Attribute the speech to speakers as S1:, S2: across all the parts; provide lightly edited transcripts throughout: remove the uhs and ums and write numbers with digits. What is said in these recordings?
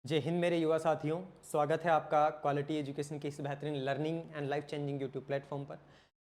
S1: जय हिंद मेरे युवा साथियों। स्वागत है आपका क्वालिटी एजुकेशन की इस बेहतरीन learning and life changing YouTube platform पर।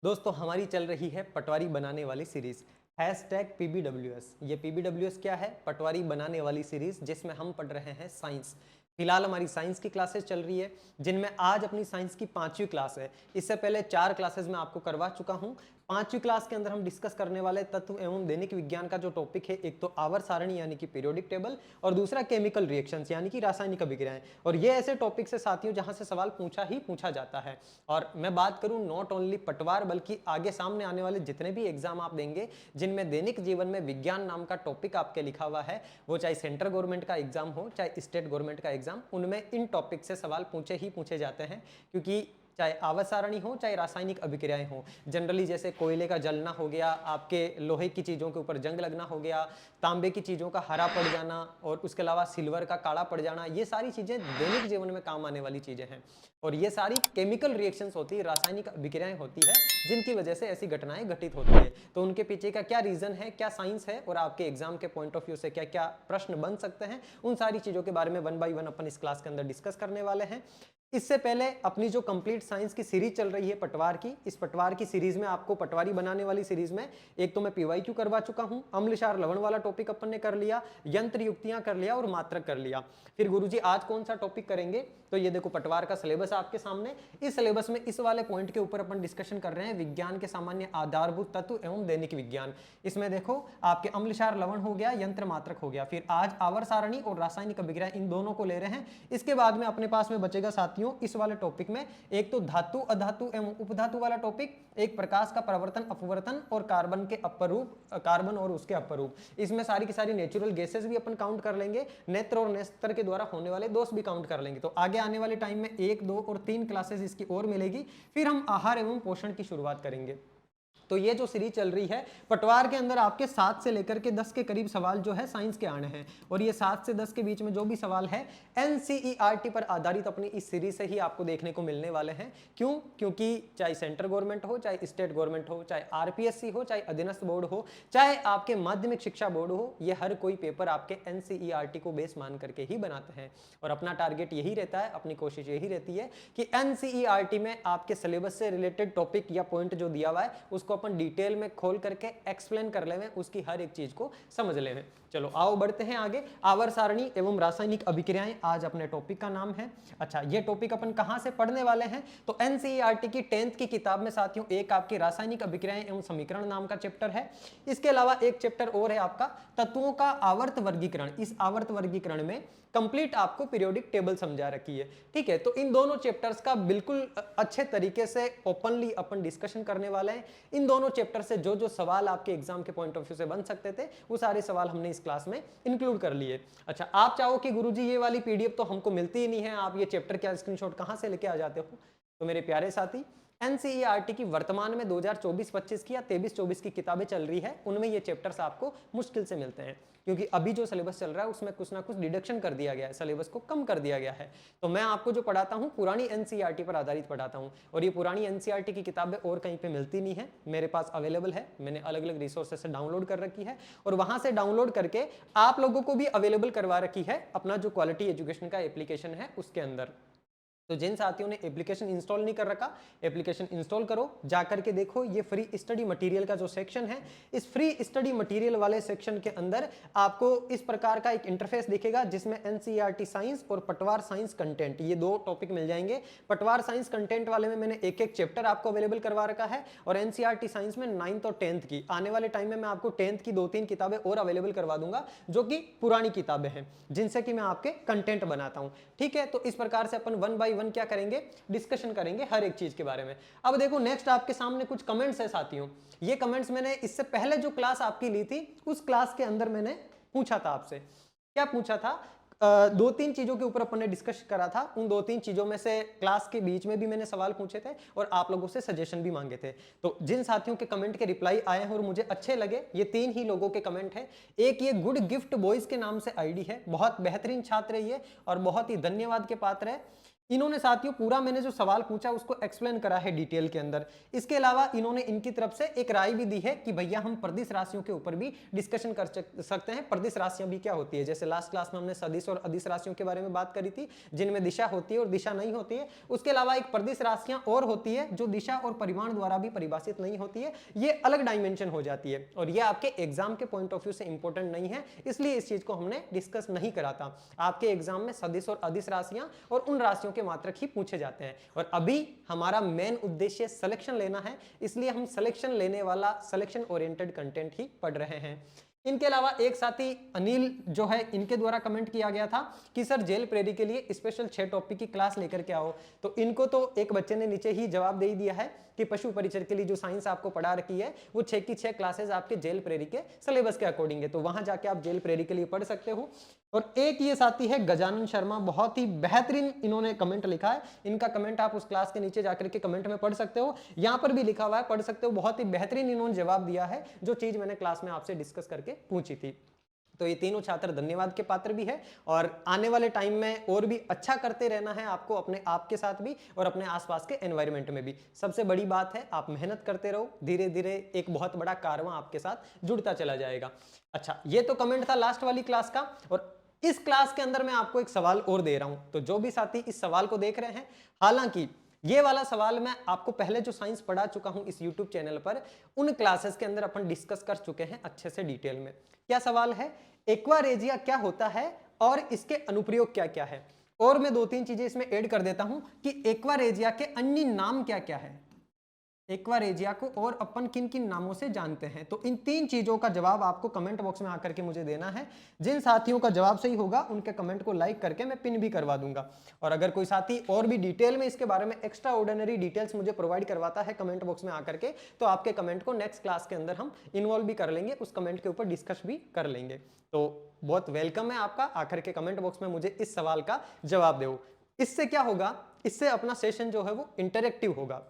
S1: दोस्तों, हमारी चल रही है पटवारी बनाने वाली सीरीज #PBWS। ये PBWS क्या है? पटवारी बनाने वाली सीरीज, जिसमें हम पढ़ रहे हैं साइंस। फिलहाल हमारी साइंस की क्लासेस चल रही है, जिनमें आज अपनी साइंस की 5वीं क्लास है। इससे पहले 4 क्लासेस में आपको करवा चुका हूं। 5वीं क्लास के अंदर हम डिस्कस करने वाले तत्व एवं दैनिक विज्ञान का जो टॉपिक है, एक तो आवर्त सारणी यानी कि पीरियोडिक टेबल, और दूसरा केमिकल रिएक्शंस यानी कि रासायनिक अभिक्रियाएं। और ये ऐसे टॉपिक से साथियों जहां से सवाल पूछा ही पूछा जाता है। और मैं बात करूं नॉट ओनली पटवार, बल्कि आगे सामने आने वाले जितने भी एग्जाम आप देंगे जिनमें दैनिक जीवन में विज्ञान नाम का टॉपिक आपके लिखा हुआ है, वो चाहे सेंट्रल गवर्नमेंट का एग्जाम हो चाहे स्टेट गवर्नमेंट का एग्जाम, उनमें इन टॉपिक से सवाल पूछे ही पूछे जाते हैं। क्योंकि चाहे आवर्त सारणी हो चाहे रासायनिक अभिक्रियाएं हो, जनरली जैसे कोयले का जलना हो गया, आपके लोहे की चीज़ों के ऊपर जंग लगना हो गया, तांबे की चीज़ों का हरा पड़ जाना, और उसके अलावा सिल्वर का काला पड़ जाना, ये सारी चीज़ें दैनिक जीवन में काम आने वाली चीज़ें हैं। और ये सारी केमिकल रिएक्शंस होती है, रासायनिक अभिक्रियाएं होती है, जिनकी वजह से ऐसी घटनाएं घटित होती है। तो उनके पीछे का क्या रीजन है, क्या साइंस है, और आपके एग्जाम के पॉइंट ऑफ व्यू से क्या क्या प्रश्न बन सकते हैं, उन सारी चीज़ों के बारे में 1 बाय 1 अपन इस क्लास के अंदर डिस्कस करने वाले हैं। इससे पहले अपनी जो कंप्लीट साइंस की सीरीज चल रही है पटवार की, इस पटवार की सीरीज में आपको पटवारी बनाने वाली सीरीज में एक तो मैं पीवाईक्यू करवा चुका हूं, अम्ल क्षार लवण वाला टॉपिक अपन ने कर लिया, यंत्र युक्तियां कर लिया और मात्रक कर लिया। फिर गुरुजी आज कौन सा टॉपिक करेंगे? तो ये देखो पटवार का सिलेबस आपके सामने। इस सिलेबस में इस वाले पॉइंट के ऊपर अपन डिस्कशन कर रहे हैं विज्ञान के सामान्य आधारभूत तत्व एवं दैनिक विज्ञान। इसमें देखो आपके अम्ल क्षार लवण हो गया, यंत्र मात्रक हो गया, फिर आज आवर्त सारणी और रासायनिक अभिक्रिया, इन दोनों को ले रहे हैं। इसके बाद में अपने पास में बचेगा साथियों इस वाले टॉपिक में एक तो धातु अधातु एवं उपधातु वाला टॉपिक, एक प्रकाश का प्रवर्तन अपवर्तन और कार्बन के अपरूप, कार्बन और उसके अपरूप। इसमें सारी की सारी नेचुरल गैसेस भी अपन काउंट कर लेंगे, नेत्र और नेस्तर के द्वारा होने वाले दोष भी काउंट कर लेंगे। तो आगे आने वाले टाइम में 1, 2 और 3 क्लासेस इसकी और मिलेगी। फिर हम आहार एवं पोषण की शुरुआत करेंगे। तो ये जो सीरीज चल रही है पटवार के अंदर, आपके 7 से लेकर के 10 के करीब सवाल जो है साइंस के आने हैं। और ये 7 से 10 के बीच में जो भी सवाल है एनसीईआरटी पर आधारित अपनी इस सीरीज से ही आपको देखने को मिलने वाले हैं। क्यों? क्योंकि चाहे सेंट्रल गवर्नमेंट हो चाहे स्टेट गवर्नमेंट हो, चाहे आरपीएससी हो चाहे अधीनस्थ बोर्ड हो, चाहे आपके माध्यमिक शिक्षा बोर्ड हो, ये हर कोई पेपर आपके एनसीईआरटी को बेस मान करके ही बनाते हैं। और अपना टारगेट यही रहता है, अपनी कोशिश यही रहती है कि एनसीईआरटी में आपके सिलेबस से रिलेटेड टॉपिक या पॉइंट जो दिया हुआ है उसको अपन डिटेल में खोल करके एक्सप्लेन कर लें, उसकी हर एक चीज को समझ लें। चलो आओ बढ़ते हैं आगे। आवर्त सारणी एवं रासायनिक अभिक्रियाएं आज अपने टॉपिक का नाम है। अच्छा, ये टॉपिक अपन कहां से पढ़ने वाले हैं? तो एनसीईआरटी की 10th की किताब में साथियों एक आपकी रासायनिक अभिक्रियाएं एवं समीकरण नाम का चैप्टर है। इसके अलावा एक चैप्टर और है आपका तत्वों का आवर्त वर्गीकरण। इस आवर्त वर्गीकरण में कंप्लीट आपको पीरियोडिक टेबल समझा रखी है। ठीक है, तो इन दोनों चैप्टर्स का बिल्कुल अच्छे तरीके से ओपनली अपन डिस्कशन करने वाले हैं। इन दोनों चैप्टर से जो जो सवाल आपके एग्जाम के पॉइंट ऑफ व्यू से बन सकते थे, वो सारे सवाल हमने इस क्लास में इंक्लूड कर लिए। अच्छा, आप चाहो कि गुरुजी ये वाली पीडीएफ तो हमको मिलती ही नहीं है, आप ये चैप्टर का स्क्रीनशॉट कहां से लेके आ जाते हो? तो मेरे प्यारे साथी, एनसीईआरटी की वर्तमान में 2024-25 की या 23-24 की किताबें चल रही है, उनमें ये चैप्टर्स आपको मुश्किल से मिलते हैं। क्योंकि अभी जो सिलेबस चल रहा है उसमें कुछ ना कुछ डिडक्शन कर दिया गया है, सिलेबस को कम कर दिया गया है। तो मैं आपको जो पढ़ाता हूँ पुरानी एनसीईआरटी पर आधारित पढ़ाता हूँ, और ये पुरानी एनसीईआरटी की किताबें और कहीं पे मिलती नहीं है, मेरे पास अवेलेबल है। मैंने अलग अलग रिसोर्सेज से डाउनलोड कर रखी है, और वहां से डाउनलोड करके आप लोगों को भी अवेलेबल करवा रखी है अपना जो क्वालिटी एजुकेशन का एप्लीकेशन है उसके अंदर। तो जिन साथियों ने एप्लीकेशन इंस्टॉल नहीं कर रखा, एप्लीकेशन इंस्टॉल करो, जाकर के देखो ये फ्री स्टडी मटेरियल का जो सेक्शन है, इस फ्री स्टडी मटेरियल वाले सेक्शन के अंदर आपको इस प्रकार का एक इंटरफेस दिखेगा, जिसमें एनसीईआरटी साइंस और पटवार साइंस कंटेंट, ये 2 टॉपिक मिल जाएंगे। पटवार साइंस कंटेंट वाले में मैंने एक एक चैप्टर आपको अवेलेबल करवा रखा है, और एनसीईआरटी साइंस में 9th और 10th की, आने वाले टाइम में मैं आपको 10th की 2-3 किताबें और अवेलेबल करवा दूंगा, जो कि पुरानी किताबें हैं, जिनसे कि मैं आपके कंटेंट बनाता हूं। ठीक है, तो इस प्रकार से अपन 1 बाय 1 क्या करेंगे, डिस्कशन करेंगे हर एक चीज के बारे में। अब देखो नेक्स्ट आपके सामने कुछ कमेंट्स है साथियों। ये कमेंट्स मैंने इससे पहले जो क्लास आपकी ली थी उस क्लास के अंदर मैंने पूछा था आपसे। क्या पूछा था? 2-3 चीजों के ऊपर अपन ने डिस्कस करा था। उन 2-3 चीजों में से क्लास के बीच में भी मैंने सवाल पूछे थे, और आप लोगों से सजेशन भी मांगे थे। तो जिन साथियों के कमेंट के रिप्लाई आए हैं और मुझे अच्छे लगे, ये 3 ही लोगों के कमेंट है। एक ये गुड गिफ्ट बॉयज के नाम से आईडी है, बहुत बेहतरीन छात्र है ये, और बहुत ही धन्यवाद के पात्र है। इन्होंने साथियों पूरा मैंने जो सवाल पूछा उसको एक्सप्लेन करा है डिटेल के अंदर। इसके अलावा इन्होंने इनकी तरफ से एक राय भी दी है कि भैया हम प्रदिश राशियों के ऊपर भी डिस्कशन कर सकते हैं। प्रदिश राशियां भी क्या होती है, जैसे लास्ट क्लास में हमने सदिश और अदिश राशियों के बारे में बात करी थी, जिनमें दिशा होती है और दिशा नहीं होती है। उसके अलावा एक प्रदिश राशियां और होती है जो दिशा और परिमाण द्वारा भी परिभाषित नहीं होती है, ये अलग डायमेंशन हो जाती है और ये आपके एग्जाम के पॉइंट ऑफ व्यू से इंपॉर्टेंट नहीं है, इसलिए इस चीज को हमने डिस्कस नहीं करा था। आपके एग्जाम में सदिश और अदिश राशियां और उन राशियों के मात्रक ही पूछे जाते हैं और अभी हमारा मेन उद्देश्य सिलेक्शन लेना है, इसलिए हम सिलेक्शन लेने वाला सिलेक्शन ओरिएंटेड कंटेंट ही पढ़ रहे हैं। इनके अलावा एक साथी अनिल जो है, इनके द्वारा कमेंट किया गया था कि सर जेल प्रेरी के लिए स्पेशल 6 टॉपिक की क्लास लेकर के आओ। तो इनको तो एक बच्चे ने नीचे ही जवाब दे दिया है कि पशु परिचर के लिए जो साइंस आपको पढ़ा रखी है वो 6 की 6 क्लासेस आपके जेल प्रेरी के सिलेबस के अकॉर्डिंग है, तो वहां जाके आप जेल प्रेरी के लिए पढ़ सकते हो। और एक ये साथी है गजानन शर्मा, बहुत ही बेहतरीन इन्होंने कमेंट लिखा है। इनका कमेंट आप उस क्लास के नीचे जाकर के कमेंट में पढ़ सकते हो, यहाँ पर भी लिखा हुआ है, पढ़ सकते हो। बहुत ही बेहतरीन इन्होंने जवाब दिया है जो चीज मैंने क्लास में आपसे डिस्कस करके पूछी थी। तो ये तीनों छात्र धन्यवाद के पात्र भी है और आने वाले टाइम में और भी अच्छा करते रहना है आपको, अपने आप के साथ भी और अपने आसपास के एनवायरनमेंट में भी। सबसे बड़ी बात है आप मेहनत करते रहो, धीरे धीरे एक बहुत बड़ा कारवां आपके साथ जुड़ता चला जाएगा। अच्छा, ये तो कमेंट था लास्ट वाली क्लास का और इस क्लास के अंदर मैं आपको एक सवाल और दे रहा हूं, तो जो भी साथी इस सवाल को देख रहे हैं, हालांकि ये वाला सवाल मैं आपको पहले जो साइंस पढ़ा चुका हूं इस YouTube चैनल पर, उन क्लासेस के अंदर अपन डिस्कस कर चुके हैं अच्छे से डिटेल में। क्या सवाल है, एक्वारेजिया क्या होता है और इसके अनुप्रयोग क्या क्या है। और मैं 2-3 चीजें इसमें ऐड कर देता हूं कि एक्वारेजिया के अन्य नाम क्या क्या है, एक्वारेजिया को और अपन किन किन नामों से जानते हैं। तो इन 3 चीजों का जवाब आपको कमेंट बॉक्स में आकर के मुझे देना है। जिन साथियों का जवाब सही होगा उनके कमेंट को लाइक करके मैं पिन भी करवा दूंगा। और अगर कोई साथी और भी डिटेल में इसके बारे में एक्स्ट्रा ऑर्डिनरी डिटेल्स मुझे प्रोवाइड करवाता है कमेंट बॉक्स में आकर के, तो आपके कमेंट को नेक्स्ट क्लास के अंदर हम इन्वॉल्व भी कर लेंगे, उस कमेंट के ऊपर डिस्कस भी कर लेंगे। तो बहुत वेलकम है आपका, आकर के कमेंट बॉक्स में मुझे इस सवाल का जवाब दो। इससे क्या होगा, इससे अपना सेशन जो है वो इंटरेक्टिव होगा।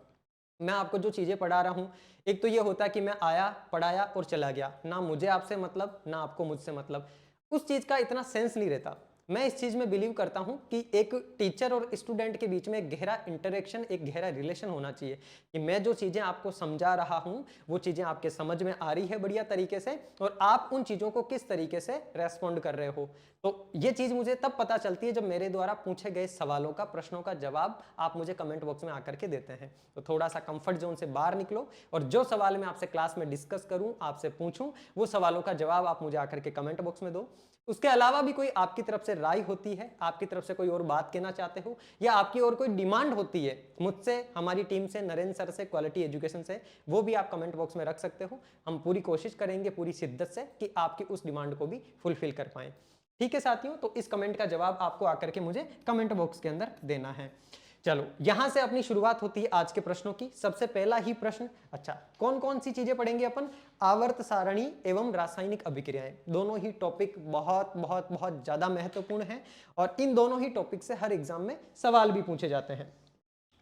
S1: मैं आपको जो चीजें पढ़ा रहा हूं, एक तो ये होता है कि मैं आया, पढ़ाया और चला गया, ना मुझे आपसे मतलब ना आपको मुझसे मतलब, उस चीज का इतना सेंस नहीं रहता। मैं इस चीज में बिलीव करता हूं कि एक टीचर और स्टूडेंट के बीच में गहरा इंटरेक्शन, एक गहरा रिलेशन होना चाहिए कि मैं जो चीजें आपको समझा रहा हूं वो चीजें आपके समझ में आ रही है बढ़िया तरीके से और आप उन चीजों को किस तरीके से रेस्पॉन्ड कर रहे हो। तो ये चीज मुझे तब पता चलती है जब मेरे द्वारा पूछे गए सवालों का, प्रश्नों का जवाब आप मुझे कमेंट बॉक्स में आकर के देते हैं। तो थोड़ा सा कंफर्ट जोन से बाहर निकलो और जो सवाल मैं आपसे क्लास में डिस्कस करूं, आपसे पूछूं, वो सवालों का जवाब आप मुझे आकर के कमेंट बॉक्स में दो। उसके अलावा भी कोई आपकी तरफ से राय होती है, आपकी तरफ से कोई और बात कहना चाहते हो या आपकी और कोई डिमांड होती है मुझसे, हमारी टीम से, नरेंद्र सर से, क्वालिटी एजुकेशन से, वो भी आप कमेंट बॉक्स में रख सकते हो। हम पूरी कोशिश करेंगे पूरी शिद्दत से कि आपकी उस डिमांड को भी फुलफिल कर पाएं। ठीक है साथियों, तो इस कमेंट का जवाब आपको आकर के मुझे कमेंट बॉक्स के अंदर देना है। चलो, यहां से अपनी शुरुआत होती है आज के प्रश्नों की। सबसे पहला ही प्रश्न, अच्छा कौन कौन सी चीजें पढ़ेंगे अपन, आवर्त सारणी एवं रासायनिक अभिक्रियाएं, दोनों ही टॉपिक बहुत बहुत बहुत ज्यादा महत्वपूर्ण है और इन दोनों ही टॉपिक से हर एग्जाम में सवाल भी पूछे जाते हैं।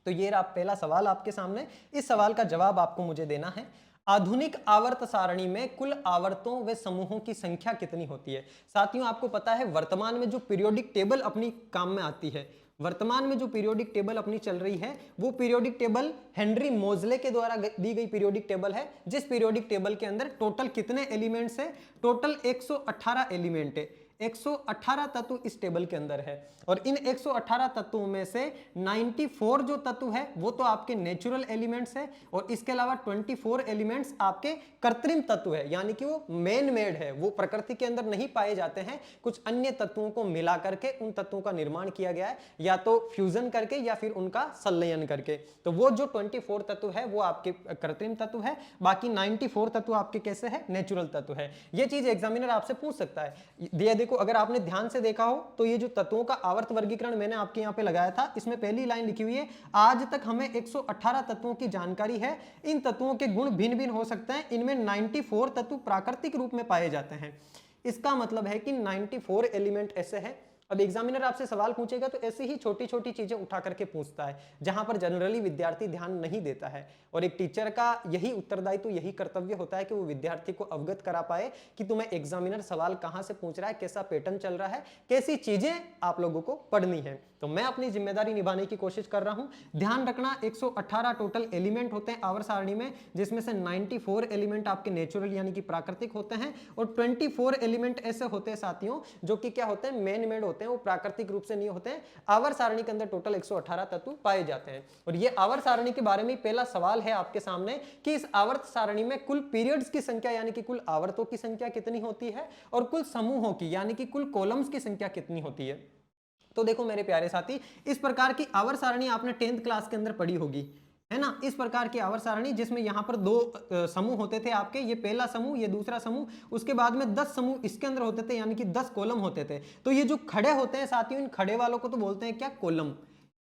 S1: तो ये रहा पहला सवाल आपके सामने, इस सवाल का जवाब आपको मुझे देना है। आधुनिक आवर्त सारणी में कुल आवर्तों व समूहों की संख्या कितनी होती है। साथियों आपको पता है वर्तमान में जो पीरियोडिक टेबल अपनी काम में आती है, वर्तमान में जो पीरियोडिक टेबल अपनी चल रही है वो पीरियोडिक टेबल हेनरी मोजले के द्वारा दी गई पीरियोडिक टेबल है, जिस पीरियोडिक टेबल के अंदर टोटल कितने एलिमेंट्स है, टोटल 118 एलिमेंट है, 118 तत्व इस टेबल के अंदर है और इन 118 तत्वों में से 94 जो तत्व है वो तो आपके नेचुरल एलिमेंट्स है और इसके अलावा 24 एलिमेंट्स आपके कृत्रिम तत्व है, यानी कि वो मैन मेड है, वो प्रकृति के अंदर नहीं पाए जाते हैं, कुछ अन्य तत्वों को मिला करके उन तत्वों का निर्माण किया गया है, या तो फ्यूजन करके या फिर उनका संलयन करके। तो वो जो 24 तत्व है वो आपके कृत्रिम तत्व है, बाकी 94 तत्व आपके कैसे है, नेचुरल तत्व है। ये चीज एग्जामिनर आपसे पूछ सकता है। देखो अगर आपने ध्यान से देखा हो तो ये जो तत्वों का आवर्त वर्गीकरण मैंने आपके यहाँ पे लगाया था, इसमें पहली लाइन लिखी हुई है, आज तक हमें 118 तत्वों की जानकारी है, इन तत्वों के गुण भिन्न भिन्न हो सकते हैं, इनमें 94 तत्व प्राकृतिक रूप में पाए जाते हैं। इसका मतलब है कि 94 एलिमेंट ऐसे हैं अब एग्जामिनर आपसे सवाल पूछेगा तो ऐसे ही छोटी छोटी चीजें उठा करके पूछता है जहां पर जनरली विद्यार्थी ध्यान नहीं देता है, और एक टीचर का यही उत्तरदायित्व, यही कर्तव्य होता है कि वो विद्यार्थी को अवगत करा पाए कि तुम्हें एग्जामिनर सवाल कहां से पूछ रहा है, कैसा पैटर्न चल रहा है, कैसी चीजें आप लोगों को पढ़नी है। तो मैं अपनी जिम्मेदारी निभाने की कोशिश कर रहा हूं। ध्यान रखना 118 टोटल एलिमेंट होते हैं आवर सारणी में, जिसमें से 94 एलिमेंट आपके नेचुरल यानी कि प्राकृतिक होते हैं, और 24 एलिमेंट ऐसे होते हैं साथियों जो कि क्या होते हैं, मैन मेड होते हैं, वो प्राकृतिक रूप से नहीं होते हैं। आवर सारणी के अंदर टोटल 118 तत्व पाए जाते हैं। और ये आवर सारणी के बारे में पहला सवाल है आपके सामने कि इस आवर्त सारणी में कुल पीरियड्स की संख्या यानी कि कुल आवर्तों की संख्या कितनी होती है, और कुल समूहों की यानी कि कुल कॉलम्स की संख्या कितनी होती है। तो देखो मेरे प्यारे साथी, इस प्रकार की आवर सारणी आपने 10th क्लास के अंदर पढ़ी होगी, है ना। इस प्रकार की आवर सारणी जिसमें यहां पर दो समूह होते थे आपके, ये पहला समूह, ये दूसरा समूह, उसके बाद में 10 समूह इसके अंदर होते थे यानी कि 10 कॉलम होते थे। तो ये जो खड़े होते हैं साथियों, इन खड़े वालों को तो बोलते हैं क्या, कॉलम।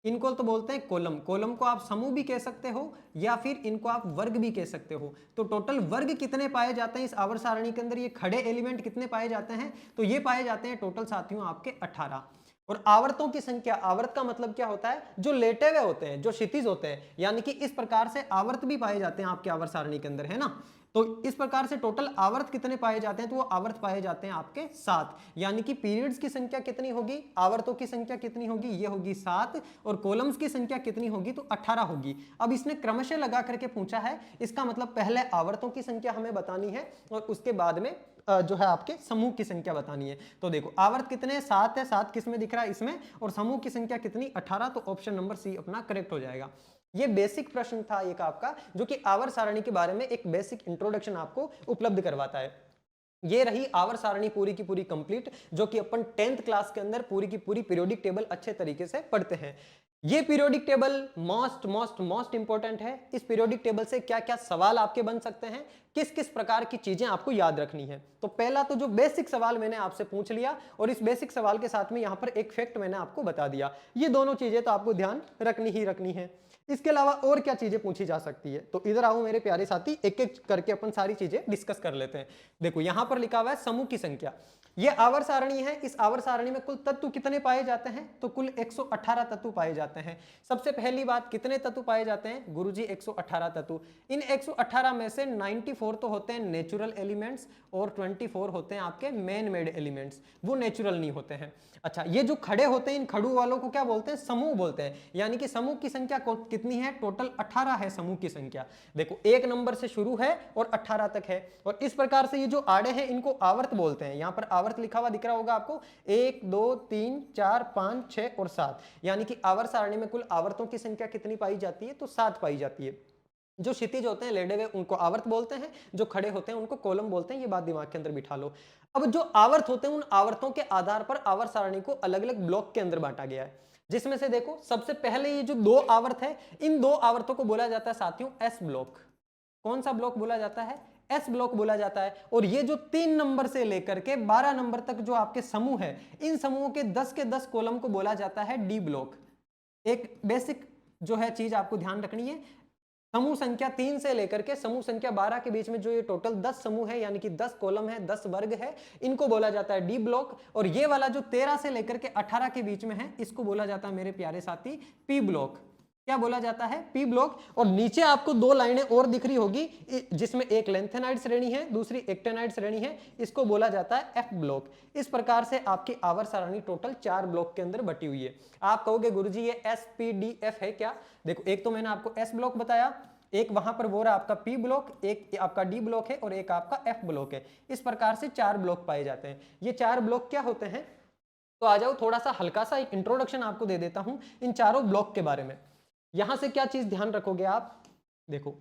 S1: इनको तो बोलते हैं कॉलम। कॉलम को आप समूह भी कह सकते हो या फिर इनको आप वर्ग भी कह सकते हो। तो टोटल वर्ग कितने पाए जाते हैं इस आवर सारणी के अंदर, ये खड़े एलिमेंट कितने पाए जाते हैं, तो ये पाए जाते हैं टोटल साथियों आपके 18। और आवर्तों की संख्या, आवर्त का मतलब क्या होता है, जो लेटे हुए होते हैं, जो क्षितिज होते हैं, यानी कि इस प्रकार से आवर्त भी पाए जाते हैं आपके आवर्त सारणी के अंदर, है ना। तो इस प्रकार से टोटल आवर्त कितने पाए जाते हैं, तो वो आवर्त पाए जाते हैं आपके 7, यानी कि पीरियड्स की संख्या कितनी होगी, आवर्तों की संख्या कितनी होगी, ये होगी 7, और कॉलम्स की संख्या कितनी होगी, तो 18 होगी। अब इसने क्रमशः लगा करके पूछा है, इसका मतलब पहले आवर्तों की संख्या हमें बतानी है और उसके बाद में जो है आपके समूह की संख्या बतानी है। तो देखो आवर्त कितने, 7 है, 7 किस में दिख रहा है, इसमें, और समूह की संख्या कितनी, 18। तो ऑप्शन नंबर सी अपना करेक्ट हो जाएगा। ये बेसिक प्रश्न था एक आपका, जो कि आवर्त सारणी के बारे में एक बेसिक इंट्रोडक्शन आपको उपलब्ध करवाता है। ये रही आवर्त सारणी पूरी की पूरी कंप्लीट, जो कि अपन 10th क्लास के अंदर पूरी की पूरी पीरियोडिक टेबल अच्छे तरीके से पढ़ते हैं। ये पीरियोडिक टेबल मोस्ट इंपॉर्टेंट है। इस पीरियोडिक टेबल से क्या क्या सवाल आपके बन सकते हैं, किस किस प्रकार की चीजें आपको याद रखनी है। तो पहला तो जो बेसिक सवाल मैंने आपसे पूछ लिया, और इस बेसिक सवाल के साथ में यहां पर एक फैक्ट मैंने आपको बता दिया। ये दोनों चीजें तो आपको ध्यान रखनी ही रखनी है। इसके अलावा और क्या चीजें पूछी जा सकती है, तो इधर आओ मेरे प्यारे साथी, एक एक करके अपन सारी चीजें डिस्कस कर लेते हैं। देखो यहां पर लिखा हुआ है समूह की संख्या। ये आवर्त सारणी है, इस आवर्त सारणी में कुल तत्व कितने पाए जाते हैं, तो कुल 118 तत्व पाए जाते हैं। सबसे पहली बात, कितने तत्व पाए जाते हैं, गुरुजी 118 तत्व। इन 118 में से 94 तो होते हैं नेचुरल एलिमेंट्स, और 24 होते हैं आपके मैन मेड एलिमेंट्स, वो नेचुरल नहीं होते हैं। अच्छा, ये जो खड़े होते हैं, इन खड़ू वालों को क्या बोलते हैं, समूह बोलते हैं। यानी कि समूह की संख्या कितनी है, टोटल 18 है समूह की संख्या। देखो 1 नंबर से शुरू है और 18 तक है। और इस प्रकार से ये जो आड़े हैं इनको आवर्त बोलते हैं। यहां पर आवर्त लिखा हुआ दिख रहा होगा आपको, 1 2 3 4 5 6 और 7, यानी कि आवर्त सारणी में कुल आवर्तों की संख्या कितनी पाई जाती है, तो 7 पाई जाती है। जो क्षितिज होते हैं लेडे हुए उनको आवर्त बोलते हैं, जो खड़े होते हैं उनको कॉलम बोलते हैं। ये बात दिमाग के अंदर बिठा लो। अब जो आवर्त होते हैं, उन आवर्तों के आधार पर आवर्त सारणी को अलग अलग ब्लॉक के अंदर बांटा गया है, जिसमें से देखो सबसे पहले ये जो 2 आवर्त है, इन 2 आवर्तों को बोला जाता है साथियों एस ब्लॉक। कौन सा ब्लॉक बोला जाता है, एस ब्लॉक बोला जाता है। और ये जो 3 नंबर से लेकर के 12 नंबर तक जो आपके समूह है, इन समूहों के 10 के 10 कॉलम को बोला जाता है डी ब्लॉक। एक बेसिक जो है चीज आपको ध्यान रखनी है, समूह संख्या 3 से लेकर के समूह संख्या 12 के बीच में जो ये टोटल 10 समूह है, यानी कि 10 कॉलम है, 10 वर्ग है, इनको बोला जाता है डी ब्लॉक। और ये वाला जो 13 से लेकर के 18 के बीच में है, इसको बोला जाता है मेरे प्यारे साथी पी ब्लॉक। क्या बोला जाता है, पी ब्लॉक। और नीचे आपको 2 लाइनें और दिख रही होगी, जिसमें एक लेंथेनाइड श्रेणी है, दूसरी एक्टेनाइड श्रेणी है, इसको बोला जाता है एफ ब्लॉक। इस प्रकार से आपकी आवर्त सारणी टोटल 4 ब्लॉक के अंदर बटी हुई है। आप कहोगे गुरुजी ये एस पी डी एफ है क्या, देखो एक तो मैंने आपको एस ब्लॉक बताया, एक वहां पर वो रहा आपका पी ब्लॉक, एक आपका डी ब्लॉक है और एक आपका एफ ब्लॉक है। इस प्रकार से 4 ब्लॉक पाए जाते हैं। ये 4 ब्लॉक क्या होते हैं, तो आ जाओ थोड़ा सा हल्का सा एक इंट्रोडक्शन आपको दे देता हूं इन चारों ब्लॉक के बारे में। यहां से क्या चीज ध्यान रखोगे आप, देखो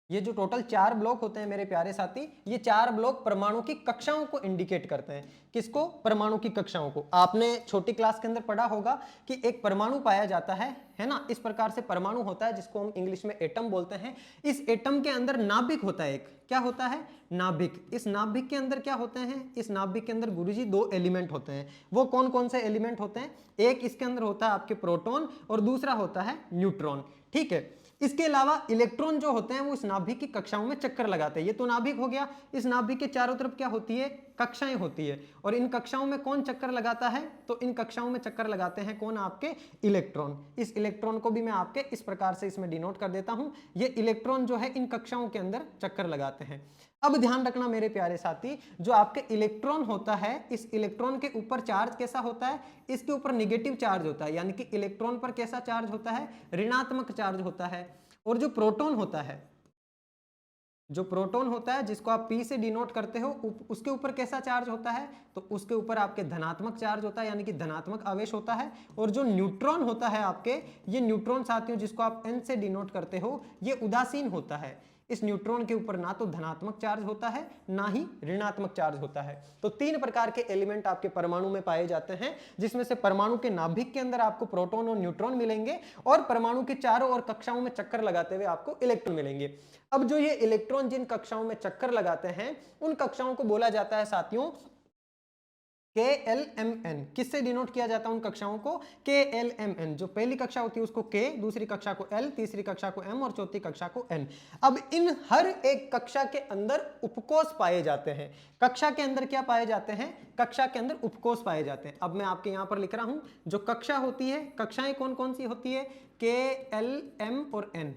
S1: ये जो टोटल 4 ब्लॉक होते हैं मेरे प्यारे साथी, ये 4 ब्लॉक परमाणु की कक्षाओं को इंडिकेट करते हैं। किसको, परमाणु की कक्षाओं को। आपने छोटी क्लास के अंदर पढ़ा होगा कि एक परमाणु पाया जाता है ना। इस प्रकार से परमाणु होता है जिसको हम इंग्लिश में एटम बोलते हैं। इस एटम के अंदर नाभिक होता है, एक क्या होता है, नाभिक। इस नाभिक के अंदर क्या होते हैं, इस नाभिक के अंदर गुरुजी 2 एलिमेंट होते हैं। वो कौन कौन से एलिमेंट होते हैं, एक इसके अंदर होता है आपके प्रोटॉन और दूसरा होता है न्यूट्रॉन, ठीक है। इसके अलावा इलेक्ट्रॉन जो होते हैं वो इस नाभिक की कक्षाओं में चक्कर लगाते हैं। ये तो नाभिक हो गया, इस नाभिक के चारों तरफ क्या होती है, कक्षाएं होती है। और इन कक्षाओं में कौन चक्कर लगाता है? तो इन कक्षाओं में चक्कर लगाते हैं कौन? आपके इलेक्ट्रॉन। इस इलेक्ट्रॉन को भी मैं आपके इस प्रकार से इसमें डिनोट कर देता हूं। ये इलेक्ट्रॉन जो है इन कक्षाओं के अंदर चक्कर लगाते हैं। अब ध्यान रखना मेरे प्यारे साथी, जो आपके इलेक्ट्रॉन होता है, इस इलेक्ट्रॉन के ऊपर चार्ज कैसा होता है? इसके ऊपर निगेटिव चार्ज होता है, यानी कि इलेक्ट्रॉन पर कैसा चार्ज होता है? ऋणात्मक चार्ज होता है। और जो प्रोटॉन होता है, जो प्रोटॉन होता है जिसको आप P से डिनोट करते हो, उसके ऊपर कैसा चार्ज होता है? तो उसके ऊपर आपके धनात्मक चार्ज होता है, यानी कि धनात्मक आवेश होता है। और जो न्यूट्रॉन होता है आपके, ये न्यूट्रॉन साथियों जिसको आप N से डिनोट करते हो, ये उदासीन होता है। इस न्यूट्रॉन के ऊपर ना तो धनात्मक चार्ज होता है, ना ही ऋणात्मक चार्ज होता है। तो तीन प्रकार के एलिमेंट आपके परमाणु में पाए जाते हैं, जिसमें से परमाणु के नाभिक के अंदर आपको प्रोटॉन और न्यूट्रॉन मिलेंगे, और परमाणु के चारों ओर कक्षाओं में चक्कर लगाते हुए आपको इलेक्ट्रॉन मिलेंगे। अब जो ये इलेक्ट्रॉन जिन कक्षाओं में चक्कर लगाते हैं, उन कक्षाओं को बोला जाता है साथियों KLMN। किससे डिनोट किया जाता है उन कक्षाओं को? KLMN। जो पहली कक्षा होती है उसको K, दूसरी कक्षा को L, तीसरी कक्षा को M और चौथी कक्षा को N। अब इन हर एक कक्षा के अंदर उपकोष पाए जाते हैं। कक्षा के अंदर क्या पाए जाते हैं? कक्षा के अंदर उपकोष पाए जाते हैं। अब मैं आपके यहां पर लिख रहा हूं, जो कक्षा होती है, कक्षाएं कौन कौन सी होती है? K, L, M और N।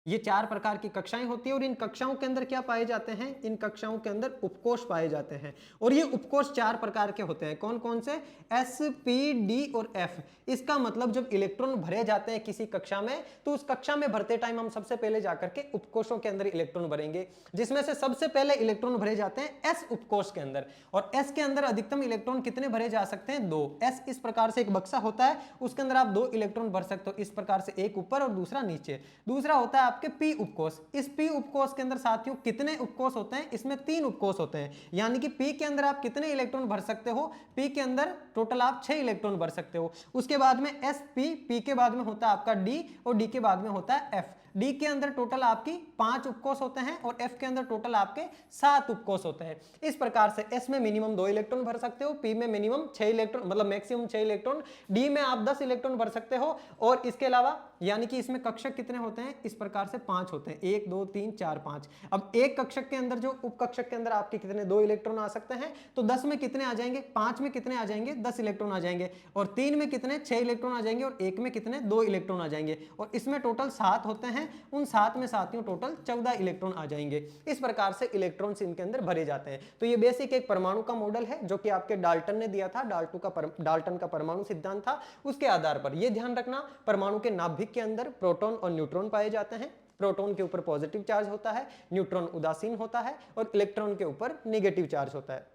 S1: ये चार प्रकार की कक्षाएं होती है। और इन कक्षाओं के अंदर क्या पाए जाते हैं? इन कक्षाओं के अंदर उपकोष पाए जाते हैं। और ये उपकोष चार प्रकार के होते हैं। कौन कौन से? S, P, D और F। इसका मतलब जब इलेक्ट्रॉन भरे जाते हैं किसी कक्षा में, तो उस कक्षा में भरते टाइम हम सबसे पहले जाकर के उपकोषों के अंदर इलेक्ट्रॉन भरेंगे, जिसमें से सबसे पहले इलेक्ट्रॉन भरे जाते हैं S उपकोष के अंदर। और S के अंदर अधिकतम इलेक्ट्रॉन कितने भरे जा सकते हैं? 2। S इस प्रकार से एक बक्सा होता है, उसके अंदर आप 2 इलेक्ट्रॉन भर सकते हो, इस प्रकार से, एक ऊपर और दूसरा नीचे। दूसरा होता है आपके P उपकोष। इस P उपकोष के अंदर साथियों कितने उपकोष होते हैं? इसमें 3 उपकोष होते हैं। यानी कि P के अंदर आप कितने इलेक्ट्रॉन भर सकते हो? P के अंदर टोटल आप 6 इलेक्ट्रॉन भर सकते हो। उसके बाद में SP, P के बाद में होता है आपका D और D के बाद में होता है F। D के अंदर टोटल आपकी 5 उपकोष होते हैं और F के अंदर टोटल आपके 7 उपकोष होते हैं। इस प्रकार से S में मिनिमम 2 इलेक्ट्रॉन भर सकते हो, P में मिनिमम 6 इलेक्ट्रॉन, मतलब मैक्सिमम 6 इलेक्ट्रॉन, D में आप 10 इलेक्ट्रॉन भर सकते हो। और इसके अलावा यानी कि इसमें कक्षक कितने होते हैं? इस प्रकार से 5 होते हैं, 1 2 3 4 5। अब एक कक्षक के अंदर, जो उपकक्षक के अंदर आपके कितने 2 इलेक्ट्रॉन आ सकते हैं, तो 10 में कितने आ जाएंगे? 5 में कितने आ जाएंगे? 10 इलेक्ट्रॉन आ जाएंगे। और 3 में कितने? 6 इलेक्ट्रॉन आ जाएंगे। और 1 में कितने? 2 इलेक्ट्रॉन आ जाएंगे। और इसमें टोटल 7 होते हैं, उन 7 में साथियों टोटल 14 इलेक्ट्रॉन आ जाएंगे। इस प्रकार से इलेक्ट्रॉन्स इनके अंदर भरे जाते हैं। तो ये बेसिक एक परमाणु का मॉडल है, जो कि आपके डाल्टन ने दिया था। डाल्टन का परमाणु सिद्धांत था, उसके आधार पर ये ध्यान रखना, परमाणु के नाभिक के अंदर प्रोटॉन और न्यूट्रॉन पाए जाते हैं। प्रोटॉन के ऊपर पॉजिटिव चार्ज होता है, न्यूट्रॉन उदासीन होता है, और इलेक्ट्रॉन के ऊपर नेगेटिव चार्ज होता है।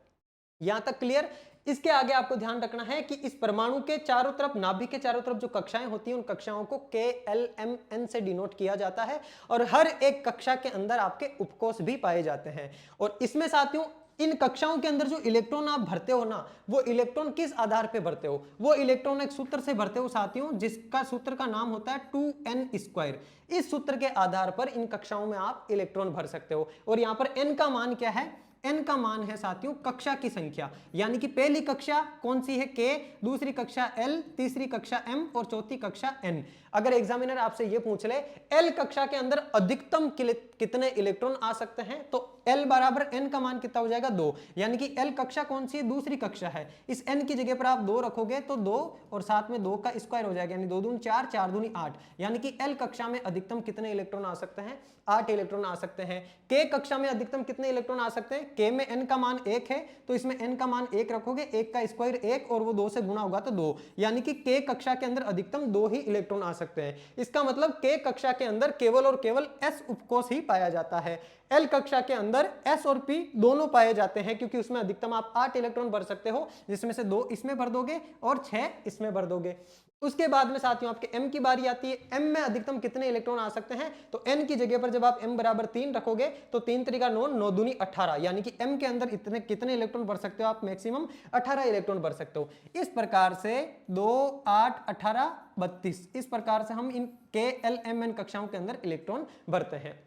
S1: यहां तक क्लियर? इसके आगे आपको ध्यान रखना है कि इस परमाणु के चारों तरफ, नाभिक के चारों तरफ जो कक्षाएं होती हैं, उन कक्षाओं को KLMN से डिनोट किया जाता है। और हर एक कक्षा के अंदर आपके उपकोष भी पाए जाते हैं। और इसमें साथियों, इन कक्षाओं के अंदर जो इलेक्ट्रॉन आप भरते हो ना, वो इलेक्ट्रॉन किस आधार पे भरते हो? वो इलेक्ट्रॉन एक सूत्र से भरते हो साथियों, जिसका सूत्र का नाम होता है 2n²। इस सूत्र के आधार पर इन कक्षाओं में आप इलेक्ट्रॉन भर सकते हो। और यहां पर n का मान क्या है? n का मान है साथियों कक्षा की संख्या। यानी कि पहली कक्षा कौन सी है? K, दूसरी कक्षा L, तीसरी कक्षा M और चौथी कक्षा N। अगर एग्जामिनर आपसे यह पूछ ले L कक्षा के अंदर अधिकतम कितने इलेक्ट्रॉन आ सकते हैं, तो L बराबर N का मान कितना हो जाएगा? 2। यानी कि L कक्षा कौन सी है? दूसरी कक्षा है। इस N की जगह पर आप 2 रखोगे तो 2 और साथ में 2 का स्क्वायर हो जाएगा, यानी 2 दूनी 4, 4 दूनी 8। यानी कि L कक्षा में अधिकतम कितने इलेक्ट्रॉन आ सकते हैं? 8 इलेक्ट्रॉन आ सकते हैं। K कक्षा में अधिकतम कितने इलेक्ट्रॉन आ सकते हैं? K में N का मान 1 है, तो इसमें N का मान 1 रखोगे, 1 का स्क्वायर 1 और वो 2 से गुणा होगा तो 2। यानी कि K कक्षा के अंदर अधिकतम 2 ही इलेक्ट्रॉन आ सकते हैं। इसका मतलब K कक्षा के अंदर केवल और केवल S उपकोष ही पाया जाता है। L कक्षा के अंदर S और P दोनों पाए जाते हैं, क्योंकि उसमें अधिकतम आप 8 इलेक्ट्रॉन भर सकते हो, जिसमें से 2 इसमें भर दोगे और 6 इसमें भर दोगे। उसके बाद में साथियों आपके M की बारी आती है। M में अधिकतम कितने इलेक्ट्रॉन आ सकते हैं? तो N की जगह पर जब आप M बराबर 3 रखोगे तो 3 त्रिका 9, 9 दूनी 18। यानी कि M के अंदर इतने कितने इलेक्ट्रॉन भर सकते हो आप? मैक्सिमम 18 इलेक्ट्रॉन भर सकते हो। इस प्रकार से 2, 8, 18, 32, इस प्रकार से हम इन KLMN कक्षाओं के अंदर इलेक्ट्रॉन भरते हैं।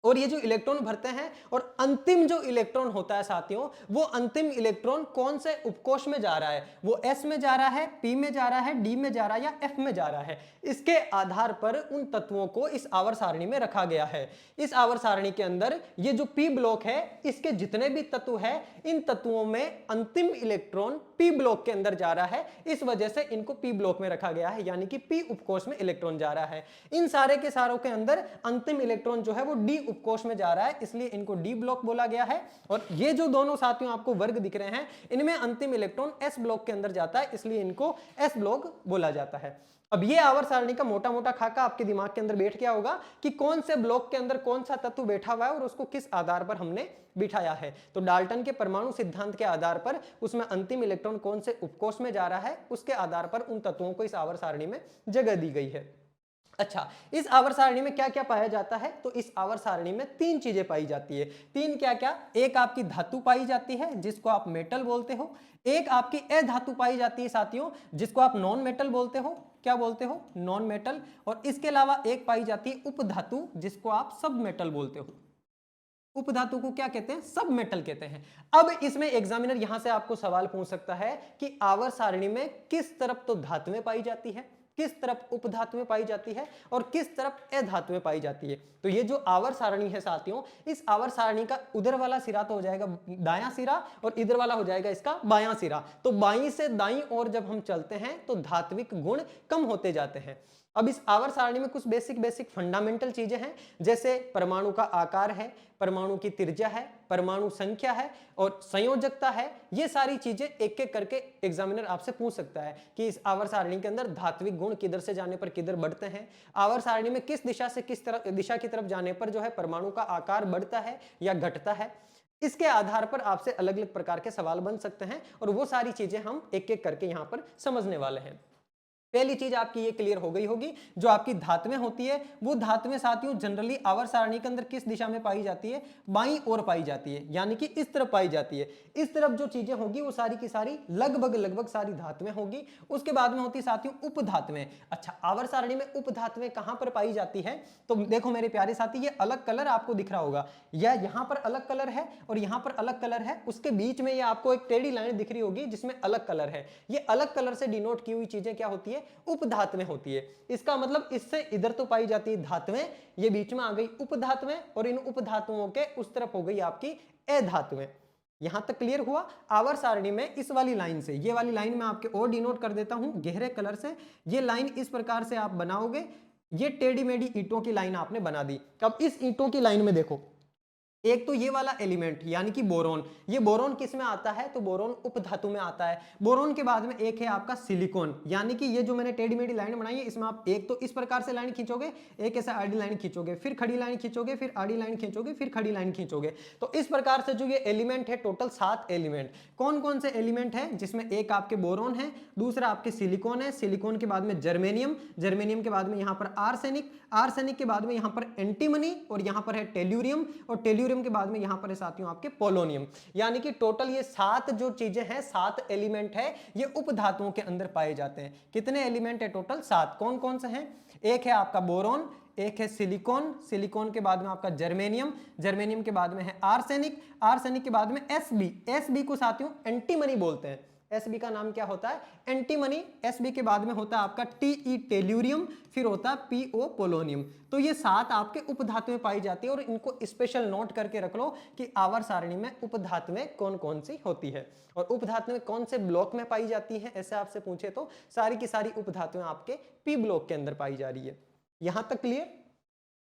S1: और ये जो इलेक्ट्रॉन भरते हैं और अंतिम जो इलेक्ट्रॉन होता है साथियों, वो अंतिम इलेक्ट्रॉन कौन से उपकोष में जा रहा है, वो एस में जा रहा है, पी में जा रहा है, डी में जा रहा है या एफ में जा रहा है, इसके आधार पर उन तत्वों को इस आवर्त सारणी में रखा गया है। इस आवर्त सारणी के अंदर ये जो पी ब्लॉक है, इसके जितने भी तत्व है, इन तत्वों में अंतिम इलेक्ट्रॉन पी ब्लॉक के अंदर जा रहा है, इस वजह से इनको पी ब्लॉक में रखा गया है, यानी कि पी उपकोष में इलेक्ट्रॉन जा रहा है। इन सारे के सारों के अंदर अंतिम इलेक्ट्रॉन जो है वो डी उपकोष में जा रहा है, इसलिए इनको डी ब्लॉक बोला गया है। और ये जो दोनों साथियों आपको वर्ग दिख रहे हैं, इनमें अंतिम इलेक्ट्रॉन एस ब्लॉक के अंदर जाता है, इसलिए इनको एस ब्लॉक बोला जाता है। अब ये आवर्त सारणी का मोटा मोटा खाका आपके दिमाग के अंदर बैठ गया होगा कि कौन से ब्लॉक के अंदर कौन सा तत्व बैठा हुआ है और उसको किस आधार पर हमने बिठाया है। तो डाल्टन के परमाणु सिद्धांत के आधार पर उसमें अंतिम इलेक्ट्रॉन कौन से उपकोष में जा रहा है, उसके आधार पर उन तत्वों को इस आवर्त सारणी में जगह दी गई है। अच्छा, इस आवर्त सारणी में क्या क्या पाया जाता है, तो इस आवर्त सारणी में तीन चीजें पाई जाती है। तीन क्या क्या? एक आपकी धातु पाई जाती है जिसको आप मेटल बोलते हो, एक आपकी अधातु पाई जाती है साथियों जिसको आप नॉन मेटल बोलते हो। क्या बोलते हो? Non metal. और इसके अलावा एक पाई जाती है उपधातु जिसको आप सब मेटल बोलते हो। उपधातु को क्या कहते हैं? सब मेटल कहते हैं। अब इसमें एग्जामिनर यहां से आपको सवाल पूछ सकता है कि आवर्त सारणी में किस तरफ तो धातुएं पाई जाती है, किस तरफ उपधातुएं पाई जाती है और किस तरफ अधातुएं पाई जाती है। तो ये जो आवर्त सारणी है साथियों, इस आवर्त सारणी का उधर वाला सिरा तो हो जाएगा दायां सिरा और इधर वाला हो जाएगा इसका बायां सिरा। तो बाईं से दाईं ओर जब हम चलते हैं तो धात्विक गुण कम होते जाते हैं। अब इस आवर्त सारणी में कुछ बेसिक फंडामेंटल चीजें हैं, जैसे परमाणु का आकार है, परमाणु की त्रिज्या है, परमाणु संख्या है और संयोजकता है। ये सारी चीजें एक एक करके एग्जामिनर आपसे पूछ सकता है कि इस आवर्त सारणी के अंदर धात्विक गुण किधर से जाने पर किधर बढ़ते हैं, आवर्त सारणी में किस दिशा से किस तरफ दिशा की तरफ जाने पर जो है परमाणु का आकार बढ़ता है या घटता है। इसके आधार पर आपसे अलग अलग प्रकार के सवाल बन सकते हैं और वो सारी चीजें हम एक एक करके यहां पर समझने वाले हैं। पहली चीज आपकी ये क्लियर हो गई होगी, जो आपकी धातुएं होती है वो धातुएं साथियों जनरली आवर्त सारणी के अंदर किस दिशा में पाई जाती है? बाईं ओर पाई जाती है, यानी कि इस तरफ पाई जाती है। इस तरफ जो चीजें होगी वो सारी की सारी लगभग सारी धातुएं होगी। उसके बाद में होती है साथियों उपधातुएं। अच्छा, आवर्त सारणी में उपधातुएं कहां पर पाई जाती है? तो देखो मेरे प्यारे साथी, ये अलग कलर आपको दिख रहा होगा, या यहां पर अलग कलर है और यहां पर अलग कलर है, उसके बीच में ये आपको एक टेढ़ी लाइन दिख रही होगी जिसमें अलग कलर है। ये अलग कलर से डिनोट की हुई चीजें क्या होती है? उपधातुएं होती है। इसका मतलब इससे इधर तो पाई जाती है धातुएं, ये बीच में आ गई उपधातुएं और इन उपधातुओं के उस तरफ हो गई आपकी अधातुएं। यहां तक क्लियर हुआ? आवर्त सारणी में इस वाली लाइन से, ये वाली लाइन मैं आपके और डिनोट कर देता हूं गहरे कलर से। ये लाइन इस प्रकार से आप बनाओगे, ये टेढ़ी मेढ़ी ईंटों की लाइन आपने बना दी। अब इस ईंटों की लाइन में देखो, एक तो ये वाला एलिमेंट यानी कि बोरोन, ये बोरोन किस में आता है? तो बोरोन उपधातु में आता है। बोरोन के बाद में एक है आपका सिलिकॉन, यानी कि ये जो मैंने टेढ़ी मेढ़ी लाइन बनाई है इसमें आप एक तो इस प्रकार से लाइन खींचोगे, एक ऐसा आड़ी लाइन खींचोगे, फिर खड़ी लाइन खींचोगे, फिर आड़ी लाइन खींचोगे, फिर खड़ी लाइन खींचोगे। तो इस प्रकार से जो ये एलिमेंट है, टोटल 7 एलिमेंट। कौन कौन से एलिमेंट है? जिसमें एक आपके बोरोन है, दूसरा आपके सिलिकॉन है, सिलिकॉन के बाद में जर्मेनियम, जर्मेनियम के बाद में यहाँ पर आर्सेनिक, आर्सेनिक के बाद में यहाँ पर एंटीमनी और यहाँ पर है टेल्यूरियम, और टेल्यूरियम के बाद में यहां पर साथियों आपके पोलोनियम। यानी कि टोटल ये 7 जो चीजें हैं, 7 एलिमेंट है, ये उपधातुओं के अंदर पाए जाते हैं। कितने एलिमेंट है? टोटल 7। कौन कौन से हैं? एक है आपका बोरोन, एक है सिलिकॉन, सिलिकॉन के बाद में आपका जर्मेनियम, जर्मेनियम के बाद में है आर्सेनिक, आर्सेनिक के बाद में एसबी, एसबी को साथियों एंटीमनी बोलते हैं। एसबी का नाम क्या होता है? एंटीमनी। एसबी के बाद में होता है आपका टीई टेल्यूरियम, फिर होता है पीओ पोलोनियम। तो ये 7 आपके उपधातुएं पाई जाती है और इनको स्पेशल नोट करके रख लो कि आवर्त सारणी में उपधातुएं कौन कौन सी होती है और उपधातुएं कौन से ब्लॉक में पाई जाती है। ऐसे आपसे पूछे तो सारी की सारी उपधातुएं आपके पी ब्लॉक के अंदर पाई जा रही है। यहां तक क्लियर?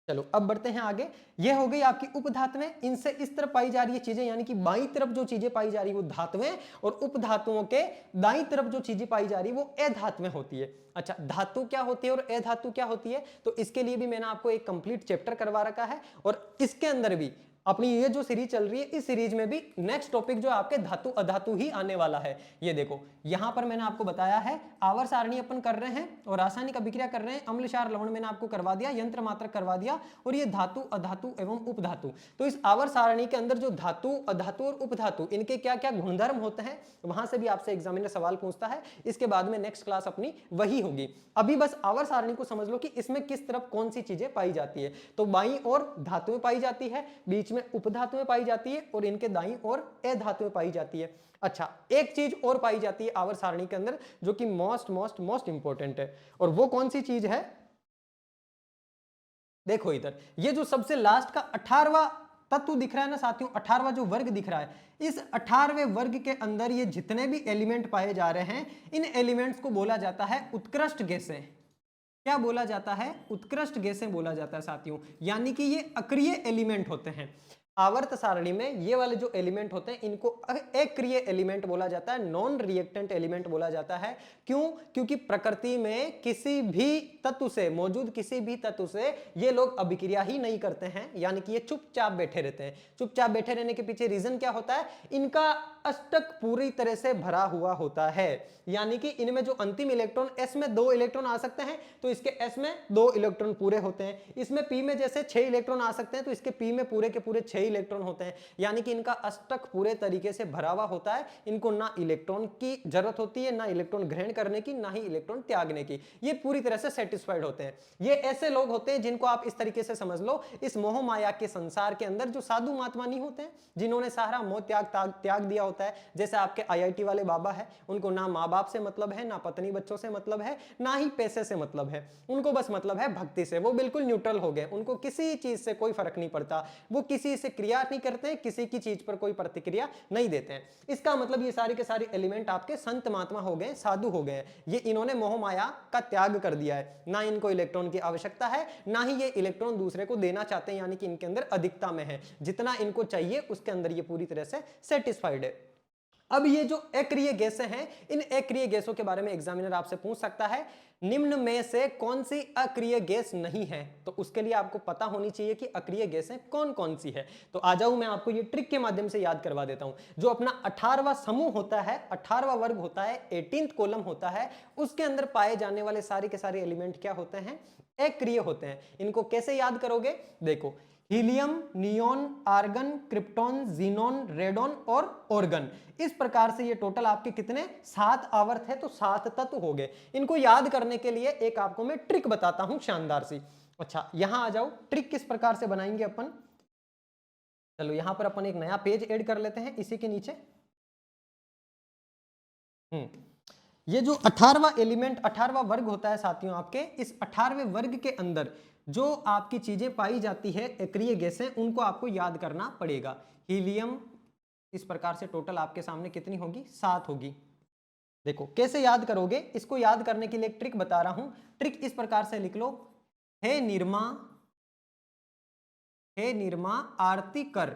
S1: चलो अब बढ़ते हैं आगे। ये हो गई आपकी उपधातुएं, इनसे इस तरफ पाई जा रही है चीजें, यानी कि बाईं तरफ जो चीजें पाई जा रही है वो धातुएं, और उपधातुओं के दाईं तरफ जो चीजें पाई जा रही है वो अधातुएं होती है। अच्छा, धातु क्या होती है और अधातु क्या होती है? तो इसके लिए भी मैंने आपको एक कंप्लीट चैप्टर करवा रखा है और इसके अंदर भी अपनी ये जो सीरीज चल रही है, इस सीरीज में भी नेक्स्ट टॉपिक जो आपके धातु अधातु ही आने वाला है। ये देखो यहां पर मैंने आपको बताया है आवर्त सारणी अपन कर रहे हैं और रासायनिक अभिक्रिया कर रहे हैं। अम्ल क्षार लवण मैंने आपको करवा दिया, यंत्र मात्रक करवा दिया, और ये धातु अधातु एवं उपधातु। तो इस आवर्त सारणी के अंदर जो धातु अधातु और उपधातु इनके क्या क्या गुणधर्म होते हैं, वहां से भी आपसे एग्जामिनर सवाल पूछता है। इसके बाद में नेक्स्ट क्लास अपनी वही होगी। अभी बस आवर्त सारणी को समझ लो कि इसमें किस तरफ कौन सी चीजें पाई जाती है। तो बाईं ओर धातुएं पाई जाती है, बीच में उपधातुएं पाई जाती है, और इनके दाईं ओर अधातुएं पाई जाती है। अच्छा, एक चीज और पाई जाती है आवर्त सारणी के अंदर जो कि मोस्ट इंपॉर्टेंट है, और वो कौन सी चीज है? देखो इधर ये जो सबसे लास्ट का 18वां तत्व दिख रहा है ना साथियों, 18वां जो वर्ग दिख रहा है, इस 18वें वर्ग के अंदर ये जितने भी एलिमेंट पाए जा रहे हैं, इन एलिमेंट्स को बोला जाता है उत्कृष्ट गैसें। क्या बोला जाता है? उत्कृष्ट गैसें बोला जाता है साथियों। यानी कि ये अक्रिय एलिमेंट होते हैं। आवर्त सारणी में ये वाले जो एलिमेंट होते हैं इनको अक्रिय एलिमेंट बोला जाता है, नॉन रिएक्टेंट एलिमेंट बोला जाता है। क्यों? क्योंकि प्रकृति में किसी भी तत्व से, मौजूद किसी भी तत्व से ये लोग अभिक्रिया ही नहीं करते हैं, यानी कि ये चुपचाप बैठे रहते हैं। चुपचाप बैठे रहने के पीछे रीजन क्या होता है? इनका अष्टक पूरी तरह से भरा हुआ होता है, यानी कि इनमें जो अंतिम इलेक्ट्रॉन s में 2 इलेक्ट्रॉन आ सकते हैं तो इसके s में 2 इलेक्ट्रॉन पूरे होते हैं। इसमें p में जैसे 6 इलेक्ट्रॉन आ सकते हैं तो इसके p में पूरे के पूरे 6 इलेक्ट्रॉन होते हैं, यानी कि इनका अष्टक पूरे तरीके से भरा हुआ होता है। इनको ना इलेक्ट्रॉन की जरूरत होती है, ना इलेक्ट्रॉन ग्रहण करने की, ना ही इलेक्ट्रॉन त्यागने की। ये पूरी तरह से सेटिस्फाइड होते हैं। ये ऐसे लोग होते हैं जिनको आप इस तरीके से समझ लो, इस मोह माया के संसार के अंदर जो साधु महात्मा नहीं होते हैं, जिन्होंने सारा मोह त्याग दिया होता है, जैसे आपके IIT वाले बाबा है, उनको ना माँ बाप से मतलब है, ना पत्नी बच्चों से मतलब है, ना ही पैसे से मतलब है, उनको बस मतलब है भक्ति से। वो बिल्कुल न्यूट्रल हो गए, उनको किसी चीज से कोई फर्क नहीं पड़ता, वो किसी से क्रिया नहीं करते हैं, किसी की चीज पर कोई प्रतिक्रिया नहीं देते हैं। इसका मतलब ये सारे के सारे एलिमेंट आपके संत महात्मा हो गए, साधु हो गए। ये इन्होंने मोह माया का त्याग कर दिया है, ना इनको इलेक्ट्रॉन की आवश्यकता है, ना ही ये इलेक्ट्रॉन दूसरे को देना चाहते हैं, यानी कि इनके अंदर अधिकता में है, जितना इनको चाहिए उसके अंदर ये पूरी तरह से सेटिस्फाइड है। अब ये जो अक्रिय गैसें हैं, इन अक्रिय गैसों के बारे में एग्जामिनर आपसे पूछ सकता है निम्न में से कौन सी अक्रिय गैस नहीं है, तो उसके लिए आपको पता होनी चाहिए कि अक्रिय गैसें कौन कौन सी है। तो आ जाऊं, मैं आपको ये ट्रिक के माध्यम से याद करवा देता हूं। जो अपना 18वां समूह होता है, 18वां वर्ग होता है, 18th कॉलम होता है, उसके अंदर पाए जाने वाले सारे के सारे एलिमेंट क्या होते हैं? अक्रिय होते हैं। इनको कैसे याद करोगे? देखो, helium, neon, argon, krypton, xenon, radon और ऑर्गन। इस प्रकार से ये टोटल आपके कितने? 7 आवर्त है, तो 7 तत्व हो गए। इनको याद करने के लिए एक आपको मैं ट्रिक बताता हूं शानदार सी। अच्छा, यहां आ जाओ, ट्रिक किस प्रकार से बनाएंगे अपन। चलो यहां पर अपन एक नया पेज ऐड कर लेते हैं इसी के नीचे। ये जो 18वां एलिमेंट, 18वां वर्ग होता है साथियों आपके, इस 18वें वर्ग के अंदर जो आपकी चीजें पाई जाती है अक्रिय गैसें, उनको आपको याद करना पड़ेगा। हीलियम, इस प्रकार से टोटल आपके सामने कितनी होगी? 7 होगी। देखो कैसे याद करोगे, इसको याद करने के लिए एक ट्रिक बता रहा हूं। ट्रिक इस प्रकार से लिख लो, हे निर्मा आरती कर।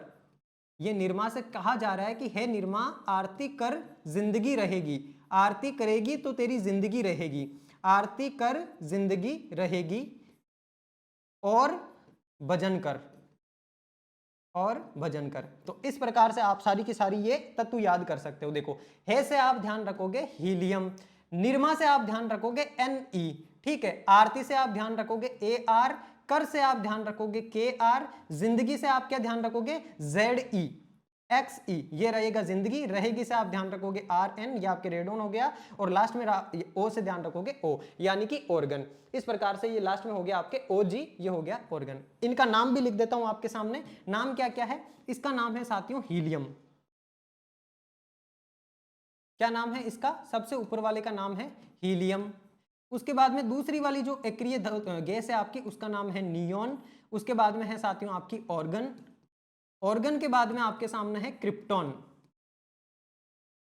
S1: ये निर्मा से कहा जा रहा है कि हे निर्मा आरती कर, जिंदगी रहेगी। आरती करेगी तो तेरी जिंदगी रहेगी। आरती कर, जिंदगी रहेगी, और भजन कर, और भजन कर। तो इस प्रकार से आप सारी की सारी ये तत्व याद कर सकते हो। देखो, हे से आप ध्यान रखोगे हीलियम, निर्मा से आप ध्यान रखोगे Ne, ठीक है। आरती से आप ध्यान रखोगे AR, कर से आप ध्यान रखोगे KR, जिंदगी से आप क्या ध्यान रखोगे? ZE, XE, ये रहेगा जिंदगी। रहेगी से आप ध्यान रखोगे RN, ये आपके रेडोन हो गया, और लास्ट में O से ध्यान रखोगे O, यानी कि ऑर्गन। इस प्रकार से ये लास्ट में हो गया आपके OG, ये हो गया ऑर्गन। इनका नाम भी लिख देता हूं आपके सामने। नाम क्या क्या है? इसका नाम है साथियों हीलियम। क्या नाम है इसका? सबसे ऊपर वाले का नाम है हीलियम। उसके बाद में दूसरी वाली जो अक्रिय गैस है आपकी, उसका नाम है नियोन। उसके बाद में है साथियों आपकी ऑर्गन। ऑर्गन के बाद में आपके सामने है क्रिप्टॉन।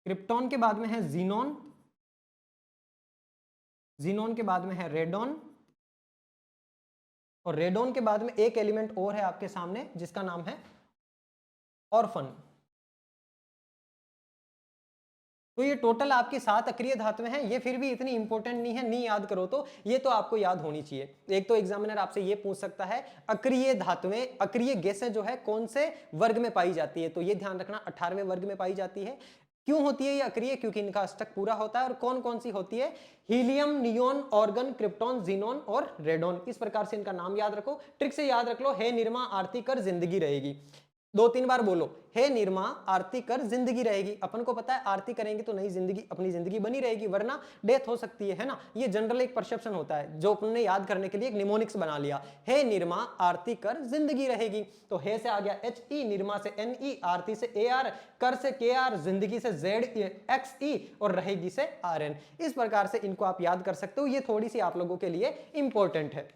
S1: क्रिप्टॉन के बाद में है जीनोन। जीनोन के बाद में है रेडॉन, और रेडॉन के बाद में एक एलिमेंट और है आपके सामने जिसका नाम है ऑर्फन। तो ये टोटल आपकी 7 अक्रिय धातुएं हैं, ये फिर भी इतनी इंपॉर्टेंट नहीं है, नहीं याद करो तो ये तो आपको याद होनी चाहिए। एक तो एग्जामिनर आपसे ये पूछ सकता है अक्रिय धातुएं, अक्रिय गैसें जो है कौन से वर्ग में पाई जाती है, तो ये ध्यान रखना 18वें वर्ग में पाई जाती है। क्यों होती है ये अक्रिय? क्योंकि इनका अष्टक पूरा होता है। और कौन कौन सी होती है? Helium, neon, organ, krypton, xenon और रेडोन। इस प्रकार से इनका नाम याद रखो, ट्रिक से याद रख लो, हे निर्मा आरती कर जिंदगी रहेगी। 2-3 बार बोलो, हे निर्मा आरती कर जिंदगी रहेगी। अपन को पता है आरती करेंगे तो नई जिंदगी, अपनी जिंदगी बनी रहेगी, वरना डेथ हो सकती है ना। ये जनरल एक परसेप्शन होता है जो अपन ने याद करने के लिए एक निमोनिक्स बना लिया, हे निर्मा आरती कर जिंदगी रहेगी। तो हे से आ गया HE, निर्मा से NE, आरती से AR, कर से KR, जिंदगी से ZXE और रहेगी से RN। इस प्रकार से इनको आप याद कर सकते हो, ये थोड़ी सी आप लोगों के लिए इंपॉर्टेंट है।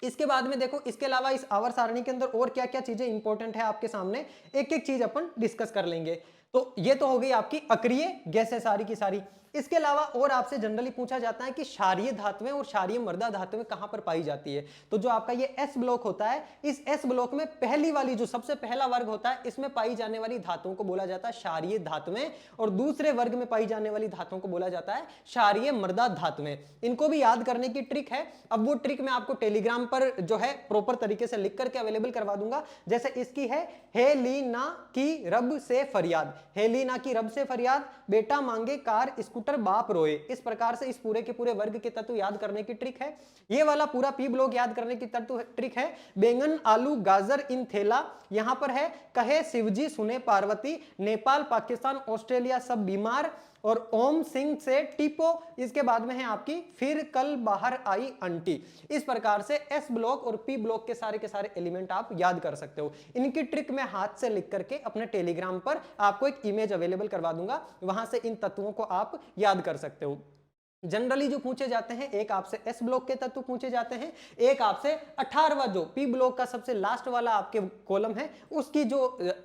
S1: इसके बाद में देखो, इसके अलावा इस आवर सारणी के अंदर और क्या क्या चीजें इंपॉर्टेंट है आपके सामने, एक एक चीज अपन डिस्कस कर लेंगे। तो ये तो हो गई आपकी अक्रिय गैसें सारी की सारी। इसके अलावा और आपसे जनरली पूछा जाता है कि क्षारीय धातुएं और क्षारीय मृदा धातुएं कहां पर पाई जाती है। तो जो आपका ये S ब्लॉक होता है, इस S ब्लॉक में पहली वाली जो सबसे पहला वर्ग होता है, इसमें पाई जाने वाली धातुओं को बोला जाता है क्षारीय धातुएं, और दूसरे वर्ग में पाई जाने वाली धातुओं को बोला जाता है क्षारीय मृदा धातुएं। इनको भी याद करने की ट्रिक है। अब वो ट्रिक मैं आपको टेलीग्राम पर जो है प्रॉपर तरीके से लिख करके अवेलेबल करवा दूंगा। जैसे इसकी है, हेलीना की रब से फरियाद, हेलीना की रब से फरियाद, बेटा मांगे कार स्कूटर बाप रोए। इस प्रकार से इस पूरे के पूरे वर्ग के तत्व याद करने की ट्रिक है। ये वाला पूरा पी ब्लॉक याद करने की तत्व ट्रिक है, बैंगन आलू गाजर इन थैला। यहां पर है, कहे शिवजी सुने पार्वती, नेपाल पाकिस्तान ऑस्ट्रेलिया सब बीमार, और ओम सिंह से टीपो। इसके बाद में है आपकी, फिर कल बाहर आई आंटी। इस प्रकार से एस ब्लॉक और पी ब्लॉक के सारे एलिमेंट आप याद कर सकते हो। इनकी ट्रिक मैं हाथ से लिख करके अपने टेलीग्राम पर आपको एक इमेज अवेलेबल करवा दूंगा, वहां से इन तत्वों को आप याद कर सकते हो। जनरली जो पूछे जाते हैं, एक आपसे एस ब्लॉक के तत्व पूछे जाते हैं, एक आपसे 18वां जो पी ब्लॉक का सबसे लास्ट वाला आपके कॉलम है, उसकी जो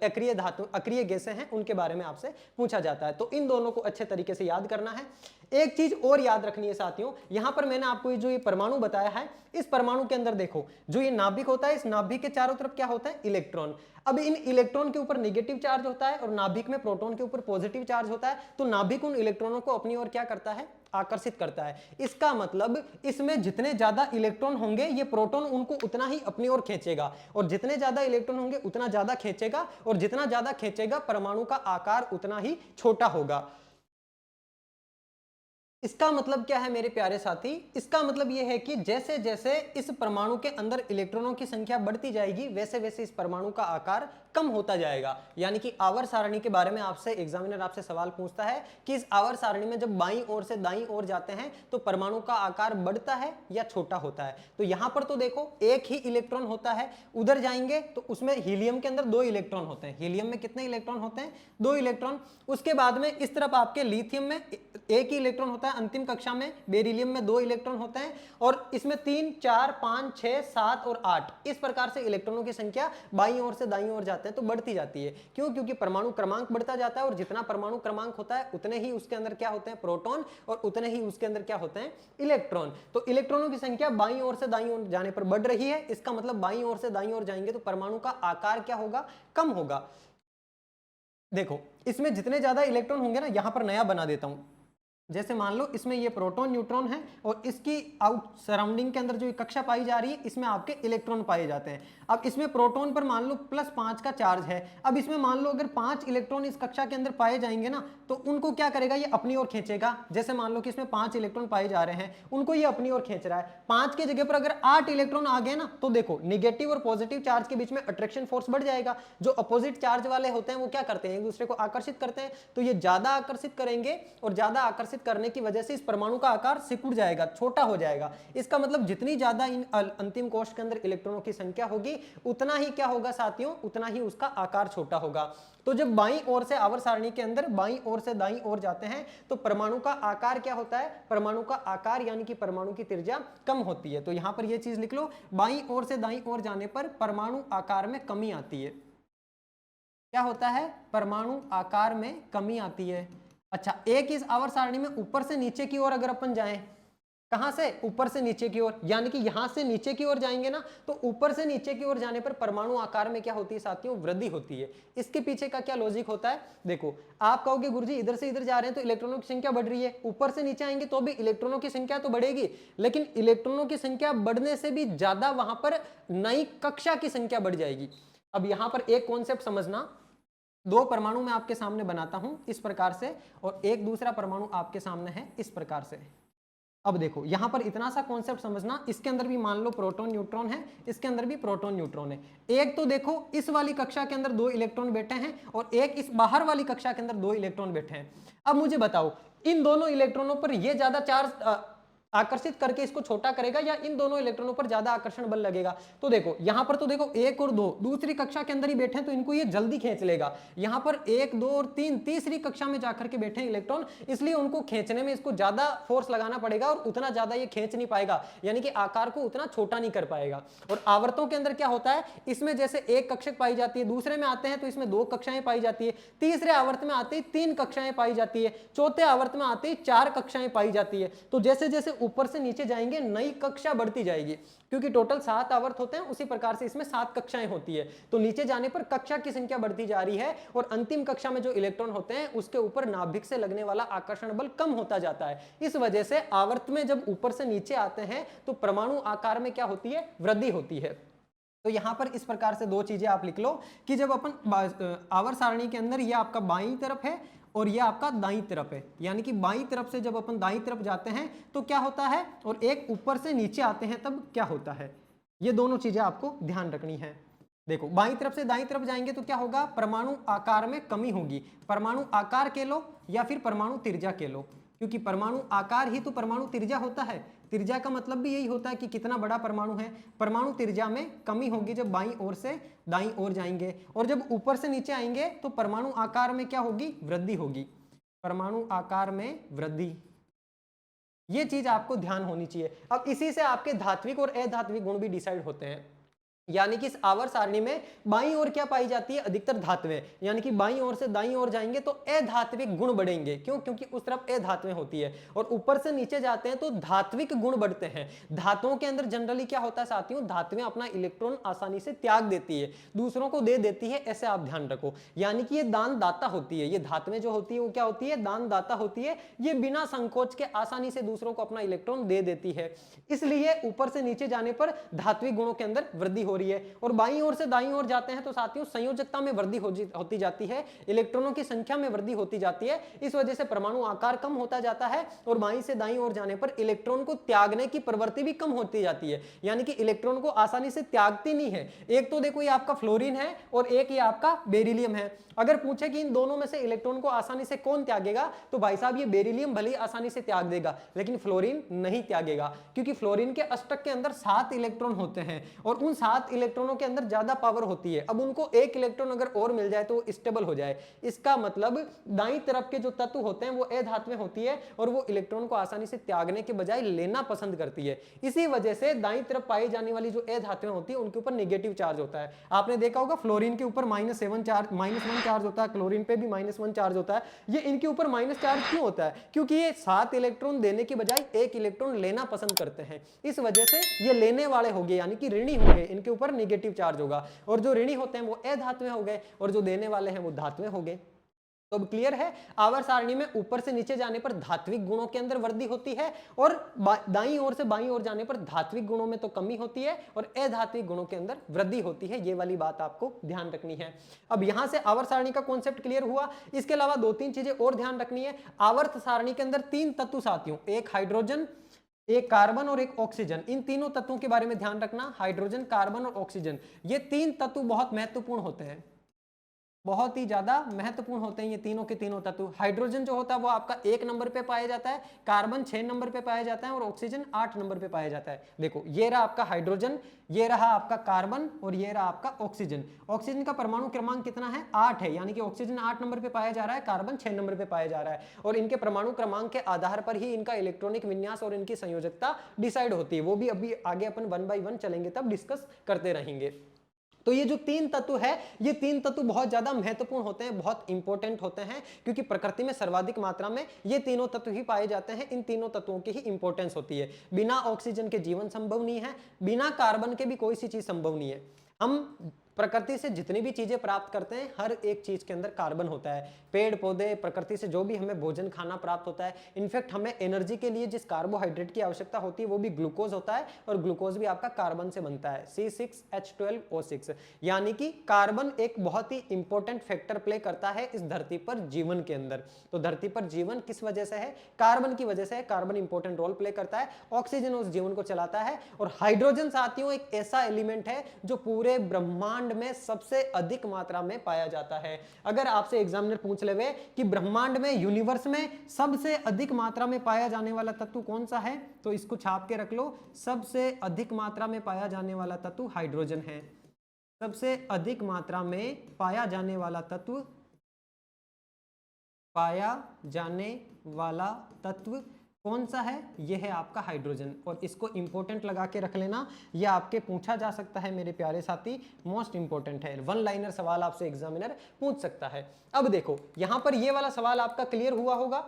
S1: अक्रिय धातु अक्रिय गैसें हैं उनके बारे में आपसे पूछा जाता है। तो इन दोनों को अच्छे तरीके से याद करना है। एक चीज और याद रखनी है साथियों, यहां पर मैंने आपको जो ये परमाणु बताया है, इस परमाणु के अंदर देखो, जो ये नाभिक होता है, इस नाभिक के चारों तरफ क्या होता है? इलेक्ट्रॉन। अब इन इलेक्ट्रॉन के ऊपर नेगेटिव चार्ज होता है और नाभिक में प्रोटॉन के ऊपर पॉजिटिव चार्ज होता है। तो नाभिक उन इलेक्ट्रॉनों को अपनी ओर क्या करता है? आकर्षित करता है। इसका मतलब इसमें जितने ज्यादा इलेक्ट्रॉन होंगे, ये प्रोटॉन उनको उतना ही अपनी ओर खींचेगा, और जितने ज्यादा इलेक्ट्रॉन होंगे उतना ज्यादा खींचेगा, और जितना ज्यादा खींचेगा परमाणु का आकार उतना ही छोटा होगा। इसका मतलब क्या है मेरे प्यारे साथी? इसका मतलब यह है कि जैसे जैसे इस परमाणु के अंदर इलेक्ट्रॉनों की संख्या बढ़ती जाएगी, वैसे वैसे इस परमाणु का आकार कम होता जाएगा। यानी कि आवर सारणी के बारे में आपसे एग्जामिनर आपसे सवाल पूछता है कि इस आवर सारणी में जब बाईं ओर से दाईं ओर जाते हैं तो परमाणु का आकार बढ़ता है या छोटा होता है। तो यहां पर तो देखो एक ही इलेक्ट्रॉन होता है, उधर जाएंगे तो उसमें हीलियम के अंदर 2 इलेक्ट्रॉन होते हैं। हीलियम में कितने इलेक्ट्रॉन होते हैं? 2 इलेक्ट्रॉन। उसके बाद में इस तरफ आपके लिथियम में एक ही इलेक्ट्रॉन होता है। अंतिम कक्षा में बेरिलियम में 2 इलेक्ट्रॉन होते हैं, और इसमें 3 4 5 6 7 और 8 इस प्रकार से इलेक्ट्रॉनों की संख्या बाईं ओर से दाईं ओर जाते हैं तो बढ़ती जाती है। क्यों? क्योंकि परमाणु क्रमांक बढ़ता जाता है, और जितना परमाणु क्रमांक होता है उतने ही उसके अंदर क्या होते हैं? प्रोटॉन, और उतने ही उसके अंदर क्या होते हैं? इलेक्ट्रॉन। तो इलेक्ट्रॉनों की संख्या बाईं ओर से दाईं ओर जाने पर बढ़ रही है। इसका मतलब बाईं ओर से दाईं ओर जाएंगे तो परमाणु का आकार क्या होगा? कम होगा। देखो इसमें जितने ज्यादा इलेक्ट्रॉन होंगे ना, यहां पर नया बना देता हूं, जैसे मान लो इसमें ये प्रोटॉन न्यूट्रॉन है, और इसकी आउट सराउंडिंग के अंदर जो कक्षा पाई जा रही है, इसमें आपके इलेक्ट्रॉन पाए जाते हैं। अब इसमें प्रोटॉन पर मान लो +5 का चार्ज है। अब इसमें मान लो अगर 5 इलेक्ट्रॉन इस कक्षा के अंदर पाए जाएंगे ना, तो उनको क्या करेगा? ये अपनी ओर खींचेगा। जैसे मान लो कि इसमें 5 इलेक्ट्रॉन पाए जा रहे हैं, उनको ये अपनी ओर खींच रहा है। 5 की जगह पर अगर 8 इलेक्ट्रॉन आ गए ना, तो देखो निगेटिव और पॉजिटिव चार्ज के बीच में अट्रैक्शन फोर्स बढ़ जाएगा। जो अपोजिट चार्ज वाले होते हैं वो क्या करते हैं? एक दूसरे को आकर्षित करते हैं। तो ये ज्यादा आकर्षित करेंगे, और ज्यादा आकर्षित करने की वजह से परमाणु का आकार सिकुड़ जाएगा, छोटा हो जाएगा। इसका मतलब जितनी ज्यादा इन अंतिम कोष्ठ के अंदर इलेक्ट्रॉनों की संख्या होगी, उतना ही क्या होगा साथियों? उतना ही उसका आकार छोटा होगा। तो जब बाईं ओर से आवर सारणी के अंदर बाईं ओर से दाईं ओर जाते हैं तो परमाणु का आकार क्या होता है? परमाणु का आकार यानी कि परमाणु की त्रिज्या कम होती है। तो यहां पर यह चीज लिख लो, बाईं ओर से दाईं ओर जाने पर परमाणु आकार में कमी आती है। क्या होता है? परमाणु आकार में कमी आती है। अच्छा, एक इस आवर सारणी में ऊपर से नीचे की ओर अगर अपन जाएं, कहां से? ऊपर से नीचे की ओर, यानी कि यहां से नीचे की ओर जाएंगे ना, तो ऊपर से नीचे की ओर जाने पर परमाणु आकार में क्या होती है साथियों? वृद्धि होती है। इसके पीछे का क्या लॉजिक होता है? देखो, आप कहोगे गुरुजी इधर से इधर जा रहे हैं तो इलेक्ट्रॉनों की संख्या बढ़ रही है, ऊपर से नीचे आएंगे तो भी इलेक्ट्रॉनों की संख्या तो बढ़ेगी, लेकिन इलेक्ट्रॉनों की संख्या बढ़ने से भी ज्यादा वहां पर नई कक्षा की संख्या बढ़ जाएगी। अब यहां पर एक कॉन्सेप्ट समझना, दो परमाणु मैं आपके सामने बनाता हूं इस प्रकार से, और एक दूसरा परमाणु आपके सामने है इस प्रकार से। अब देखो यहां पर इतना सा कॉन्सेप्ट समझना, इसके अंदर भी मान लो प्रोटॉन न्यूट्रॉन है, इसके अंदर भी प्रोटॉन न्यूट्रॉन है। एक तो देखो इस वाली कक्षा के अंदर 2 इलेक्ट्रॉन बैठे हैं और एक इस बाहर वाली कक्षा के अंदर 2 इलेक्ट्रॉन बैठे हैं। अब मुझे बताओ, इन दोनों इलेक्ट्रॉनों पर ये ज्यादा चार्ज आकर्षित करके इसको छोटा करेगा या इन दोनों इलेक्ट्रॉनों पर ज्यादा आकर्षण बल लगेगा? तो देखो यहां पर तो देखो 1 और 2 दूसरी कक्षा के अंदर ही बैठे हैं तो इनको ये जल्दी खींच लेगा। यहां पर 1, 2 और 3 तीसरी कक्षा में जाकर के बैठे हैं इलेक्ट्रॉन, इसलिए उनको खींचने में इसको ज्यादा फोर्स लगाना पड़ेगा और उतना ज्यादा ये खींच नहीं पाएगा, यानी कि आकार को उतना छोटा नहीं कर पाएगा। और आवर्तों के अंदर क्या होता है, इसमें जैसे एक कक्षक पाई जाती है, दूसरे में आते हैं तो इसमें 2 कक्षाएं पाई जाती है, तीसरे आवर्त में आते ही 3 कक्षाएं पाई जाती है, चौथे आवर्त में आते ही 4 कक्षाएं पाई जाती है। तो जैसे जैसे ऊपर से नीचे जाएंगे नई कक्षा बढ़ती जाएगी, क्योंकि टोटल 7 आवर्त होते हैं, उसी प्रकार से इसमें 7 कक्षाएं होती है। तो नीचे जाने पर कक्षा की संख्या बढ़ती जा रही है और अंतिम कक्षा में जो इलेक्ट्रॉन होते हैं उसके ऊपर नाभिक से लगने वाला आकर्षण बल कम होता जाता है। इस वजह से आवर्त में जब ऊपर से नीचे आते हैं तो परमाणु आकार में क्या होती है? वृद्धि होती है। तो यहां पर इस प्रकार से 2 चीजें आप लिख लो कि जब अपन आवर्त सारणी के अंदर ये आपका बाईं तरफ है और ये आपका दाईं तरफ है, यानी कि बाईं तरफ से जब अपन दाईं तरफ जाते हैं तो क्या होता है, और एक ऊपर से नीचे आते हैं तब क्या होता है, ये दोनों चीजें आपको ध्यान रखनी है। देखो बाईं तरफ से दाईं तरफ जाएंगे तो क्या होगा, परमाणु आकार में कमी होगी। परमाणु आकार के लो या फिर परमाणु त्रिज्या के लो, क्योंकि परमाणु आकार ही तो परमाणु त्रिज्या होता है। त्रिज्या का मतलब भी यही होता है कि कितना बड़ा परमाणु है। परमाणु त्रिज्या में कमी होगी जब बाईं ओर से दाईं ओर जाएंगे, और जब ऊपर से नीचे आएंगे तो परमाणु आकार में क्या होगी? वृद्धि होगी। परमाणु आकार में वृद्धि, ये चीज आपको ध्यान होनी चाहिए। अब इसी से आपके धात्विक और अधात्विक गुण भी डिसाइड होते हैं, यानी कि इस आवर्त सारणी में बाईं ओर क्या पाई जाती है? अधिकतर धातुएं, यानी कि बाईं ओर से दाईं ओर जाएंगे तो अधात्विक गुण बढ़ेंगे। क्यों? क्योंकि उस तरफ अधातुएं होती है। और ऊपर से नीचे जाते हैं तो धात्विक गुण बढ़ते हैं। धातुओं के अंदर जनरली क्या होता है साथियों, धातुएं अपना इलेक्ट्रॉन आसानी से त्याग देती है, दूसरों को दे देती है, ऐसे आप ध्यान रखो। यानी कि ये दान दाता होती है। ये धातुएं जो होती है वो क्या होती है? दान दाता होती है। ये बिना संकोच के आसानी से दूसरों को अपना इलेक्ट्रॉन दे देती है, इसलिए ऊपर से नीचे जाने पर धात्विक गुणों के अंदर वृद्धि हो रही है। और बाईं ओर से दाईं ओर जाते हैं तो साथियों संयोजकता में वृद्धि होती जाती है, इलेक्ट्रॉनों की संख्या में वृद्धि होती जाती है। इस वजह से परमाणु आकार कम होता जाता है और बाईं से दाईं ओर जाने पर इलेक्ट्रॉन को त्यागने की प्रवृत्ति भी कम होती जाती है, यानी कि इलेक्ट्रॉन को आसानी से त्यागती नहीं है। एक तो देखो ये आपका फ्लोरीन है और एक ये आपका बेरिलियम है। अगर पूछे कि इन दोनों में से इलेक्ट्रॉन को आसानी से कौन त्यागेगा, तो भाई साहब ये बेरिलियम भले ही आसानी से त्याग देगा, लेकिन फ्लोरीन नहीं त्यागेगा, क्योंकि फ्लोरीन के अष्टक के अंदर 7 इलेक्ट्रॉन होते हैं और उन 7 इलेक्ट्रॉनों के अंदर ज्यादा पावर होती है। अब उनको एक इलेक्ट्रॉन अगर और मिल जाए तो वो स्टेबल हो जाए। इसका मतलब दाईं तरफ के जो तत्व होते हैं वो अधात्विक होती है और वो इलेक्ट्रॉन को आसानी से त्यागने के बजाय लेना पसंद करती है। इसी वजह से दाईं तरफ पाई जाने वाली जो अधात्विक होती है उनके ऊपर नेगेटिव चार्ज होता है। आपने देखा होगा फ्लोरीन के ऊपर -1 चार्ज होता है, क्लोरीन पे भी -1 चार्ज होता है। ये इनके ऊपर माइनस चार्ज क्यों होता है? क्योंकि ये 7 इलेक्ट्रॉन देने की बजाय एक इलेक्ट्रॉन लेना पसंद करते हैं। इस वजह से ये लेने वाले हो गए, यानी कि ऋणी हो गए, इनके ऊपर नेगेटिव चार्ज होगा। और जो ऋणी होते हैं वो अधात्विक हो गए और जो देने वाले हैं वो धात्विक हो गए। तो अब क्लियर है, आवर्त सारणी में ऊपर से नीचे जाने पर धात्विक गुणों के अंदर वृद्धि होती है और दाईं ओर से बाईं ओर जाने पर धात्विक गुणों में तो कमी होती है और अधात्विक गुणों के अंदर वृद्धि होती है। ये वाली बात आपको ध्यान रखनी है। अब यहां से आवर्त सारणी का कॉन्सेप्ट क्लियर हुआ। इसके अलावा 2-3 चीजें और ध्यान रखनी है। आवर्त सारणी के अंदर 3 तत्व साथियों, एक हाइड्रोजन, एक कार्बन और एक ऑक्सीजन, इन तीनों तत्वों के बारे में ध्यान रखना। हाइड्रोजन, कार्बन और ऑक्सीजन, ये 3 तत्व बहुत महत्वपूर्ण होते हैं, बहुत ही ज्यादा महत्वपूर्ण होते हैं ये तीनों के तीनों तत्व। हाइड्रोजन जो होता है वो आपका 1 नंबर पे पाया जाता है, कार्बन 6 नंबर पे पाया जाता है और ऑक्सीजन 8 नंबर पे पाया जाता है। देखो ये रहा आपका हाइड्रोजन, ये रहा आपका कार्बन और ये रहा आपका ऑक्सीजन। ऑक्सीजन का परमाणु क्रमांक कितना है? 8 है, यानी कि ऑक्सीजन 8 नंबर पे पाया जा रहा है, कार्बन 6 नंबर पे पाया जा रहा है। और इनके परमाणु क्रमांक के आधार पर ही इनका इलेक्ट्रॉनिक विन्यास और इनकी संयोजकता डिसाइड होती है। वो भी अभी आगे अपन 1 बाय 1 चलेंगे तब डिस्कस करते रहेंगे। तो ये जो तीन तत्व है, ये तीन तत्व बहुत ज्यादा महत्वपूर्ण होते हैं, बहुत इंपॉर्टेंट होते हैं, क्योंकि प्रकृति में सर्वाधिक मात्रा में ये तीनों तत्व ही पाए जाते हैं। इन तीनों तत्वों की ही इंपॉर्टेंस होती है। बिना ऑक्सीजन के जीवन संभव नहीं है, बिना कार्बन के भी कोई सी चीज संभव नहीं है। हम प्रकृति से जितनी भी चीजें प्राप्त करते हैं, हर एक चीज के अंदर कार्बन होता है। पेड़ पौधे, प्रकृति से जो भी हमें भोजन खाना प्राप्त होता है, इनफैक्ट हमें एनर्जी के लिए जिस कार्बोहाइड्रेट की आवश्यकता होती है वो भी ग्लूकोज होता है, और ग्लूकोज भी आपका कार्बन से बनता है, C6H12O6। यानी कि कार्बन एक बहुत ही इंपॉर्टेंट फैक्टर प्ले करता है इस धरती पर जीवन के अंदर। तो धरती पर जीवन किस वजह से है? कार्बन की वजह से है। कार्बन इंपॉर्टेंट रोल प्ले करता है, ऑक्सीजन उस जीवन को चलाता है। और हाइड्रोजन साथियों एक ऐसा एलिमेंट है जो पूरे ब्रह्मांड में सबसे अधिक मात्रा में पाया जाता है। अगर आपसे एग्जामिनर पूछ लेवे कि ब्रह्मांड में, यूनिवर्स में सबसे अधिक मात्रा में पाया जाने वाला तत्व कौन सा है, तो इसको छाप के रख लो। सबसे अधिक मात्रा में पाया जाने वाला तत्व हाइड्रोजन है। सबसे अधिक मात्रा में पाया जाने वाला तत्व, कौन सा है? यह है आपका हाइड्रोजन। और इसको इंपॉर्टेंट लगा के रख लेना, यह आपके पूछा जा सकता है मेरे प्यारे साथी, मोस्ट इंपॉर्टेंट है। वन लाइनर सवाल आपसे एग्जामिनर पूछ सकता है। अब देखो यहां पर यह वाला सवाल आपका क्लियर हुआ होगा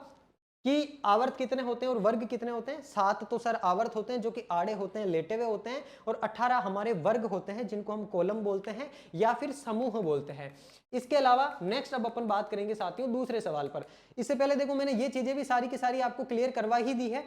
S1: कि आवर्त कितने होते हैं और वर्ग कितने होते हैं। 7 तो सर आवर्त होते हैं जो कि आड़े होते हैं, लेटे हुए होते हैं, और 18 हमारे वर्ग होते हैं जिनको हम कॉलम बोलते हैं या फिर समूह बोलते हैं। इसके अलावा नेक्स्ट अब अपन बात करेंगे साथियों दूसरे सवाल पर। इससे पहले देखो मैंने ये चीजें भी सारी की सारी आपको क्लियर करवा ही दी है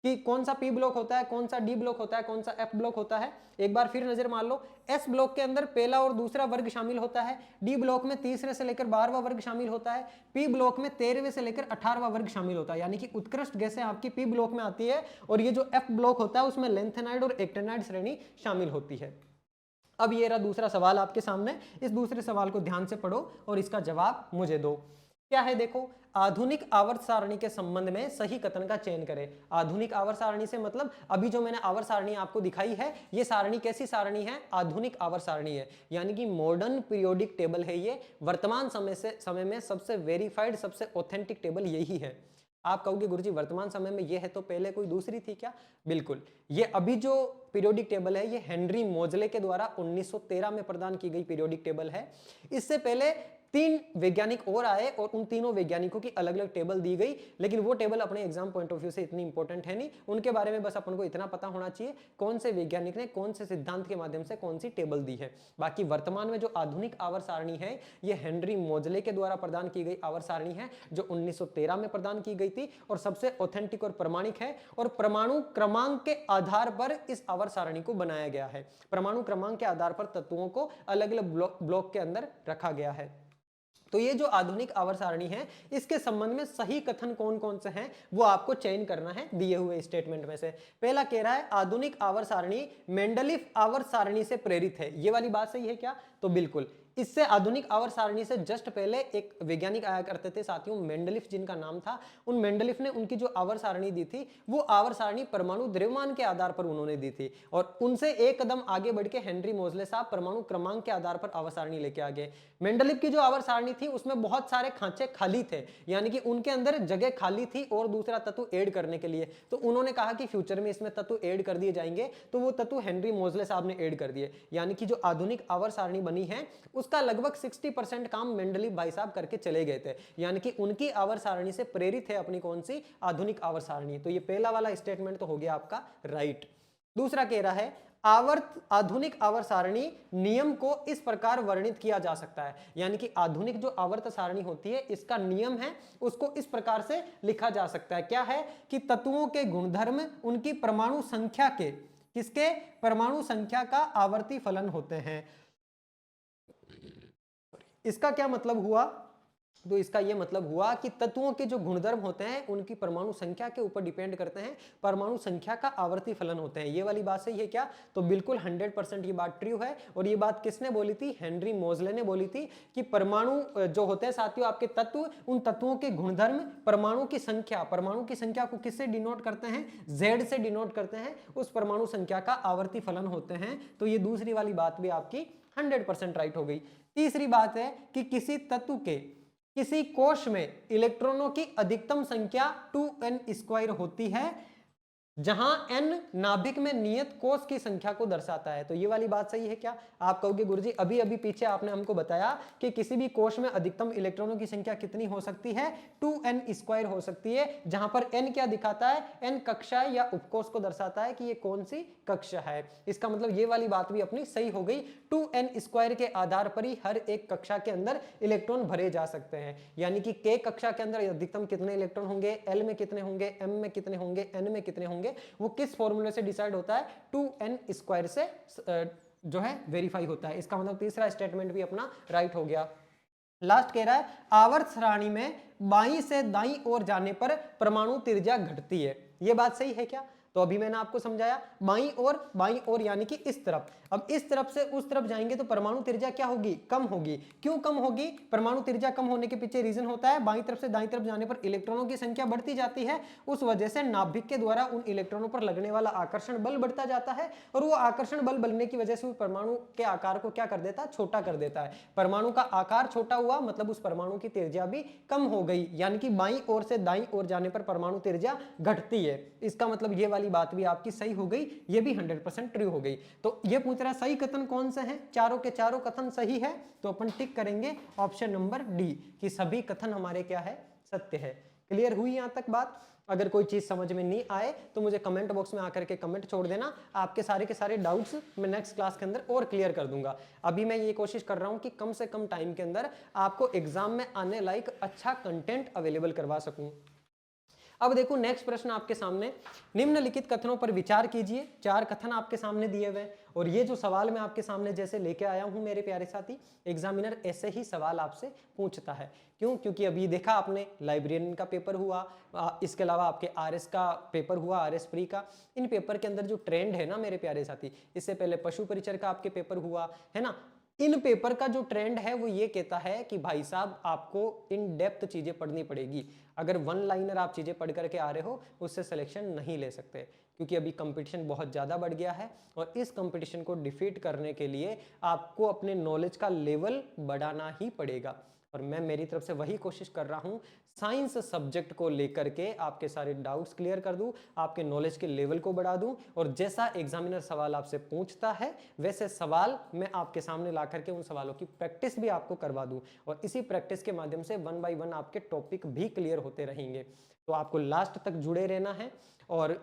S1: कि कौन सा पी ब्लॉक होता है, कौन सा डी ब्लॉक होता है, कौन सा एफ ब्लॉक होता है। एक बार फिर नजर मार लो, एस ब्लॉक के अंदर पहला और दूसरा वर्ग शामिल होता है, डी ब्लॉक में तीसरे से लेकर 12वां वर्ग शामिल होता है, पी ब्लॉक में 13वें से लेकर 18वां वर्ग शामिल होता है। यानी कि उत्कृष्ट गैसें आपकी पी ब्लॉक में आती है, और ये जो एफ ब्लॉक होता है उसमें लेंथेनाइड और एक्टेनाइड श्रेणी शामिल होती है। अब ये रहा दूसरा सवाल आपके सामने। इस दूसरे सवाल को ध्यान से पढ़ो और इसका जवाब मुझे दो। क्या है देखो, आधुनिक आवर्त सारणी के संबंध में सही कथन का चयन करें। आधुनिक आवर्त सारणी से मतलब अभी जो मैंने आवर्त सारणी आपको दिखाई है, ये सारणी कैसी सारणी है? आधुनिक आवर्त सारणी है, यानी कि मॉडर्न पीरियोडिक टेबल है। ये वर्तमान समय में सबसे वेरीफाइड, सबसे ऑथेंटिक टेबल यही है। आप कहोगे गुरुजी वर्तमान समय में ये है तो पहले कोई दूसरी थी क्या? बिल्कुल, ये अभी जो पीरियोडिक टेबल है ये हेनरी मोजले के द्वारा 1913 में प्रदान की गई पीरियोडिक टेबल है। इससे पहले 3 वैज्ञानिक और आए और उन तीनों वैज्ञानिकों की अलग अलग टेबल दी गई, लेकिन वो टेबल अपने एग्जाम पॉइंट ऑफ व्यू से इतनी इंपॉर्टेंट है नहीं। उनके बारे में बस अपन को इतना पता होना चाहिए कौन से वैज्ञानिक ने कौन से सिद्धांत के माध्यम से कौन सी टेबल दी है। बाकी वर्तमान में जो आधुनिक आवर्त सारणी है ये हेनरी मोजले के द्वारा प्रदान की गई आवर्त सारणी है, जो 1913 में प्रदान की गई थी और सबसे ऑथेंटिक और प्रमाणिक है। और परमाणु क्रमांक के आधार पर इस आवर्त सारणी को बनाया गया है। परमाणु क्रमांक के आधार पर तत्वों को अलग अलग ब्लॉक के अंदर रखा गया है। तो ये जो आधुनिक आवर्त सारणी है, इसके संबंध में सही कथन कौन कौन से हैं वो आपको चयन करना है दिए हुए स्टेटमेंट में से। पहला कह रहा है आधुनिक आवर्त सारणी मेंडलीफ आवर्त सारणी से प्रेरित है। ये वाली बात सही है क्या? तो बिल्कुल। इससे आधुनिक आवर्त सारणी से जस्ट पहले एक वैज्ञानिक आया करते थे साथियों, मेंडलीफ जिनका नाम था। उन मेंडलीफ ने उनकी जो आवर्त सारणी दी थी वो आवर्त सारणी परमाणु द्रव्यमान के आधार पर उन्होंने दी थी, और उनसे एक कदम आगे बढ़ के हेनरी मोजले साहब परमाणु क्रमांक के आधार पर आवर्त सारणी लेके आ गए। मेंडलीफ की जो आवर्त सारणी थी उसमें बहुत सारे खांचे खाली थे, यानी कि उनके अंदर जगह खाली थी और दूसरा तत्व ऐड करने के लिए। तो उन्होंने कहा कि फ्यूचर में इसमें तत्व ऐड कर दिए जाएंगे, तो वो तत्व हेनरी मोजले साहब ने ऐड कर दिए। यानी कि जो आधुनिक आवर्त सारणी बनी है उसका लगभग 60% काम मेंडलीफ भाई साहब करके चले गए थे, यानी कि उनकी आवर्त सारणी से प्रेरित है अपनी कौन सी? आधुनिक आवर्त सारणी। तो ये पहला वाला स्टेटमेंट तो हो गया आपका राइट। दूसरा कह रहा है आधुनिक आवर्त सारणी नियम को इस प्रकार वर्णित किया जा सकता है, यानी कि आधुनिक जो आवर्त सारणी होती है इसका नियम है उसको इस प्रकार से लिखा जा सकता है। क्या है कि तत्वों के गुणधर्म उनकी परमाणु संख्या के, किसके? परमाणु संख्या का आवर्ती फलन होते हैं। इसका क्या मतलब हुआ? तो इसका यह मतलब हुआ कि तत्वों के जो गुणधर्म होते हैं उनकी परमाणु संख्या के ऊपर डिपेंड करते हैं, परमाणु संख्या का आवर्ती फलन होते हैं। ये वाली बात सही है क्या? तो बिल्कुल 100% ये बात ट्रू है। और ये बात किसने बोली थी? हेनरी मोजले ने बोली थी कि परमाणु जो होते हैं साथियों आपके तत्व, उन तत्वों के गुणधर्म परमाणु की संख्या को किससे डिनोट करते हैं? Z से डिनोट करते हैं। उस परमाणु संख्या का आवर्ती फलन होते हैं। तो ये दूसरी वाली बात भी आपकी 100% राइट हो गई। तीसरी बात है कि किसी तत्व के किसी कोश में इलेक्ट्रॉनों की अधिकतम संख्या 2n² होती है जहां n नाभिक में नियत कोष की संख्या को दर्शाता है। तो ये वाली बात सही है क्या? आप कहोगे गुरुजी अभी अभी पीछे आपने हमको बताया कि किसी भी कोष में अधिकतम इलेक्ट्रॉनों की संख्या कितनी हो सकती है, 2n² हो सकती है, जहां पर n क्या दिखाता है, n कक्षा या उपकोष को दर्शाता है कि ये कौन सी कक्षा है। इसका मतलब ये वाली बात भी अपनी सही हो गई। 2n² के आधार पर ही हर एक कक्षा के अंदर इलेक्ट्रॉन भरे जा सकते हैं, यानी कि k कक्षा के अंदर अधिकतम कितने इलेक्ट्रॉन होंगे, l में कितने होंगे, m में कितने होंगे, n में कितने होंगे, वो किस फॉर्मूले से डिसाइड होता है, 2n² से जो है वेरीफाई होता है। इसका मतलब तीसरा स्टेटमेंट भी अपना राइट हो गया। लास्ट कह रहा है आवर्त सारणी में बाईं से दाईं ओर जाने पर परमाणु त्रिज्या घटती है। यह बात सही है क्या? तो अभी मैंने आपको समझाया बाईं ओर यानी कि इस तरफ। अब इस तरफ से उस तरफ जाएंगे तो परमाणु त्रिज्या क्या होगी, कम होगी। क्यों कम होगी? परमाणु त्रिज्या कम होने के पीछे रीजन होता है बाईं तरफ से दाईं तरफ जाने पर इलेक्ट्रॉनों की संख्या बढ़ती जाती है, उस वजह से नाभिक के द्वारा उन इलेक्ट्रॉनों पर लगने वाला आकर्षण बल बढ़ता जाता है, और वो आकर्षण बल बढ़ने की वजह से उस परमाणु के आकार को क्या कर देता है, छोटा कर देता है। परमाणु का आकार छोटा हुआ मतलब उस परमाणु की त्रिज्या भी कम हो गई, यानी कि बाईं ओर से दाईं ओर जाने पर परमाणु त्रिज्या घटती है। इसका मतलब ये वाली बात भी आपकी सही हो गई, ये भी 100% ट्रू हो गई। तो ये पूछ रहा सही कथन कौन सा है, चारों के चारों कथन सही है, तो अपन टिक करेंगे ऑप्शन नंबर डी कि सभी कथन हमारे क्या है, सत्य है। क्लियर हुई यहां तक बात? अगर कोई चीज समझ में नहीं आए तो मुझे कमेंट बॉक्स में आकर के कमेंट छोड़ देना, आपके सारे के सारे डाउट्स मैं नेक्स्ट क्लास के अंदर और क्लियर कर दूंगा। अभी मैं ये कोशिश कर रहा हूं कि कम से कम टाइम के अंदर आपको एग्जाम में आने लायक अच्छा कंटेंट अवेलेबल करवा सकूं। अब देखो नेक्स्ट प्रश्न आपके सामने, निम्नलिखित कथनों पर विचार कीजिए। 4 कथन आपके सामने दिए हुए, और ये जो सवाल मैं आपके सामने जैसे लेके आया हूं मेरे प्यारे साथी, एग्जामिनर ऐसे ही सवाल आपसे पूछता है। क्यों? क्योंकि अभी देखा आपने लाइब्रेरियन का पेपर हुआ, इसके अलावा आपके आरएस का पेपर हुआ, आरएस प्री का। इन पेपर के अंदर जो ट्रेंड है ना मेरे प्यारे साथी, इससे पहले पशु परिचर का आपके पेपर हुआ है ना, इन पेपर का जो ट्रेंड है वो ये कहता है कि भाई साहब आपको इन डेप्थ चीजें पढ़नी पड़ेगी। अगर वन लाइनर आप चीजें पढ़ करके आ रहे हो उससे सिलेक्शन नहीं ले सकते, क्योंकि अभी कंपटीशन बहुत ज्यादा बढ़ गया है, और इस कंपटीशन को डिफीट करने के लिए आपको अपने नॉलेज का लेवल बढ़ाना ही पड़ेगा। और मैं मेरी तरफ से वही कोशिश कर रहा हूं, साइंस सब्जेक्ट को लेकर के आपके सारे डाउट्स क्लियर कर दूं, आपके नॉलेज के लेवल को बढ़ा दूं, और जैसा एग्जामिनर सवाल आपसे पूछता है वैसे सवाल मैं आपके सामने ला करके उन सवालों की प्रैक्टिस भी आपको करवा दूं, और इसी प्रैक्टिस के माध्यम से 1 बाय 1 आपके टॉपिक भी क्लियर होते रहेंगे। तो आपको लास्ट तक जुड़े रहना है। और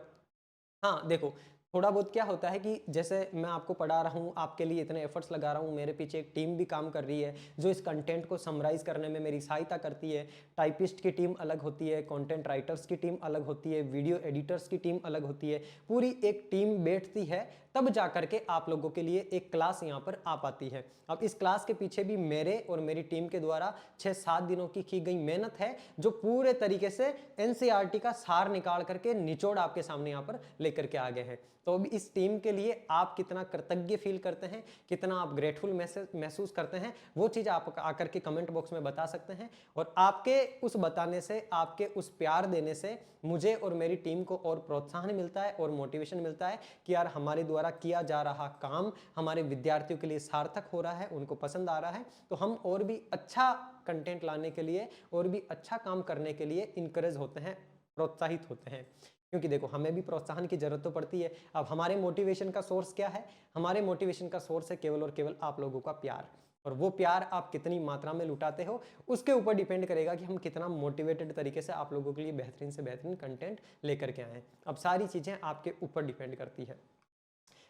S1: हाँ देखो, थोड़ा बहुत क्या होता है कि जैसे मैं आपको पढ़ा रहा हूँ, आपके लिए इतने एफर्ट्स लगा रहा हूँ, मेरे पीछे एक टीम भी काम कर रही है जो इस कंटेंट को समराइज करने में मेरी सहायता करती है। टाइपिस्ट की टीम अलग होती है, कंटेंट राइटर्स की टीम अलग होती है, वीडियो एडिटर्स की टीम अलग होती है, पूरी एक टीम बैठती है, तब जाकर के आप लोगों के लिए एक क्लास यहाँ पर आ पाती है। अब इस क्लास के पीछे भी मेरे और मेरी टीम के द्वारा 6-7 दिनों की गई मेहनत है, जो पूरे तरीके से एनसीईआरटी का सार निकाल करके निचोड़ आपके सामने यहाँ पर लेकर के आ गए हैं। तो अब इस टीम के लिए आप कितना कृतज्ञ फील करते हैं, कितना आप ग्रेटफुल महसूस करते हैं, वो चीज़ आप आकर के कमेंट बॉक्स में बता सकते हैं। और आपके उस बताने से, आपके उस प्यार देने से मुझे और मेरी टीम को और प्रोत्साहन मिलता है और मोटिवेशन मिलता है कि यार हमारे द्वारा किया जा रहा काम हमारे विद्यार्थियों के लिए सार्थक हो रहा है, उनको पसंद आ रहा है, तो हम और भी अच्छा कंटेंट लाने के लिए और भी अच्छा काम करने के लिए इनकरेज होते हैं, प्रोत्साहित होते हैं। क्योंकि देखो हमें भी प्रोत्साहन की जरूरत तो पड़ती है। अब हमारे मोटिवेशन का सोर्स क्या है? हमारे मोटिवेशन का सोर्स है केवल और केवल आप लोगों का प्यार, और वो प्यार आप कितनी मात्रा में लुटाते हो उसके ऊपर डिपेंड करेगा कि हम कितना मोटिवेटेड तरीके से आप लोगों के लिए बेहतरीन से बेहतरीन कंटेंट लेकर के आए। अब सारी चीजें आपके ऊपर डिपेंड करती है।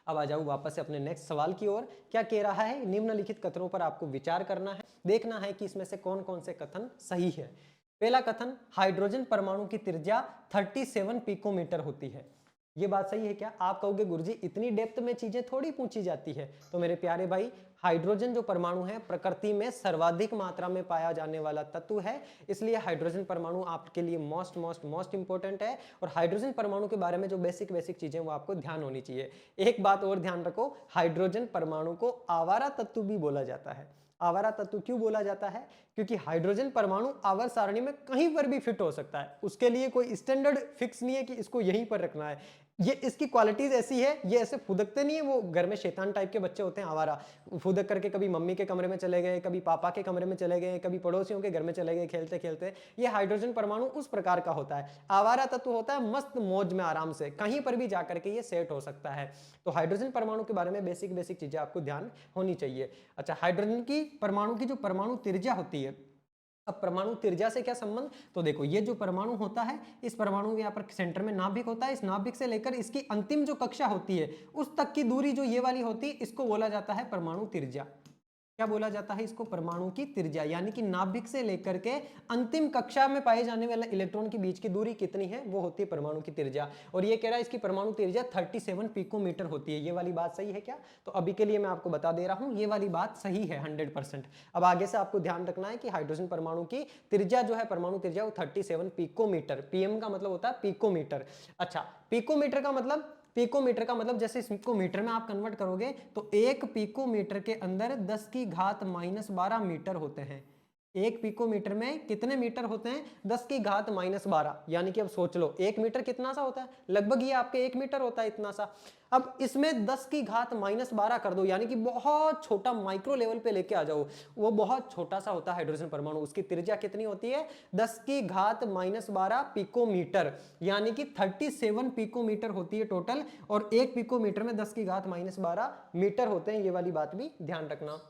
S1: अब आ जाऊं वापस से अपने नेक्स्ट सवाल की ओर। क्या कह रहा है? निम्नलिखित कथनों पर आपको विचार करना है, देखना है कि इसमें से कौन कौन से कथन सही है। पहला कथन, हाइड्रोजन परमाणु की त्रिज्या 37 पिकोमीटर होती है। ये बात सही है क्या? आप कहोगे गुरुजी इतनी डेप्थ में चीजें थोड़ी पूछी जाती है। तो मेरे प्यारे भाई, हाइड्रोजन जो परमाणु है प्रकृति में सर्वाधिक मात्रा में पाया जाने वाला तत्व है, इसलिए हाइड्रोजन परमाणु आपके लिए मोस्ट इंपॉर्टेंट है। और हाइड्रोजन परमाणु के बारे में जो बेसिक चीजें वो आपको ध्यान होनी चाहिए। एक बात और ध्यान रखो, हाइड्रोजन परमाणु को आवारा तत्व भी बोला जाता है। आवारा तत्व क्यों बोला जाता है? क्योंकि हाइड्रोजन परमाणु आवर्त सारणी में कहीं पर भी फिट हो सकता है, उसके लिए कोई स्टैंडर्ड फिक्स नहीं है कि इसको यहीं पर रखना है। ये इसकी क्वालिटीज ऐसी है, ये ऐसे फुदकते नहीं है, वो घर में शैतान टाइप के बच्चे होते हैं आवारा, फुदक करके कभी मम्मी के कमरे में चले गए, कभी पापा के कमरे में चले गए, कभी पड़ोसियों के घर में चले गए खेलते खेलते। ये हाइड्रोजन परमाणु उस प्रकार का होता है, आवारा तत्व होता है, मस्त मौज में आराम से कहीं पर भी जाकर के ये सेट हो सकता है। तो हाइड्रोजन परमाणु के बारे में बेसिक बेसिक चीजें आपको ध्यान होनी चाहिए। अच्छा, हाइड्रोजन की परमाणु की जो परमाणु त्रिज्या होती है, अब परमाणु त्रिज्या से क्या संबंध, तो देखो ये जो परमाणु होता है, इस परमाणु में यहाँ पर सेंटर में नाभिक होता है, इस नाभिक से लेकर इसकी अंतिम जो कक्षा होती है उस तक की दूरी जो ये वाली होती है, इसको बोला जाता है परमाणु त्रिज्या। क्या बोला जाता है इसको, परमाणु की त्रिज्या, यानी कि नाभिक से लेकर के अंतिम कक्षा में पाए जाने वाले इलेक्ट्रॉन के बीच की दूरी कितनी है, वो होती है परमाणु की त्रिज्या। और ये कह रहा है इसकी परमाणु त्रिज्या 37 पिकोमीटर होती है। ये वाली बात सही है क्या, तो अभी के लिए मैं आपको बता दे रहा हूं ये वाली बात सही है 100%। अब आगे से आपको ध्यान रखना है कि हाइड्रोजन परमाणु की त्रिज्या जो है, परमाणु त्रिज्या, वो 37 पिकोमीटर, पीएम का मतलब होता है पिकोमीटर। अच्छा, पिकोमीटर का मतलब, पिकोमीटर का मतलब जैसे इसको मीटर में आप कन्वर्ट करोगे तो एक पिकोमीटर के अंदर 10 की घात -12 मीटर होते हैं। एक पिकोमीटर में कितने मीटर होते हैं, 10 की घात -12, यानी कि अब सोच लो 1 मीटर कितना सा होता है, लगभग ये आपके 1 मीटर होता है इतना सा। अब इसमें 10 की घात -12 कर दो, यानी कि बहुत छोटा माइक्रो लेवल पे लेके आ जाओ, वो बहुत छोटा सा होता है हाइड्रोजन परमाणु। उसकी त्रिज्या कितनी होती है, 10 की घात -12 पिकोमीटर, यानी कि 37 पिकोमीटर होती है टोटल, और एक पिकोमीटर में 10 की घात -12 मीटर होते हैं। ये वाली बात भी ध्यान रखना।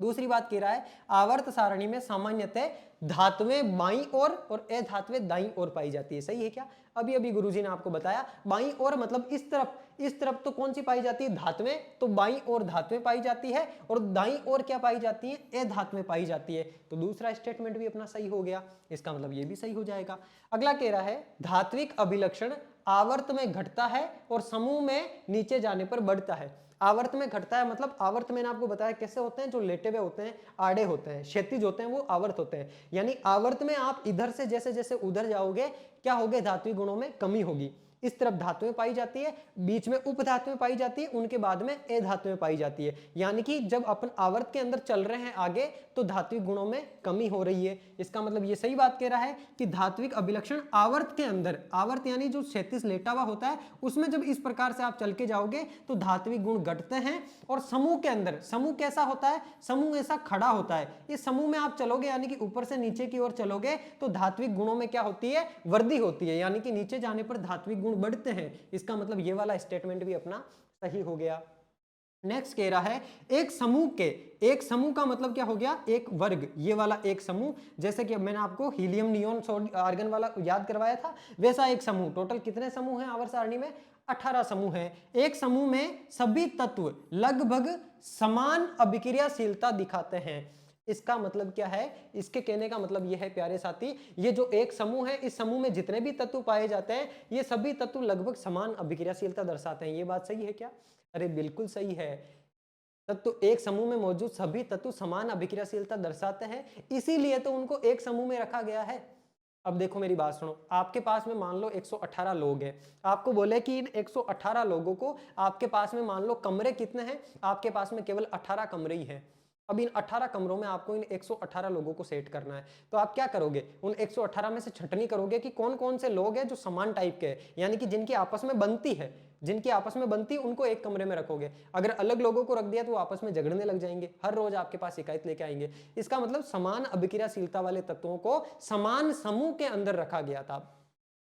S1: दूसरी बात कह रहा है, आवर्त सारणी में सामान्यतः धातुएं बाईं ओर और अधातुएं दाईं ओर पाई जाती है। सही है क्या, अभी अभी गुरुजी ने आपको बताया, बाईं ओर मतलब इस तरफ, इस तरफ तो कौन सी पाई जाती है, धातुएं, तो बाईं ओर धातुएं पाई जाती है, और दाईं ओर क्या पाई जाती है, अधातुएं पाई जाती है। तो दूसरा स्टेटमेंट भी अपना सही हो गया, इसका मतलब ये भी सही हो जाएगा। अगला कह रहा है, धात्विक अभिलक्षण आवर्त में घटता है और समूह में नीचे जाने पर बढ़ता है। आवर्त में घटता है मतलब, आवर्त मैंने आपको बताया कैसे होते हैं, जो लेटे हुए होते हैं, आड़े होते हैं, क्षैतिज होते हैं, वो आवर्त होते हैं। यानी आवर्त में आप इधर से जैसे जैसे उधर जाओगे, क्या होगे, धात्विक गुणों में कमी होगी। इस तरफ धातुएं पाई जाती है, बीच में उपधातुएं पाई जाती है, उनके बाद में अधातुएं पाई जाती है। यानी कि जब अपन आवर्त के अंदर चल रहे हैं आगे, तो धात्विक गुणों में कमी हो रही है। इसका मतलब ये सही बात कह रहा है कि धात्विक अभिलक्षण आवर्त के अंदर, आवर्त यानी जो क्षैतिज लेटा हुआ होता है, उसमें जब इस प्रकार से आप चल के जाओगे तो धात्विक गुण घटते हैं। और समूह के अंदर, समूह कैसा होता है, समूह ऐसा खड़ा होता है। इस समूह में आप चलोगे, यानी कि ऊपर से नीचे की ओर चलोगे, तो धात्विक गुणों में क्या होती है, वृद्धि होती है, यानी कि नीचे जाने पर धात्विक गुण बढ़ते हैं। इसका मतलब ये वाला स्टेटमेंट भी अपना सही हो गया। नेक्स्ट कह रहा है, एक समूह के, एक समूह का मतलब क्या हो गया, एक वर्ग, ये वाला एक समूह, जैसे कि अब मैंने आपको हीलियम नियोन आर्गन वाला याद करवाया था, वैसा एक समूह। टोटल कितने समूह हैं आवर्त सारणी में, 18 समूह हैं। एक समूह में सभी तत्व लगभग समान अभिक्रियाशीलता दिखाते हैं। इसका मतलब क्या है, इसके कहने का मतलब यह है प्यारे साथी, ये जो एक समूह है, इस समूह में जितने भी तत्व पाए जाते हैं, ये सभी तत्व लगभग समान अभिक्रियाशीलता दर्शाते हैं। ये बात सही है क्या, अरे बिल्कुल सही है। तत्व, एक समूह में मौजूद सभी तत्व समान अभिक्रियाशीलता दर्शाते हैं, इसीलिए तो उनको एक समूह में रखा गया है। अब देखो मेरी बात सुनो, आपके पास में मान लो 118 लोग हैं, आपको बोले कि इन 118 लोगों को, आपके पास में मान लो कमरे कितने हैं, आपके पास में केवल 18 कमरे ही हैं। अब इन 18 कमरों में आपको इन 118 लोगों को सेट करना है, तो आप क्या करोगे, उन 118 में से छंटनी करोगे कि कौन कौन से लोग हैं जो समान टाइप के हैं, यानी कि जिनकी आपस में बनती है, जिनकी आपस में बनती, उनको एक कमरे में रखोगे। अगर अलग लोगों को रख दिया तो वो आपस में झगड़ने लग जाएंगे, हर रोज आपके पास शिकायत लेके आएंगे। इसका मतलब समान अभिक्रियाशीलता वाले तत्वों को समान समूह के अंदर रखा गया था।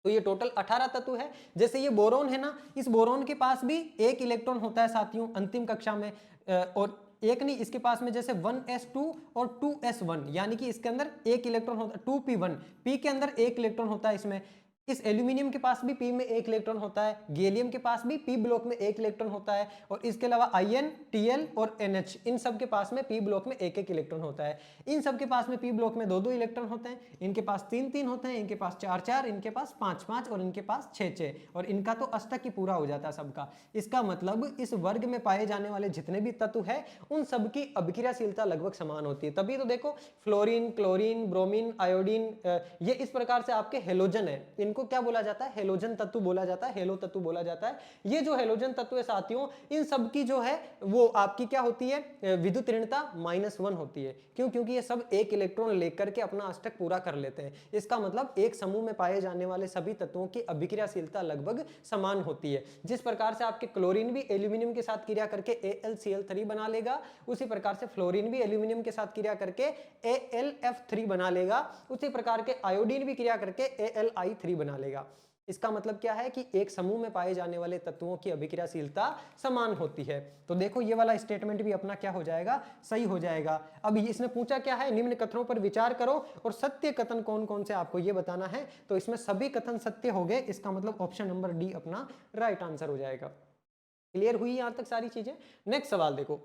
S1: तो ये टोटल 18 तत्व है। जैसे ये बोरोन है ना, इस बोरोन के पास भी एक इलेक्ट्रॉन होता है साथियों अंतिम कक्षा में, और एक नहीं, इसके पास में जैसे 1s2 और 2s1, यानी कि इसके अंदर एक इलेक्ट्रॉन होता है, 2p1, p के अंदर एक इलेक्ट्रॉन होता है इसमें। इस एल्यूमिनियम के पास भी p में एक इलेक्ट्रॉन होता है, गैलियम के पास भी p ब्लॉक में एक इलेक्ट्रॉन होता है, और इसके अलावा IN, TL और NH, इन सब के पास में p ब्लॉक में एक एक इलेक्ट्रॉन होता है। इन सब के पास में p ब्लॉक में दो दो इलेक्ट्रॉन होते हैं, इनके पास तीन तीन होते हैं, इनके पास चार चार, इनके पास पांच पांच, और इनके पास छह छह, और इनका तो अष्टक ही पूरा हो जाता है सबका। इसका मतलब इस वर्ग में पाए जाने वाले जितने भी तत्व है, उन सबकी अभिक्रियाशीलता लगभग समान होती है। तभी तो देखो फ्लोरीन, क्लोरीन, ब्रोमीन, आयोडीन, ये इस प्रकार से आपके हेलोजन है, इनको इनको क्या बोला जाता है, हेलोजन तत्व बोला जाता है, हेलो तत्व बोला जाता है। ये जो हेलोजन तत्व है साथियों, इन सब की जो है वो आपकी क्या होती है, विद्युत ऋणता -1 होती है। क्यों? क्योंकि ये सब एक इलेक्ट्रॉन लेकर के अपना अष्टक पूरा कर लेते हैं। इसका मतलब एक समूह में पाए जाने वाले सभी तत्वों की अभिक्रियाशीलता लगभग समान होती है। जिस प्रकार से आपके क्लोरीन भी एल्यूमिनियम के साथ क्रिया करके AlCl3 बना लेगा, उसी प्रकार से फ्लोरीन भी एल्यूमिनियम के साथ क्रिया करके AlF3 बना लेगा, उसी प्रकार के आयोडीन भी क्रिया करके AlI3 बना लेगा। इसका मतलब क्या है कि एक समूह में पाए जाने वाले तत्वों की अभिक्रियाशीलता समान होती है। तो देखो ये वाला स्टेटमेंट भी अपना क्या हो जाएगा, सही हो जाएगा। अब इसने पूछा क्या है, निम्न कथनों पर विचार करो और सत्य कथन कौन कौन से आपको ये बताना है। तो इसमें सभी कथन सत्य हो गए, इसका मतलब ऑप्शन नंबर डी अपना राइट आंसर हो जाएगा। क्लियर हुई यहां तक सारी चीजें। नेक्स्ट सवाल देखो,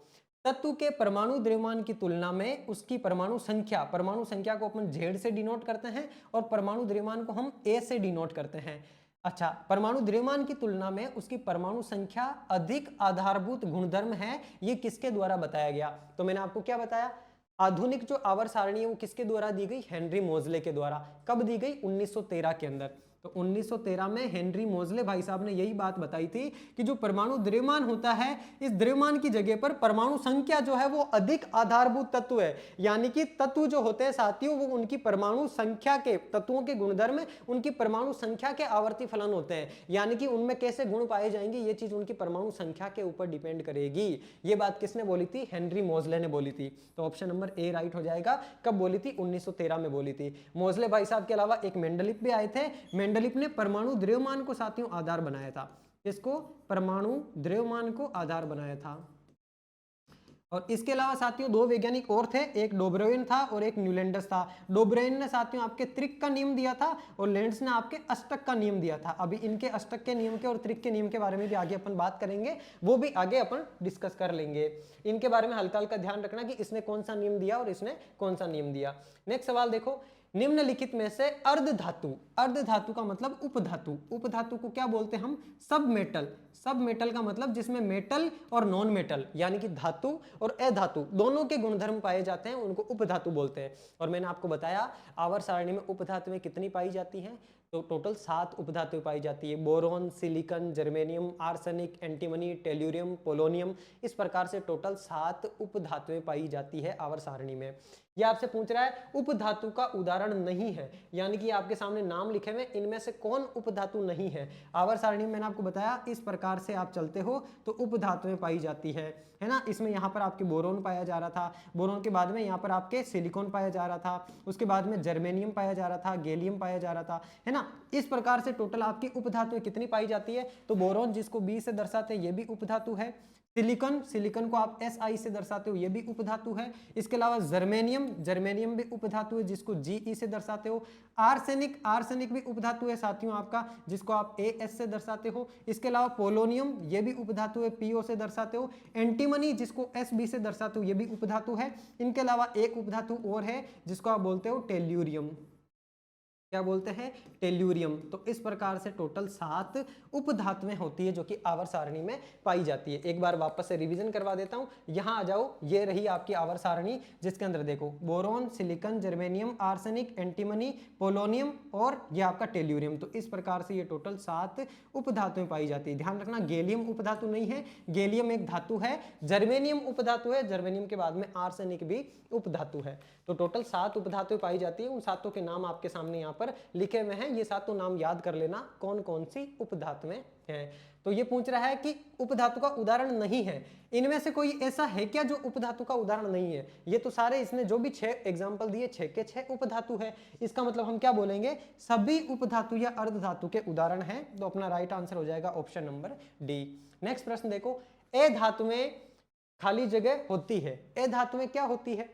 S1: तत्व के परमाणु द्रव्यमान की तुलना में उसकी परमाणु संख्या को अपन Z से डिनोट करते हैं और परमाणु द्रव्यमान को हम A से डिनोट करते हैं। अच्छा, परमाणु द्रव्यमान की तुलना में उसकी परमाणु संख्या अधिक आधारभूत गुणधर्म है, ये किसके द्वारा बताया गया? तो मैंने आपको क्या बताया, आधुनिक जो आवर्त सारणी है वो किसके द्वारा दी गई, हेनरी मोजले के द्वारा। कब दी गई? 1913 के अंदर। तो 1913 में हेनरी मोजले भाई साहब ने यही बात बताई थी कि जो परमाणु द्रव्यमान होता है, इस द्रव्यमान की जगह पर परमाणु संख्या जो है वो अधिक आधारभूत तत्व है। यानी कि तत्व जो होते हैं साथियों, वो उनकी परमाणु संख्या के, तत्वों के गुणधर्म उनकी परमाणु संख्या के आवर्ती फलन होते हैं। यानी कि उनमें कैसे गुण पाए जाएंगे, ये चीज उनकी परमाणु संख्या के ऊपर डिपेंड करेगी। ये बात किसने बोली थी? हेनरी मोजले ने बोली थी। तो ऑप्शन नंबर ए राइट हो जाएगा। कब बोली थी? 1913 में बोली थी। मोजले भाई साहब के अलावा एक मेंडलिप भी आए थे। मेंडलिप ने परमाणु द्रव्यमान को साथियों आधार बनाया था। इसको परमाणु द्रव्यमान को आधार बनाया था। और इसके अलावा साथियों दो वैज्ञानिक और थे, एक डोब्रोइन था और एक न्यूलैंडस था। डोब्रोइन ने साथियों आपके त्रिक का नियम दिया था और लैंड्स ने आपके अष्टक का नियम दिया था। अभी इनके अष्टक के नियम के और त्रिक के नियम के बारे में भी आगे अपन बात करेंगे, वो भी आगे अपन डिस्कस कर लेंगे। इनके बारे में हल्का हल्का ध्यान रखना कि इसने कौन सा नियम दिया और इसने कौन सा नियम दिया। नेक्स्ट सवाल देखो, निम्नलिखित में से अर्ध धातु का मतलब उपधातु को क्या बोलते हैं हम? सब मेटल का मतलब जिसमें मेटल और नॉन मेटल यानी कि धातु और अधातु दोनों के गुणधर्म पाए जाते हैं, उनको उपधातु बोलते हैं। और मैंने आपको बताया आवर्त सारणी में उपधातुएं कितनी पाई जाती हैं, तो टोटल 7 उपधातुएं पाई जाती है। Boron, silicon, germanium, arsenic, antimony, tellurium, polonium, इस प्रकार से टोटल 7 उपधातुएं पाई जाती है आवर्त सारणी में। ये आपसे पूछ रहा है उपधातु का उदाहरण नहीं है, यानी कि आपके सामने नाम लिखे हुए, इनमें से कौन उपधातु नहीं है। आवर्त सारणी में मैंने आपको बताया इस प्रकार से आप चलते हो तो उपधातुएं पाई जाती है ना। इसमें यहाँ पर आपके बोरोन पाया जा रहा था, बोरोन के बाद में यहाँ पर आपके सिलिकॉन पाया जा रहा था, उसके बाद में जर्मेनियम पाया जा रहा था, गैलियम पाया जा रहा था, है ना। इस प्रकार से टोटल आपकी उपधातुएं कितनी पाई जाती है? तो बोरोन जिसको बी से दर्शाते हैं ये भी उपधातु है। सिलिकॉन को आप SI से दर्शाते हो, ये भी उपधातु है। इसके अलावा जर्मेनियम भी उपधातु है जिसको GE से दर्शाते हो। आर्सेनिक भी उपधातु है साथियों आपका, जिसको आप AS से दर्शाते हो। इसके अलावा पोलोनियम ये भी उपधातु है, PO से दर्शाते हो। एंटीमनी जिसको SB से दर्शाते हो, ये भी उपधातु है। इनके अलावा एक उपधातु और है जिसको आप बोलते हो टेल्यूरियम। क्या बोलते हैं? टेल्यूरियम। तो इस प्रकार से टोटल 7 उपधातुएं होती है जो कि आवर्त सारणी में पाई जाती है। एक बार वापस से रिवीजन करवा देता हूं, यहां आ जाओ, ये रही आपकी आवर्त सारणी जिसके अंदर देखो boron, silicon, germanium, arsenic, antimony, polonium और ये आपका टेल्यूरियम। तो इस प्रकार से ये टोटल 7 उपधातुएं पाई जाती है। ध्यान रखना गैलियम उपधातु नहीं है, गैलियम एक धातु है। जर्मेनियम उपधातु है, जर्मेनियम के बाद में आर्सेनिक भी उपधातु है। तो टोटल 7 उपधातुएं पाई जाती है। उन सातों के नाम आपके सामने यहाँ पर लिखे हुए हैं, ये सातों नाम याद कर लेना कौन कौन सी उपधातुएं हैं। तो ये पूछ रहा है कि उपधातु का उदाहरण नहीं है, इनमें से कोई ऐसा है क्या जो उपधातु का उदाहरण नहीं है? ये तो सारे इसने जो भी 6 एग्जांपल दिए 6 के 6 उपधातु है। इसका मतलब हम क्या बोलेंगे? सभी उपधातु या अर्धधातु के उदाहरण हैं। तो अपना राइट आंसर हो जाएगा ऑप्शन नंबर डी। नेक्स्ट प्रश्न देखो, ए धातु में खाली जगह होती है। ए धातु में क्या होती है?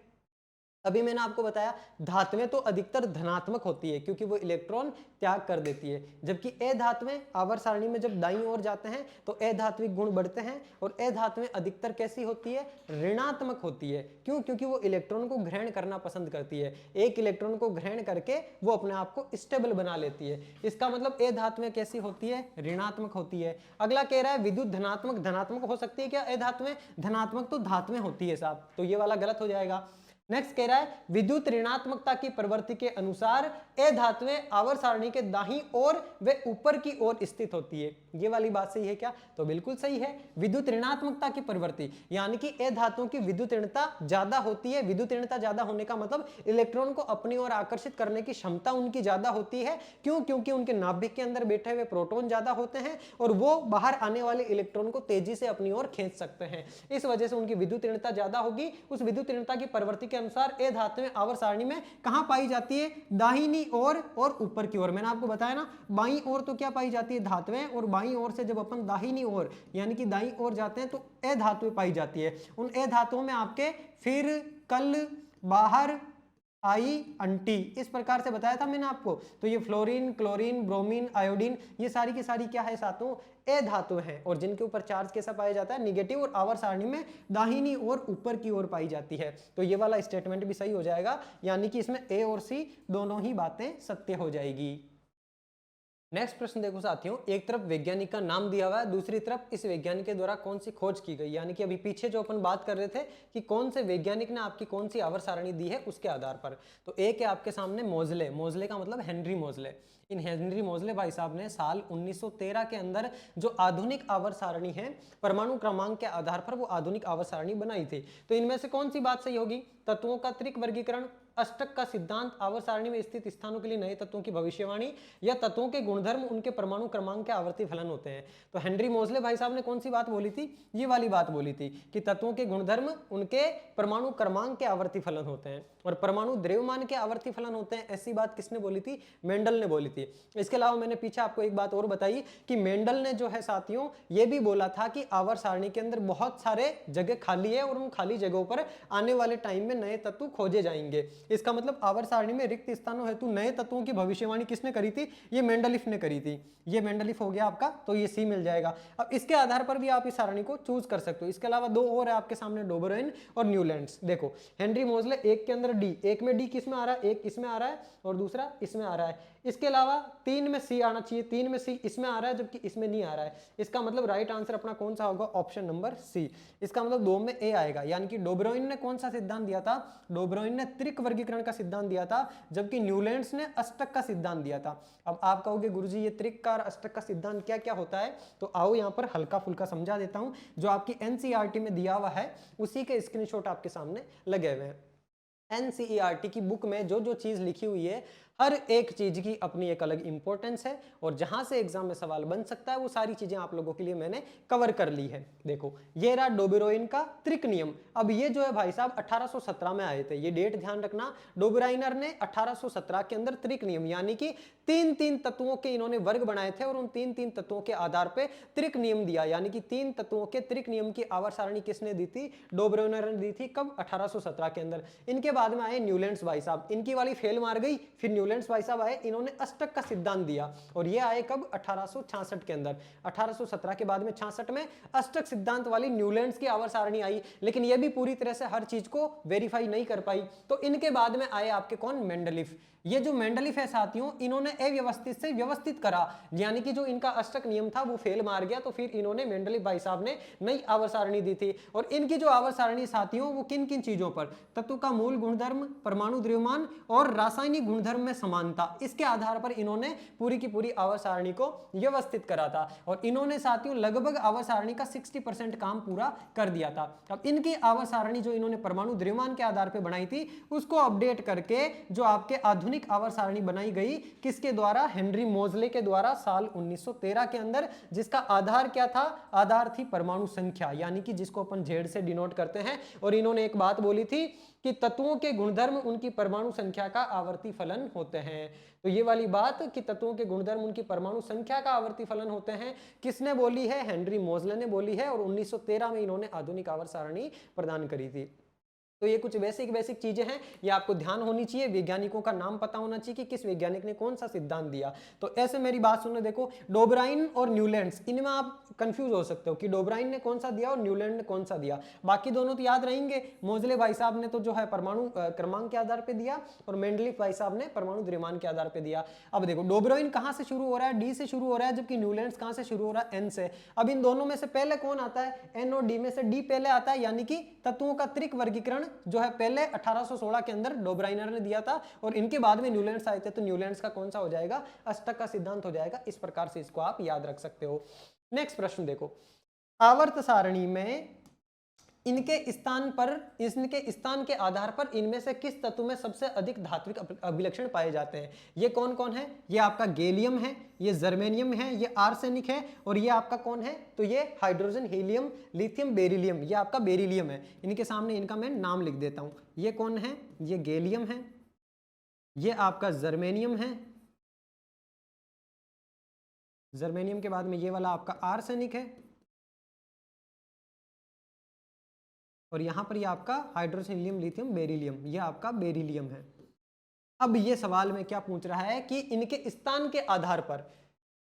S1: अभी मैंने आपको बताया धातुएं तो अधिकतर धनात्मक होती है क्योंकि वो इलेक्ट्रॉन त्याग कर देती है, जबकि अधातुएं आवर्त सारणी में जब दाईं ओर जाते हैं तो अधात्विक गुण बढ़ते हैं और अधातुएं अधिकतर कैसी होती है? ऋणात्मक होती है। क्यों? क्योंकि वो इलेक्ट्रॉन को ग्रहण करना पसंद करती है। एक इलेक्ट्रॉन को ग्रहण करके वो अपने आप को स्टेबल बना लेती है। इसका मतलब अधातुएं कैसी होती है? ऋणात्मक होती है। अगला कह रहा है विद्युत धनात्मक हो सकती है क्या अधातुएं? धनात्मक तो धातुएं होती है साहब, तो ये वाला गलत हो जाएगा। नेक्स्ट कह रहा है विद्युत ऋणात्मकता की प्रवृत्ति के अनुसार ए धातुएं आवर्त सारणी के दाईं ओर व ऊपर की ओर स्थित होती है। ये वाली बात सही है क्या? तो बिल्कुल सही है। विद्युत ऋणात्मकता की प्रवृत्ति यानी कि ए धातुओं की विद्युत ऋणता ज्यादा होती है। विद्युत ऋणता ज्यादा होने का मतलब इलेक्ट्रॉन को अपनी ओर आकर्षित करने की क्षमता उनकी ज्यादा होती है। क्यों? क्योंकि उनके नाभिक के अंदर बैठे हुए प्रोटॉन ज्यादा होते हैं और वो बाहर आने वाले इलेक्ट्रॉन को तेजी से अपनी ओर खींच सकते हैं। इस वजह से उनकी विद्युत ऋणता ज्यादा होगी। उस विद्युत ऋणता की प्रवृत्ति के अनुसार ए धातुएं आवर्त सारणी में कहां पाई जाती है? दाहिनी ओर और ऊपर की ओर। मैंने आपको बताया ना, बाईं ओर तो क्या पाई जाती है? धातुएं। और बाईं ओर से जब अपन दाहिनी ओर यानी कि दाईं ओर जाते हैं तो ए धातुएं पाई जाती है। उन ए धातुओं में आपके फिर, कल, बाहर, आई, अंटी, इस प्रकार से बताया था मैंने आपको। तो ये फ्लोरीन, क्लोरीन, ब्रोमीन, आयोडीन, ये सारी की सारी क्या है साथियों? ए धातु हैं और जिनके ऊपर चार्ज कैसा पाया जाता है? निगेटिव। और आवर्त सारणी में दाहिनी ओर ऊपर की ओर पाई जाती है। तो ये वाला स्टेटमेंट भी सही हो जाएगा, यानी कि इसमें ए और सी दोनों ही बातें सत्य हो जाएगी। नेक्स्ट प्रश्न देखो साथियों, एक तरफ वैज्ञानिक का नाम दिया हुआ है, दूसरी तरफ इस वैज्ञानिक के द्वारा कौन सी खोज की गई। यानी कि अभी पीछे जो अपन बात कर रहे थे कि कौन से वैज्ञानिक ने आपकी कौन सी आवर्त सारणी दी है उसके आधार पर। तो एक है आपके सामने मोजले। मोजले का मतलब हेनरी मोजले। इन हेनरी मोजले भाई साहब ने साल 1913 के अंदर जो आधुनिक आवर्त सारणी है, परमाणु क्रमांक के आधार पर वो आधुनिक आवर्त सारणी बनाई थी। तो इनमें से कौन सी बात सही होगी? तत्वों का त्रिक वर्गीकरण, अष्टक का सिद्धांत, आवर्त सारणी में स्थित स्थानों के लिए नए तत्वों की भविष्यवाणी, या तत्वों के गुणधर्म उनके परमाणु क्रमांक के आवर्ती फलन होते हैं। तो हेनरी मोजले भाई साहब ने कौन सी बात बोली थी? ये वाली बात बोली थी कि तत्वों के गुणधर्म उनके परमाणु क्रमांक के आवर्ती फलन होते हैं और परमाणु द्रव्यमान के आवर्ती फलन होते हैं। ऐसी बात किसने बोली थी? मेंडल ने बोली थी। इसके अलावा मैंने पीछे आपको एक बात और बताई कि मेंडल ने जो है साथियों ये भी बोला था कि आवर्त सारणी के अंदर बहुत सारे जगह खाली है और उन खाली जगहों पर आने वाले टाइम में नए तत्व खोजे जाएंगे। इसका मतलब आवर्त सारणी में रिक्त स्थानों हेतु नए तत्वों की भविष्यवाणी किसने करी थी? ये मेंडलिफ ने करी थी। ये मेंडलिफ हो गया आपका, तो ये सी मिल जाएगा। अब इसके आधार पर भी आप इस सारणी को चूज कर सकते हो। इसके अलावा दो और है आपके सामने, डोबरोइन और न्यूलैंड्स। देखो हेनरी मोजले एक के अंदर डी, एक में डी किसमें आ रहा है? एक इसमें आ रहा है और दूसरा इसमें आ रहा है। इसके अलावा तीन में सी आना चाहिए, तीन में सी इसमें आ रहा है जबकि इसमें नहीं आ रहा है। इसका मतलब राइट आंसर अपना कौन सा होगा? Option number C. इसका मतलब दो में ए आएगा। यानी कि डोबरोइन ने कौन सा सिद्धांत दिया था? डोबरोइन ने त्रिक वर्गीकरण का सिद्धांत दिया था, जबकि न्यूलैंड्स ने अष्टक का सिद्धांत दिया था। अब आप कहोगे गुरुजी ये त्रिक का और अष्टक का सिद्धांत क्या क्या होता है? तो आओ यहाँ पर हल्का फुल्का समझा देता हूं। जो आपकी एनसीईआरटी में दिया हुआ है उसी के स्क्रीनशॉट आपके सामने लगे हुए हैं। एनसीईआरटी की बुक में जो जो चीज लिखी हुई है, हर एक चीज की अपनी एक अलग इंपॉर्टेंस है और जहां से एग्जाम में सवाल बन सकता है वो सारी चीजें आप लोगों के लिए मैंने कवर कर ली है। देखो ये रहा डोबेरोइन का त्रिक नियम। अब ये जो है भाई साहब 1817 में आए थे, ये डेट ध्यान रखना। डोबेराइनर ने 1817 के अंदर त्रिक नियम यानी कि तीन तीन तत्वों के इन्होंने वर्ग बनाए थे और उन तीन तीन तत्वों के आधार पर त्रिक नियम दिया। यानी कि तीन तत्वों के त्रिक नियम की आवर्त सारणी किसने दी थी? डोबेराइनर ने दी थी। कब? 1817 के अंदर। इनके बाद में आए न्यूलैंड्स भाई साहब, इनकी वाली फेल मार गई। फिर न्यूलैंड्स भाई साहब आए, इन्होंने अष्टक का सिद्धांत दिया और ये आए कब? 1866 के अंदर। 1817 के बाद में 66 में अष्टक सिद्धांत वाली न्यूलैंड्स की आवर्त सारणी आई, लेकिन ये भी पूरी तरह से हर चीज को वेरीफाई नहीं कर पाई। तो इनके बाद में आए आपके कौन? मेंडलिफ। ये जो मेंडलिफ है साथियों, इन्होंने अव्यवस्थित से व्यवस्थित करा, यानी कि जो इनका अष्टक नियम था वो फेल मार गया। तो फिर इन्होंने मेंडलिफ भाई साहब ने नई आवर्त सारणी दी थी। और इनकी जो आवर्त सारणी साथियों वो किन किन चीजों पर? तत्व का मूल गुणधर्म, परमाणु द्रव्यमान और रासायनिक गुणधर्म में समानता, इसके आधार पर इन्होंने पूरी की पूरी आवर्त सारणी को व्यवस्थित करा था। और इन्होंने साथियों लगभग आवर्त सारणी का 60% काम पूरा कर दिया था। अब इनकी आवर्त सारणी जो इन्होंने परमाणु द्रव्यमान के आधार पर बनाई थी उसको अपडेट करके जो आपके आधुनिक आवर्त सारणी बनाई गई, किसके द्वारा? हेनरी मोजले के द्वारा साल 1913 के अंदर, जिसका आधार क्या था? आधार थी परमाणु संख्या, यानी कि जिसको अपन जेड से डिनोट करते हैं। और इन्होंने एक बात बोली थी कि तत्वों के गुणधर्म उनकी परमाणु संख्या का आवर्ती फलन होते हैं। तो ये वाली बात कि तत्वों के गुणधर्म उनकी परमाणु संख्या का आवर्ती फलन होते हैं, किसने बोली है? हेनरी मोजले ने बोली है। और 1913 में इन्होंने आधुनिक आवर्त सारणी प्रदान करी थी। तो ये कुछ बेसिक चीजें हैं, ये आपको ध्यान होनी चाहिए। वैज्ञानिकों का नाम पता होना चाहिए कि किस वैज्ञानिक ने कौन सा सिद्धांत दिया। तो ऐसे मेरी बात सुनने, देखो डोबराइन और न्यूलैंड्स, इनमें आप कंफ्यूज हो सकते हो कि डोबराइन ने कौन सा दिया और न्यूलैंड ने कौन सा दिया। बाकी दोनों तो याद रहेंगे। मोजले भाई साहब ने तो जो है परमाणु क्रमांक के आधार पर दिया और मेंडलिफ भाई साहब ने परमाणु द्रव्यमान के आधार पर दिया। अब देखो डोबराइन कहां से शुरू हो रहा है? डी से शुरू हो रहा है, जबकि न्यूलैंड्स कहां से शुरू हो रहा है? एन से। अब इन दोनों में से पहले कौन आता है? एन और डी में से डी पहले आता है, यानी कि तत्वों का त्रिक वर्गीकरण जो है पहले 1816 के अंदर डोब्राइनर ने दिया था और इनके बाद में न्यूलैंड्स आए थे, तो न्यूलैंड्स का कौन सा हो जाएगा, अष्टक का सिद्धांत हो जाएगा। इस प्रकार से इसको आप याद रख सकते हो। नेक्स्ट प्रश्न देखो, आवर्त सारणी में इनके स्थान के आधार पर इनमें से किस तत्व में सबसे अधिक धात्विक अभिलक्षण पाए जाते हैं। ये कौन कौन है, ये आपका गैलियम है, ये जर्मेनियम है, ये आर्सेनिक है और ये आपका कौन है, तो ये हाइड्रोजन, हीलियम, लिथियम, बेरिलियम, ये आपका बेरिलियम है। इनके सामने इनका मैं नाम लिख देता हूं। ये कौन है, ये गैलियम है, ये आपका जर्मेनियम है, जर्मेनियम के बाद में ये वाला आपका आर्सेनिक है और यहां पर ये आपका हाइड्रोजन, हीलियम, लिथियम, बेरिलियम, ये आपका बेरिलियम है। अब ये सवाल में क्या पूछ रहा है कि इनके स्थान के आधार पर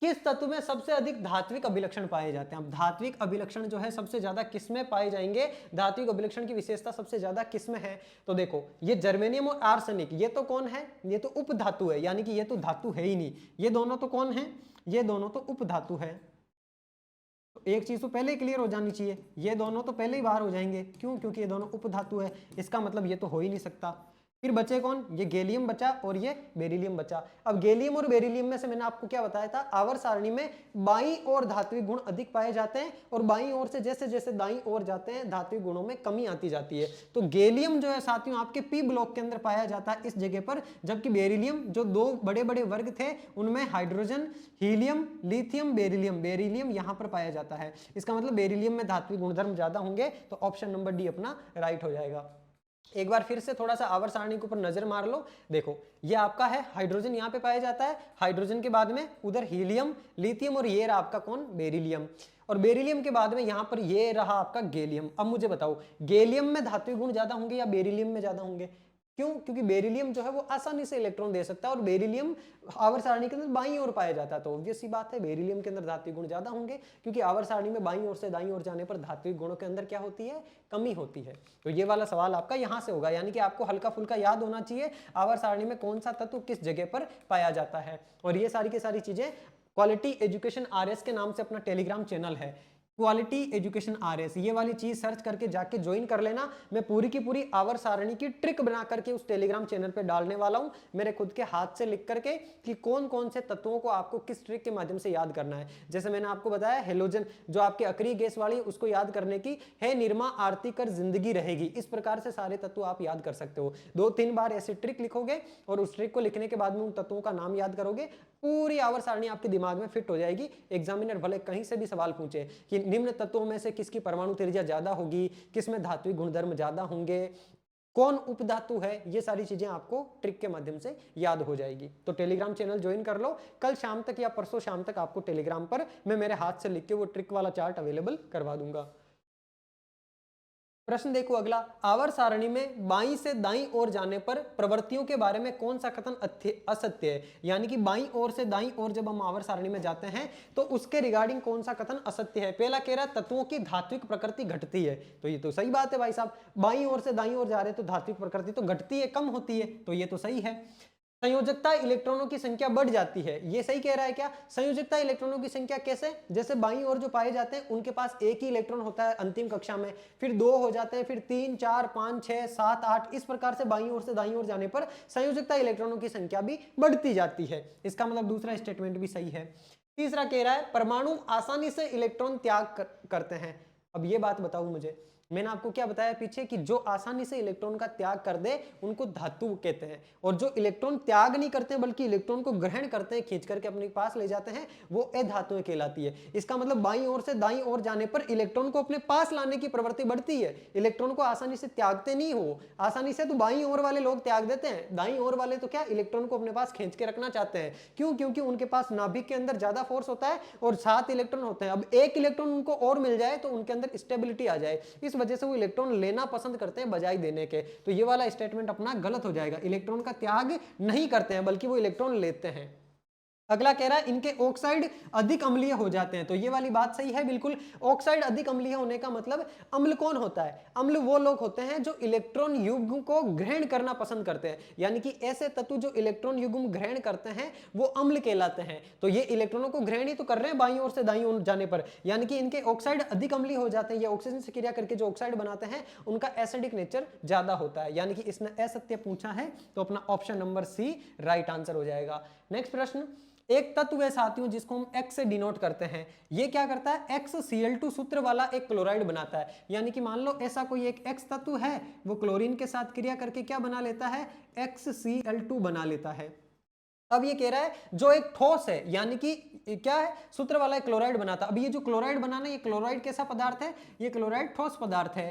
S1: किस तत्व में सबसे अधिक धात्विक अभिलक्षण पाए जाते हैं। अब धात्विक अभिलक्षण जो है सबसे ज्यादा किसमें पाए जाएंगे, धात्विक अभिलक्षण की विशेषता सबसे ज्यादा किसमें है, तो देखो ये जर्मेनियम और आर्सेनिक, ये तो कौन है, ये तो उप धातु है, यानी कि ये तो धातु है ही नहीं। ये दोनों तो कौन है, ये दोनों तो उप धातु है। तो एक चीज तो पहले ही क्लियर हो जानी चाहिए, ये दोनों तो पहले ही बाहर हो जाएंगे। क्यों, क्योंकि ये दोनों उप धातु है, इसका मतलब ये तो हो ही नहीं सकता। फिर बचे कौन, ये गैलियम बचा और ये बेरिलियम बचा। अब गैलियम और बेरिलियम में से मैंने आपको क्या बताया था, आवर्त सारणी में बाईं ओर धात्विक गुण अधिक पाए जाते हैं और बाईं ओर से जैसे जैसे दाईं ओर जाते हैं धात्विक गुणों में कमी आती जाती है। तो गैलियम जो है साथियों आपके पी ब्लॉक के अंदर पाया जाता है इस जगह पर, जबकि बेरिलियम जो दो बड़े बड़े वर्ग थे उनमें hydrogen, helium, lithium, beryllium, beryllium यहां पर पाया जाता है। इसका मतलब बेरिलियम में धात्विक गुणधर्म ज्यादा होंगे, तो ऑप्शन नंबर डी अपना राइट हो जाएगा। एक बार फिर से थोड़ा सा आवर्त सारणी के ऊपर नजर मार लो। देखो ये आपका है हाइड्रोजन, यहाँ पे पाया जाता है, हाइड्रोजन के बाद में उधर हीलियम, लिथियम और ये रहा आपका कौन, बेरिलियम, और बेरिलियम के बाद में यहाँ पर ये रहा आपका गैलियम। अब मुझे बताओ गैलियम में धात्विक गुण ज्यादा होंगे या बेरिलियम में ज्यादा होंगे, क्यों, क्योंकि बेरिलियम जो है वो आसानी से इलेक्ट्रॉन दे सकता है और बेरिलियम आवर्त सारणी के अंदर बाईं ओर पाया जाता है। तो ऑब्वियस सी बात है बेरिलियम के अंदर धात्विक गुण ज्यादा होंगे, क्योंकि आवर्त सारणी में बाईं ओर से दाईं ओर जाने पर धात्विक गुणों के अंदर क्या होती है, कमी होती है। तो ये वाला सवाल आपका यहां से होगा, यानी कि आपको हल्का फुल्का याद होना चाहिए आवर्त सारणी में कौन सा तत्व किस जगह पर पाया जाता है। और ये सारी की सारी चीजें क्वालिटी एजुकेशन RS के नाम से अपना टेलीग्राम चैनल है, क्वालिटी एजुकेशन RS, ये वाली चीज सर्च करके जाके ज्वाइन कर लेना। मैं पूरी की पूरी आवर्त सारणी की ट्रिक बना करके उस टेलीग्राम चैनल पे डालने वाला हूं, मेरे खुद के हाथ से लिख करके कि कौन कौन से तत्वों को आपको किस ट्रिक के माध्यम से याद करना है। जैसे मैंने आपको बताया हेलोजन जो आपके अक्रिय गैस वाली उसको याद करने की है, निर्मा आरती कर जिंदगी रहेगी, इस प्रकार से सारे तत्व आप याद कर सकते हो। 2-3 बार ऐसी ट्रिक लिखोगे और उस ट्रिक को लिखने के बाद में उन तत्वों का नाम याद करोगे, पूरी आवर्त सारणी आपके दिमाग में फिट हो जाएगी। एग्जामिनर भले कहीं से भी सवाल पूछे कि निम्न तत्वों में से किसकी परमाणु त्रिज्या ज्यादा होगी, किसमें धात्विक गुणधर्म ज्यादा होंगे, कौन उपधातु है, ये सारी चीजें आपको ट्रिक के माध्यम से याद हो जाएगी। तो टेलीग्राम चैनल ज्वाइन कर लो, कल शाम तक या परसों शाम तक आपको टेलीग्राम पर मैं मेरे हाथ से लिख के वो ट्रिक वाला चार्ट अवेलेबल करवा दूंगा। प्रश्न देखो अगला, आवर्त सारणी में बाईं से दाईं ओर जाने पर प्रवृत्तियों के बारे में कौन सा कथन असत्य है, यानी कि बाईं ओर से दाईं ओर जब हम आवर्त सारणी में जाते हैं तो उसके रिगार्डिंग कौन सा कथन असत्य है। पहला कह रहा है तत्वों की धात्विक प्रकृति घटती है, तो ये तो सही बात है भाई साहब, बाईं ओर से दाईं ओर जा रहे तो धात्विक प्रकृति तो घटती है, कम होती है, तो ये तो सही है। संयोजकता इलेक्ट्रॉनों की संख्या बढ़ जाती है, ये सही कह रहा है क्या। संयोजकता इलेक्ट्रॉनों की संख्या कैसे, जैसे बाईं ओर जो पाए जाते हैं उनके पास एक ही इलेक्ट्रॉन होता है अंतिम कक्षा में, फिर 2 हो जाते हैं, फिर 3, 4, 5, 6, 7, 8, इस प्रकार से बाईं ओर से दाईं ओर जाने पर संयोजकता इलेक्ट्रॉनों की संख्या भी बढ़ती जाती है। इसका मतलब दूसरा स्टेटमेंट भी सही है। तीसरा कह रहा है परमाणु आसानी से इलेक्ट्रॉन त्याग करते हैं। अब ये बात बताओ मुझे, मैंने आपको क्या बताया पीछे कि जो आसानी से इलेक्ट्रॉन का त्याग कर दे उनको धातु कहते हैं, और जो इलेक्ट्रॉन त्याग नहीं करते बल्कि इलेक्ट्रॉन को ग्रहण करते हैं, खींच करके अपने पास ले जाते हैं, वो अधातुएं कहलाती है। इसका मतलब बाईं ओर से दाईं ओर जाने पर इलेक्ट्रॉन को अपने पास लाने की प्रवृत्ति बढ़ती है, इलेक्ट्रॉन को आसानी से त्यागते नहीं हो। आसानी से तो बाईं ओर वाले लोग त्याग देते हैं, दाईं ओर वाले तो क्या इलेक्ट्रॉन को अपने पास खींच के रखना चाहते हैं। क्यों, क्योंकि उनके पास नाभिक के अंदर ज्यादा फोर्स होता है और 7 इलेक्ट्रॉन होते हैं। अब एक इलेक्ट्रॉन उनको और मिल जाए तो उनके अंदर स्टेबिलिटी आ जाए, इस वजह से वो इलेक्ट्रॉन लेना पसंद करते हैं बजाय देने के। तो ये वाला स्टेटमेंट अपना गलत हो जाएगा, इलेक्ट्रॉन का त्याग नहीं करते हैं बल्कि वो इलेक्ट्रॉन लेते हैं। अगला कह रहा है इनके ऑक्साइड अधिक अम्लीय हो जाते हैं, तो ये वाली बात सही है बिल्कुल। ऑक्साइड अधिक अम्लीय होने का मतलब अम्ल कौन होता है? अम्ल वो लोग होते हैं जो इलेक्ट्रॉन युग्म को ग्रहण करना पसंद करते हैं, यानी कि ऐसे तत्व जो इलेक्ट्रॉन युग्म ग्रहण करते हैं वो अम्ल कहलाते हैं। तो ये इलेक्ट्रॉनों को ग्रहण ही तो कर रहे हैं बाईं ओर से दाईं ओर जाने पर, यानी कि इनके ऑक्साइड अधिक अम्लीय हो जाते हैं। ये ऑक्सीजन से क्रिया करके जो ऑक्साइड बनाते हैं उनका एसिडिक नेचर ज्यादा होता है, यानी कि इसने असत्य पूछा है, तो अपना option number C right answer हो जाएगा। नेक्स्ट प्रश्न, एक तत्व है साथियों जिसको हम X से डिनोट करते हैं, ये क्या करता है? XCl2 सूत्र वाला एक क्लोराइड बनाता है, यानी कि मान लो ऐसा कोई एक X तत्व है, वो क्लोरीन के साथ क्रिया करके क्या बना लेता है? XCl2 बना लेता है। अब ये कह रहा है जो एक ठोस है, यानी कि क्या है? सूत्र वाला एक क्लोराइड बनाता। अब ये जो क्लोराइड बनाना, ये क्लोराइड कैसा पदार्थ है? ये क्लोराइड ठोस पदार्थ है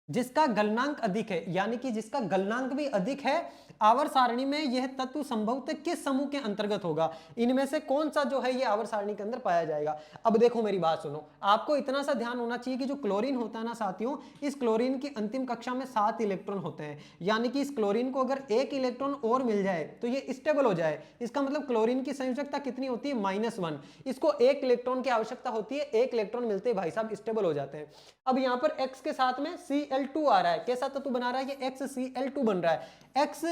S1: जिसका गलनांक अधिक है, यानी कि जिसका गलनांक भी अधिक है। आवर्त सारणी में यह तत्व संभवतः किस समूह के अंतर्गत होगा? इनमें से कौन सा जो है ये आवर्त सारणी के अंदर पाया जाएगा? अब देखो मेरी बात सुनो, आपको इतना सा ध्यान होना चाहिए कि जो क्लोरीन होता है ना साथियों, इस क्लोरीन की अंतिम कक्षा में 7 इलेक्ट्रॉन होते हैं, यानी कि इस क्लोरीन को अगर एक इलेक्ट्रॉन और मिल जाए तो ये स्टेबल हो जाए। इसका मतलब क्लोरीन की संयोजकता कितनी होती है? -1। इसको एक इलेक्ट्रॉन की आवश्यकता होती है, एक इलेक्ट्रॉन मिलते भाई साहब स्टेबल हो जाते हैं। अब यहाँ पर X के साथ में Cl2 आ रहा है, कैसा तत्व बना रहा है? ये XCl2 बन रहा है। X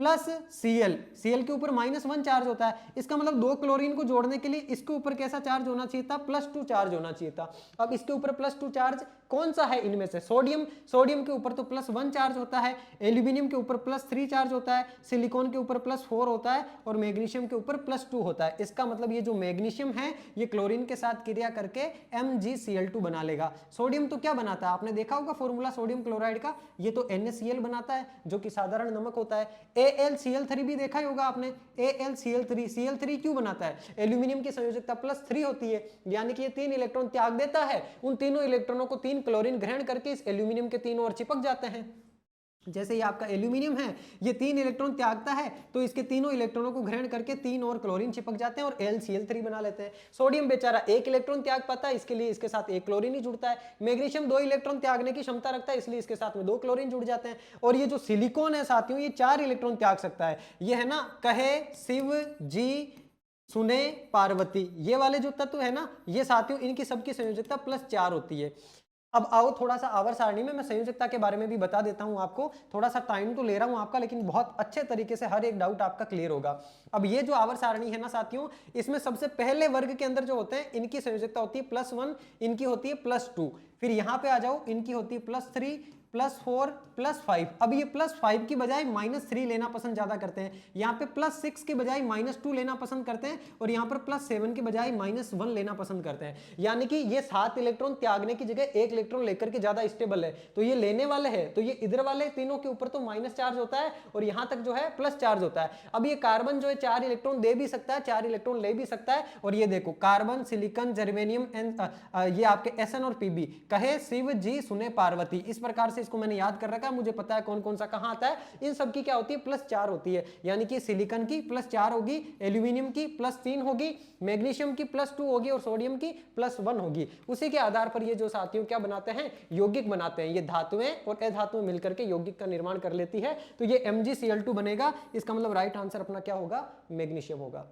S1: प्लस Cl के ऊपर -1 चार्ज होता है, इसका मतलब दो क्लोरीन को जोड़ने के लिए इसके ऊपर कैसा चार्ज होना चाहिए था? +2 चार्ज होना चाहिए था। अब इसके ऊपर +2 चार्ज कौन सा है इनमें से? सोडियम के ऊपर तो +1 चार्ज होता है, एल्यूमिनियम के ऊपर +3 चार्ज होता है, सिलिकॉन के ऊपर +4 होता है और मैग्नीशियम के ऊपर +2 होता है। इसका मतलब ये जो मैग्नीशियम है ये क्लोरीन के साथ क्रिया करके MgCl2 बना लेगा। सोडियम तो क्या बनाता है? आपने देखा होगा फॉर्मूला सोडियम क्लोराइड का, ये तो NaCl बनाता है जो कि साधारण नमक होता है। AlCl3 भी देखा ही होगा आपने, Cl3 क्यों बनाता है? एल्यूमिनियम की संयोजकता +3 होती है, यानी कि ये 3 इलेक्ट्रॉन त्याग देता है, उन तीनों इलेक्ट्रॉनों को 3 क्लोरीन ग्रहण करके इस एल्यूमिनियम के तीनों ओर चिपक जाते हैं। जैसे ये आपका एल्यूमिनियम है, ये 3 इलेक्ट्रॉन त्यागता है तो इसके तीनों इलेक्ट्रॉनों को ग्रहण करके 3 और क्लोरीन चिपक जाते हैं और AlCl3 बना लेते हैं। सोडियम बेचारा 1 इलेक्ट्रॉन त्याग पाता है, इसके लिए इसके साथ 1 क्लोरीन ही जुड़ता है। मैग्नीशियम 2 इलेक्ट्रॉन त्यागने की क्षमता रखता है, इसलिए इसके साथ में 2 क्लोरीन जुड़ जाते हैं। और ये जो सिलिकॉन है साथियों, ये 4 इलेक्ट्रॉन त्याग सकता है। ये है ना कहे, शिव जी, सुने, पार्वती, ये वाले जो तत्व है ना, ये साथियों इनकी सबकी संयोजकता +4 होती है। अब आओ थोड़ा सा आवर्त सारणी में मैं संयोजकता के बारे में भी बता देता हूं आपको, थोड़ा सा टाइम तो ले रहा हूं आपका, लेकिन बहुत अच्छे तरीके से हर एक डाउट आपका क्लियर होगा। अब ये जो आवर्त सारणी है ना साथियों, इसमें सबसे पहले वर्ग के अंदर जो होते हैं इनकी संयोजकता होती है +1, इनकी होती है +2, फिर यहां पे आ जाओ, इनकी होती है +3, +4, +5। अब ये +5 की बजाय -3 लेना पसंद ज्यादा करते हैं, यहाँ पे +6 की बजाय -2 लेना पसंद करते हैं और यहाँ पर +7 की बजाय -1 लेना पसंद करते हैं। यानी कि ये 7 इलेक्ट्रॉन त्यागने की जगह 1 इलेक्ट्रॉन लेकर के ज्यादा स्टेबल है, तो ये लेने वाले हैं, तो ये इधर वाले तीनों के ऊपर तो माइनस चार्ज होता है और यहाँ तक जो है प्लस चार्ज होता है। अब ये कार्बन जो है 4 इलेक्ट्रॉन दे भी सकता है, 4 इलेक्ट्रॉन ले भी सकता है। और ये देखो कार्बन, सिलिकॉन, जर्मेनियम, ये आपके Sn और Pb, कहे शिव जी सुने पार्वती, इस प्रकार से इसको मैंने याद कर रखा है, मुझे पता है कौन कौन सा कहां आता है। इन सब की क्या होती है? +4 होती है, यानी कि सिलिकॉन की +4 होगी, एल्यूमिनियम की +3 होगी, मैग्नीशियम की +2 होगी और सोडियम की +1 होगी। उसी के आधार पर ये जो साथियों क्या बनाते हैं? यौगिक बनाते हैं। ये धातुएं और अधातुएं मिलकर के यौगिक का निर्माण कर लेती है, तो ये MgCl2 बनेगा। इसका मतलब राइट आंसर अपना क्या होगा? मैग्नीशियम होगा।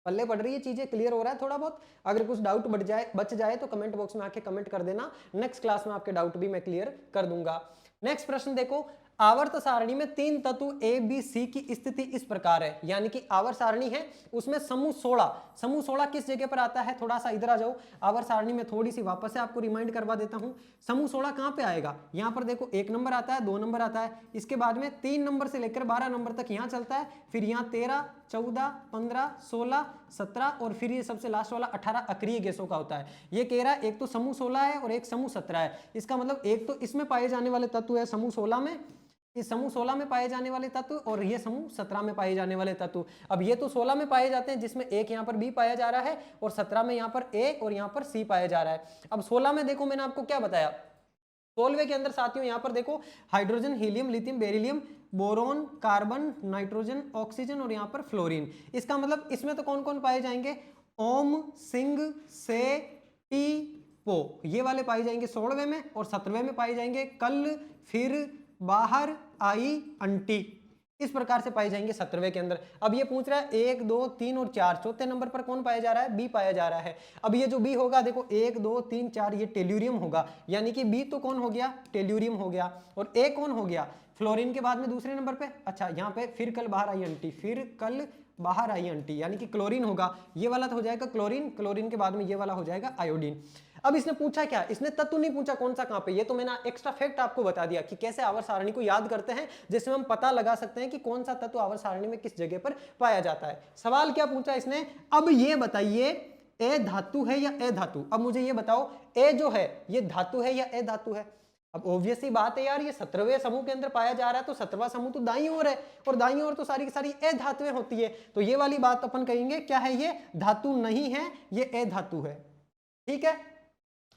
S1: पल्ले पड़ रही है, चीजें क्लियर हो रहा है थोड़ा बहुत? अगर कुछ डाउट बच जाए तो कमेंट बॉक्स में आके कमेंट कर देना, नेक्स्ट क्लास में आपके डाउट भी मैं क्लियर कर दूंगा। नेक्स्ट प्रश्न देखो, आवर्त सारणी में 3 तत्व A, B, C की स्थिति इस प्रकार है, यानी कि आवर्त सारणी है उसमें समूह 16 किस जगह पर आता है? थोड़ा सा इधर आ जाओ, आवर्त सारणी में थोड़ी सी वापस से आपको रिमाइंड करवा देता हूं। समूह 16 कहां पे आएगा? यहां पर देखो 1 नंबर आता है, 2 नंबर आता है, इसके बाद में 3 नंबर से लेकर 12 नंबर तक यहां चलता है, फिर यहां 13, 14, 15, 16, 17 और फिर ये सबसे लास्ट वाला 18 अक्रिय गैसों का होता है। ये कह रहा है एक तो समूह 16 है और एक समूह 17 है। इसका मतलब एक तो इसमें पाए जाने वाले तत्व है समूह 16 में, इस समूह 16 में पाए जाने वाले तत्व, और ये समूह 17 में पाए जाने वाले तत्व। अब ये तो 16 में पाए जाते हैं जिसमें एक यहाँ पर B पाया जा रहा है और 17 में यहाँ पर A और यहाँ पर C पाया जा रहा है। अब 16 में देखो मैंने आपको क्या बताया, 16वें के अंदर साथियों यहाँ पर देखो hydrogen, helium, lithium, beryllium, boron, carbon, nitrogen, oxygen और यहाँ पर फ्लोरीन। इसका मतलब इसमें तो कौन कौन पाए जाएंगे? ओम, सिंह, से, टी, पो, ये वाले पाए जाएंगे 16वें में, और 17वें में पाए जाएंगे कल, फिर, बाहर, आई, अंटी। इस प्रकार से पाए जाएंगे 17वें के अंदर। अब ये पूछ रहा है 1 2 3 और 4, चौथे नंबर पर कौन पाया जा रहा है? बी पाया जा रहा है। अब ये जो बी होगा देखो 1 2 3 4 ये टेल्यूरियम होगा, यानी कि बी तो कौन हो गया? टेल्यूरियम हो गया। और ए कौन हो गया? फ्लोरीन के बाद में दूसरे नंबर पे, अच्छा यहाँ पे फिर कल बाहर आई एंटी, फिर कल बाहर आई एंटी, यानी कि क्लोरीन होगा। ये वाला तो हो जाएगा क्लोरीन, क्लोरीन के बाद में ये वाला हो जाएगा आयोडीन। अब इसने पूछा क्या? इसने तत्व नहीं पूछा कौन सा कहां पे, ये तो मैंने एक्स्ट्रा फैक्ट आपको बता दिया कि कैसे आवर्त सारणी को याद करते हैं, जिसमें हम पता लगा सकते हैं कि कौन सा तत्व आवर्त सारणी में किस जगह पर पाया जाता है। सवाल क्या पूछा इसने? अब ये बताइए ए धातु है या ए धातु? अब मुझे ये बताओ ए जो है ये धातु है या ए धातु है? अब ऑब्वियस ही बात है यार, ये 17वें समूह के अंदर पाया जा रहा है, तो 17वां समूह तो दाईं ओर है, और दाईं ओर तो सारी की सारी ए धातुएं होती है, तो ये वाली बात अपन कहेंगे क्या है? ये धातु नहीं है, ये ए धातु है। ठीक है,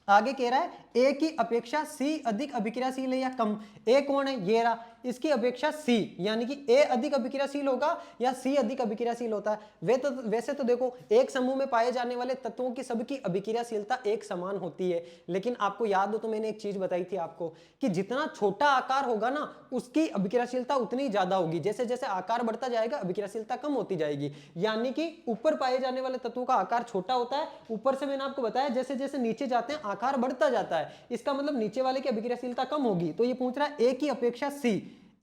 S1: आगे कह रहा है ए की अपेक्षा सी अधिक अभिक्रियाशील है या कम? ए कौन है? ये रहा, इसकी अपेक्षा सी, यानी कि ए अधिक अभिक्रियाशील होगा या सी अधिक अभिक्रियाशील होता है? वैसे तो देखो एक समूह में पाए जाने वाले तत्वों की सबकी अभिक्रियाशीलता एक समान होती है, लेकिन आपको याद हो तो मैंने एक चीज बताई थी आपको कि जितना छोटा आकार होगा ना उसकी अभिक्रियाशीलता उतनी ज्यादा होगी, जैसे जैसे आकार बढ़ता जाएगा अभिक्रियाशीलता कम होती जाएगी। यानी कि ऊपर पाए जाने वाले तत्वों का आकार छोटा होता है, ऊपर से मैंने आपको बताया जैसे जैसे नीचे जाते हैं आकार बढ़ता जाता है, इसका मतलब नीचे वाले की अभिक्रियाशीलता कम होगी। तो ये पूछ रहा है ए की अपेक्षा सी,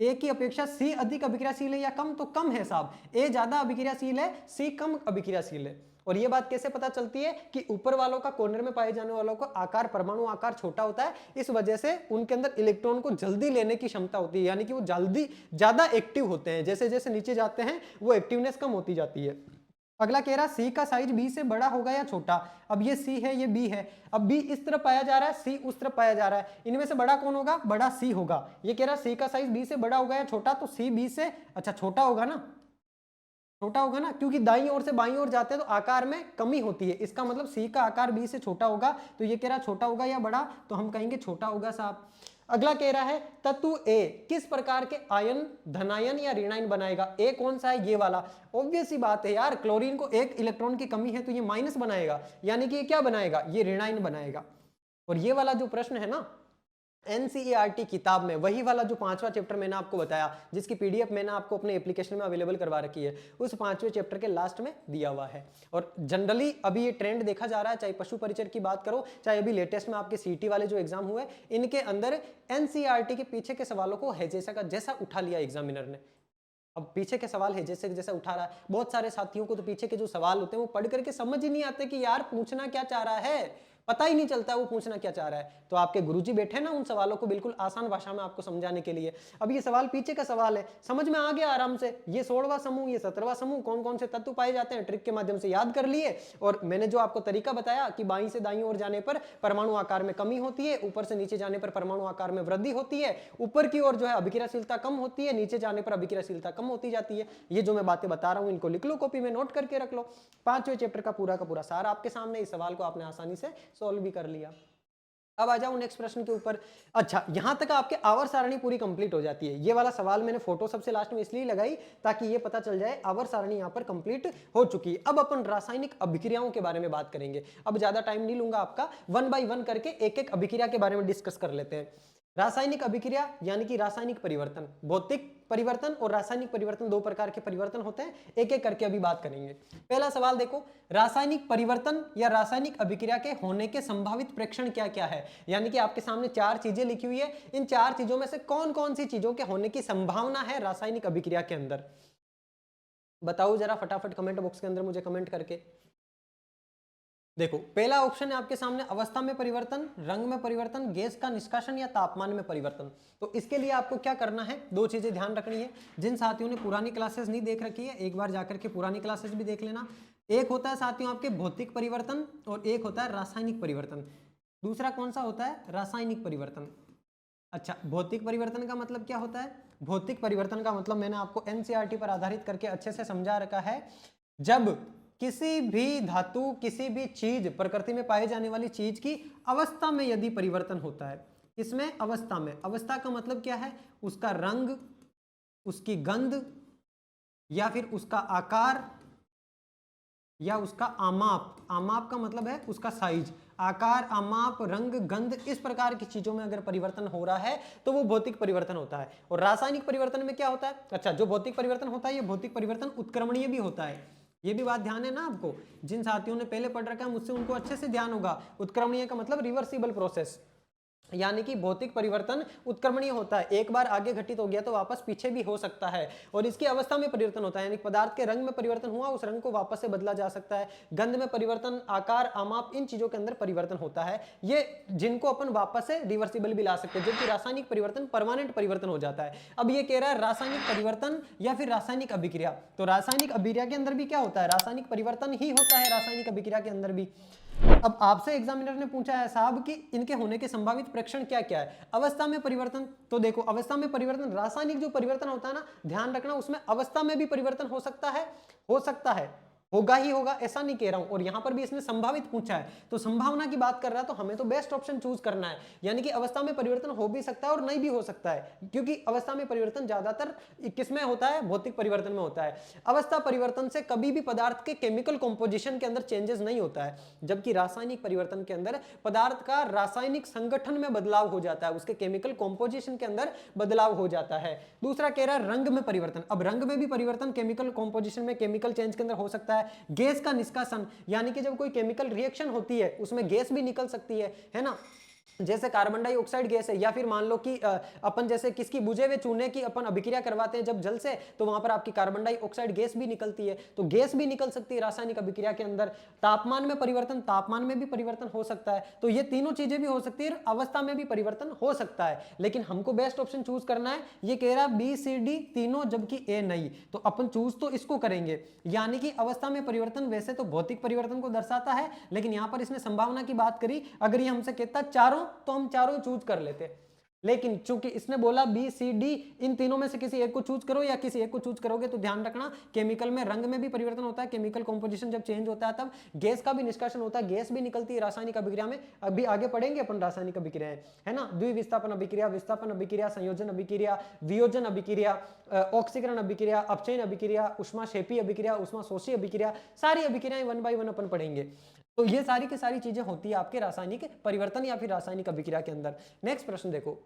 S1: ए की अपेक्षा सी अधिक अभिक्रियाशील है या कम? तो कम है साहब, ए ज्यादा अभिक्रियाशील है, सी कम अभिक्रियाशील है। और ये बात कैसे पता चलती है? कि ऊपर वालों का कॉर्नर में पाए जाने वालों का आकार, परमाणु आकार छोटा होता है, इस वजह से उनके अंदर इलेक्ट्रॉन को जल्दी लेने की क्षमता होती है, यानी कि वो जल्दी ज्यादा एक्टिव होते हैं, जैसे जैसे नीचे जाते हैं वो एक्टिवनेस कम होती जाती है। अगला कह रहा है सी का साइज बी से बड़ा होगा या छोटा? अब ये सी है, ये बी है, अब बी इस तरफ पाया जा रहा है, सी उस तरफ पाया जा रहा है, इनमें से बड़ा कौन होगा? बड़ा सी होगा। ये कह रहा है सी का साइज बी से बड़ा होगा या छोटा? तो सी बी से अच्छा छोटा होगा ना, छोटा होगा ना, क्योंकि दाईं ओर से बाईं ओर जाते हैं तो आकार में कमी होती है, इसका मतलब सी का आकार बी से छोटा होगा। तो ये कह रहा है छोटा होगा या बड़ा? तो हम कहेंगे छोटा होगा साहब। अगला कह रहा है तत्व ए किस प्रकार के आयन धनायन या ऋणायन बनाएगा? ए कौन सा है? ये वाला। ऑब्वियस ही बात है यार, क्लोरीन को एक इलेक्ट्रॉन की कमी है तो ये माइनस बनाएगा, यानी कि ये क्या बनाएगा? ये ऋणायन बनाएगा। और ये वाला जो प्रश्न है ना एनसीईआरटी किताब में, वही वाला जो 5वां चैप्टर मैंने आपको बताया, जिसकी पीडीएफ मैंने आपको अपने एप्लीकेशन में अवेलेबल करवा रखी है, उस 5वें चैप्टर के लास्ट में दिया हुआ है। और जनरली अभी ये ट्रेंड देखा जा रहा है, चाहे पशु परिचर की बात करो, चाहे अभी लेटेस्ट में आपके सीटी वाले जो एग्जाम हुए, इनके अंदर एनसीईआरटी के पीछे के सवालों को है जैसा का जैसा उठा लिया एग्जामिनर ने। अब पीछे के सवाल है जैसे जैसा उठा रहा है, बहुत सारे साथियों को तो पीछे के जो सवाल होते हैं वो पढ़ करके समझ ही नहीं आते कि यार पूछना क्या चाह रहा है, पता ही नहीं चलता वो पूछना क्या चाह रहा है। तो आपके गुरुजी बैठे ना उन सवालों को बिल्कुल आसान भाषा में आपको समझाने के लिए। अब ये सवाल पीछे का सवाल है, समझ में आ गया आराम से, ये 16वां समूह, ये 17वां समूह, कौन कौन से तत्व पाए जाते हैं, ट्रिक के माध्यम से याद कर लिए। और मैंने जो आपको तरीका बताया कि बाईं से दाईं ओर जाने पर परमाणु आकार में कमी होती है, ऊपर से नीचे जाने पर परमाणु आकार में वृद्धि होती है, ऊपर की ओर जो है अभिक्रियाशीलता कम होती है, नीचे जाने पर अभिक्रियाशीलता कम होती जाती है। ये जो मैं बातें बता रहा हूं इनको लिख लो, कॉपी में नोट करके रख लो। 5वें चैप्टर का पूरा सार आपके सामने, इस सवाल को आपने आसानी से सॉल्व भी कर लिया। अब आ जाऊं नेक्स्ट प्रश्न के ऊपर। अच्छा, यहां तक आपके आवर्त सारणी पूरी कंप्लीट हो जाती है। ये वाला सवाल मैंने फोटो सबसे लास्ट में इसलिए लगाई ताकि ये पता चल जाए आवर्त सारणी यहां पर कंप्लीट हो चुकी है। अब अपन रासायनिक अभिक्रियाओं के बारे में बात करेंगे। अब ज्यादा टाइम नहीं लूंगा आपका, 1 बाय 1 करके एक एक अभिक्रिया के बारे में डिस्कस कर लेते हैं। रासायनिक अभिक्रिया यानी कि रासायनिक परिवर्तन, भौतिक परिवर्तन और रासायनिक परिवर्तन, दो प्रकार के परिवर्तन होते हैं, एक एक करके अभी बात करेंगे। पहला सवाल देखो, रासायनिक परिवर्तन या रासायनिक अभिक्रिया के होने के संभावित प्रेक्षण क्या क्या है। यानी कि आपके सामने 4 चीजें लिखी हुई है, इन 4 चीजों में से कौन कौन सी चीजों के होने की संभावना है रासायनिक अभिक्रिया के अंदर, बताओ जरा फटाफट कमेंट बॉक्स के अंदर मुझे कमेंट करके। देखो, पहला ऑप्शन है आपके सामने अवस्था में परिवर्तन, रंग में परिवर्तन, गैस का निष्कासन या तापमान में परिवर्तन। तो इसके लिए आपको क्या करना है, 2 चीजें ध्यान रखनी है। जिन साथियों ने पुरानी क्लासेस नहीं देख रखी है, एक बार जाकर के पुरानी क्लासेस भी देख लेना। एक होता है साथियों आपके भौतिक परिवर्तन और एक होता है रासायनिक परिवर्तन। दूसरा कौन सा होता है? रासायनिक परिवर्तन। अच्छा, भौतिक परिवर्तन का मतलब क्या होता है? भौतिक परिवर्तन का मतलब मैंने आपको एनसीईआरटी पर आधारित करके अच्छे से समझा रखा है। जब किसी भी धातु, किसी भी चीज, प्रकृति में पाई जाने वाली चीज की अवस्था में यदि परिवर्तन होता है, इसमें अवस्था में, अवस्था का मतलब क्या है? उसका रंग, उसकी गंध, या फिर उसका आकार, या उसका आमाप। आमाप का मतलब है उसका साइज। आकार, आमाप, रंग, गंध, इस प्रकार की चीजों में अगर परिवर्तन हो रहा है तो वो भौतिक परिवर्तन होता है। और रासायनिक परिवर्तन में क्या होता है? अच्छा, जो भौतिक परिवर्तन होता है ये भौतिक परिवर्तन उत्क्रमणीय भी होता है। ये भी बात ध्यान है ना आपको, जिन साथियों ने पहले पढ़ रखा है मुझसे उनको अच्छे से ध्यान होगा। उत्क्रमणीय का मतलब रिवर्सिबल प्रोसेस, यानी कि भौतिक परिवर्तन उत्क्रमणीय होता है, एक बार आगे घटित हो गया तो वापस पीछे भी हो सकता है। और इसकी अवस्था में परिवर्तन होता है, यानी पदार्थ के रंग में परिवर्तन हुआ, उस रंग को वापस से बदला जा सकता है। गंध में परिवर्तन, आकार, आमाप, इन चीजों के अंदर परिवर्तन होता है, ये जिनको अपन वापस से रिवर्सिबल भी ला सकते हैं। जबकि रासायनिक परिवर्तन परमानेंट परिवर्तन हो जाता है। अब ये कह रहा है रासायनिक परिवर्तन या फिर रासायनिक अभिक्रिया, तो रासायनिक अभिक्रिया के अंदर भी क्या होता है? रासायनिक परिवर्तन ही होता है रासायनिक अभिक्रिया के अंदर भी। अब आपसे एग्जामिनर ने पूछा है साहब कि इनके होने के संभावित प्रेक्षण क्या क्या है? अवस्था में परिवर्तन, तो देखो अवस्था में परिवर्तन, रासायनिक जो परिवर्तन होता है ना, ध्यान रखना उसमें अवस्था में भी परिवर्तन हो सकता है, होगा ही होगा, ऐसा नहीं कह रहा हूं। और यहां पर भी इसने संभावित पूछा है, तो संभावना की बात कर रहा है, तो हमें तो बेस्ट ऑप्शन चूज करना है। यानी कि अवस्था में परिवर्तन हो भी सकता है और नहीं भी हो सकता है, क्योंकि अवस्था में परिवर्तन ज्यादातर किसमें होता है? भौतिक परिवर्तन में होता है। अवस्था परिवर्तन से कभी भी पदार्थ के केमिकल कंपोजिशन के अंदर चेंजेस नहीं होता है, जबकि रासायनिक परिवर्तन के अंदर पदार्थ का रासायनिक संगठन में बदलाव हो जाता है, उसके केमिकल कंपोजिशन के अंदर बदलाव हो जाता है। दूसरा कह रहा है रंग में परिवर्तन। अब रंग में भी परिवर्तन केमिकल कंपोजिशन में, केमिकल चेंज के अंदर हो सकता है। गैस का निष्कासन, यानी कि जब कोई केमिकल रिएक्शन होती है उसमें गैस भी निकल सकती है ना, जैसे कार्बन डाइऑक्साइड गैस है, या फिर मान लो कि अपन जैसे किसकी बुझे हुए चूने की अपन अभिक्रिया करवाते हैं जब जल से, तो वहां पर आपकी कार्बन डाइऑक्साइड गैस भी निकलती है, तो गैस भी निकल सकती है रासायनिक अभिक्रिया के अंदर। तापमान में परिवर्तन, तापमान में भी परिवर्तन हो सकता है, तो ये तीनों चीजें भी हो सकती है, अवस्था में भी परिवर्तन हो सकता है। लेकिन हमको बेस्ट ऑप्शन चूज करना है, ये कह रहा बी सी डी तीनों जबकि ए नहीं, तो अपन चूज तो इसको करेंगे। यानी कि अवस्था में परिवर्तन वैसे तो भौतिक परिवर्तन को दर्शाता है, लेकिन यहां पर इसने संभावना की बात करी, अगर ये हमसे कहता चारों तो हम चारों चूज कर लेते, लेकिन चूंकि इसने बोला बी सी डी इन तीनों में से किसी एक को चूज करो, या किसी एक को चूज करोगे तो ध्यान रखना केमिकल में रंग में भी परिवर्तन होता है, केमिकल कंपोजिशन जब चेंज होता है तब गैस का भी निष्कासन होता है, गैस भी निकलती है रासायनिक अभिक्रिया में। अभी आगे पढ़ेंगे अपन रासायनिक अभिक्रियाएं, है ना, द्विविस्थापन अभिक्रिया, विस्थापन अभिक्रिया, संयोजन अभिक्रिया, वियोजन अभिक्रिया, ऑक्सीकरण अभिक्रिया, अपचयन अभिक्रिया, उष्माक्षेपी अभिक्रिया, उष्माशोषी अभिक्रिया, सारी अभिक्रियाएं 1 बाय 1 अपन पढ़ेंगे। तो ये सारी की सारी चीजें होती है आपके रासायनिक परिवर्तन या फिर रासायनिक अभिक्रिया के अंदर। नेक्स्ट प्रश्न देखो,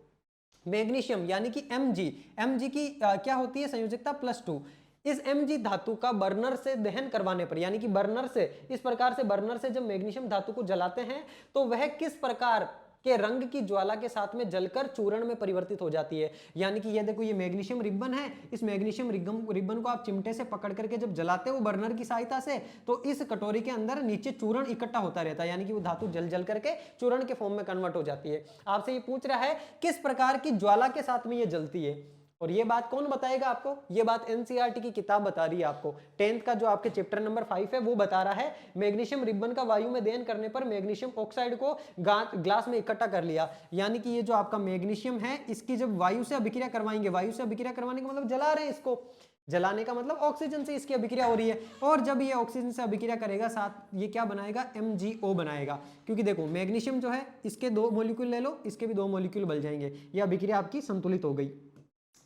S1: मैग्नीशियम यानी कि Mg की क्या होती है? संयोजकता +2। इस Mg धातु का बर्नर से दहन करवाने पर, यानी कि बर्नर से, इस प्रकार से बर्नर से जब मैग्नीशियम धातु को जलाते हैं तो वह किस प्रकार के रंग की ज्वाला के साथ में जलकर चूर्ण में परिवर्तित हो जाती है। यानी कि ये देखो, ये मैग्नीशियम रिबन है, इस मैग्नीशियम रिबन को आप चिमटे से पकड़ करके जब जलाते हो बर्नर की सहायता से, तो इस कटोरी के अंदर नीचे चूर्ण इकट्ठा होता रहता है, यानी कि वो धातु जल जल करके चूर्ण के फॉर्म में कन्वर्ट हो जाती है। आपसे ये पूछ रहा है किस प्रकार की ज्वाला के साथ में ये जलती है, और ये बात कौन बताएगा आपको? ये बात एनसीईआरटी की किताब बता रही है आपको, 10th का जो आपके चैप्टर नंबर 5 है वो बता रहा है। मैग्नीशियम रिबन का वायु में दहन करने पर मैग्नीशियम ऑक्साइड को ग्लास में इकट्ठा कर लिया, यानी कि ये जो आपका मैग्नीशियम है इसकी जब वायु से अभिक्रिया करवाएंगे, वायु से अभिक्रिया करवाने का मतलब जला रहे हैं इसको, जलाने का मतलब ऑक्सीजन से इसकी अभिक्रिया हो रही है, और जब ये ऑक्सीजन से अभिक्रिया करेगा साथ ये क्या बनाएगा? MgO बनाएगा। क्योंकि देखो मैग्नीशियम जो है इसके 2 मॉलिक्यूल ले लो, इसके भी 2 मॉलिक्यूल बन जाएंगे, ये अभिक्रिया आपकी संतुलित हो गई।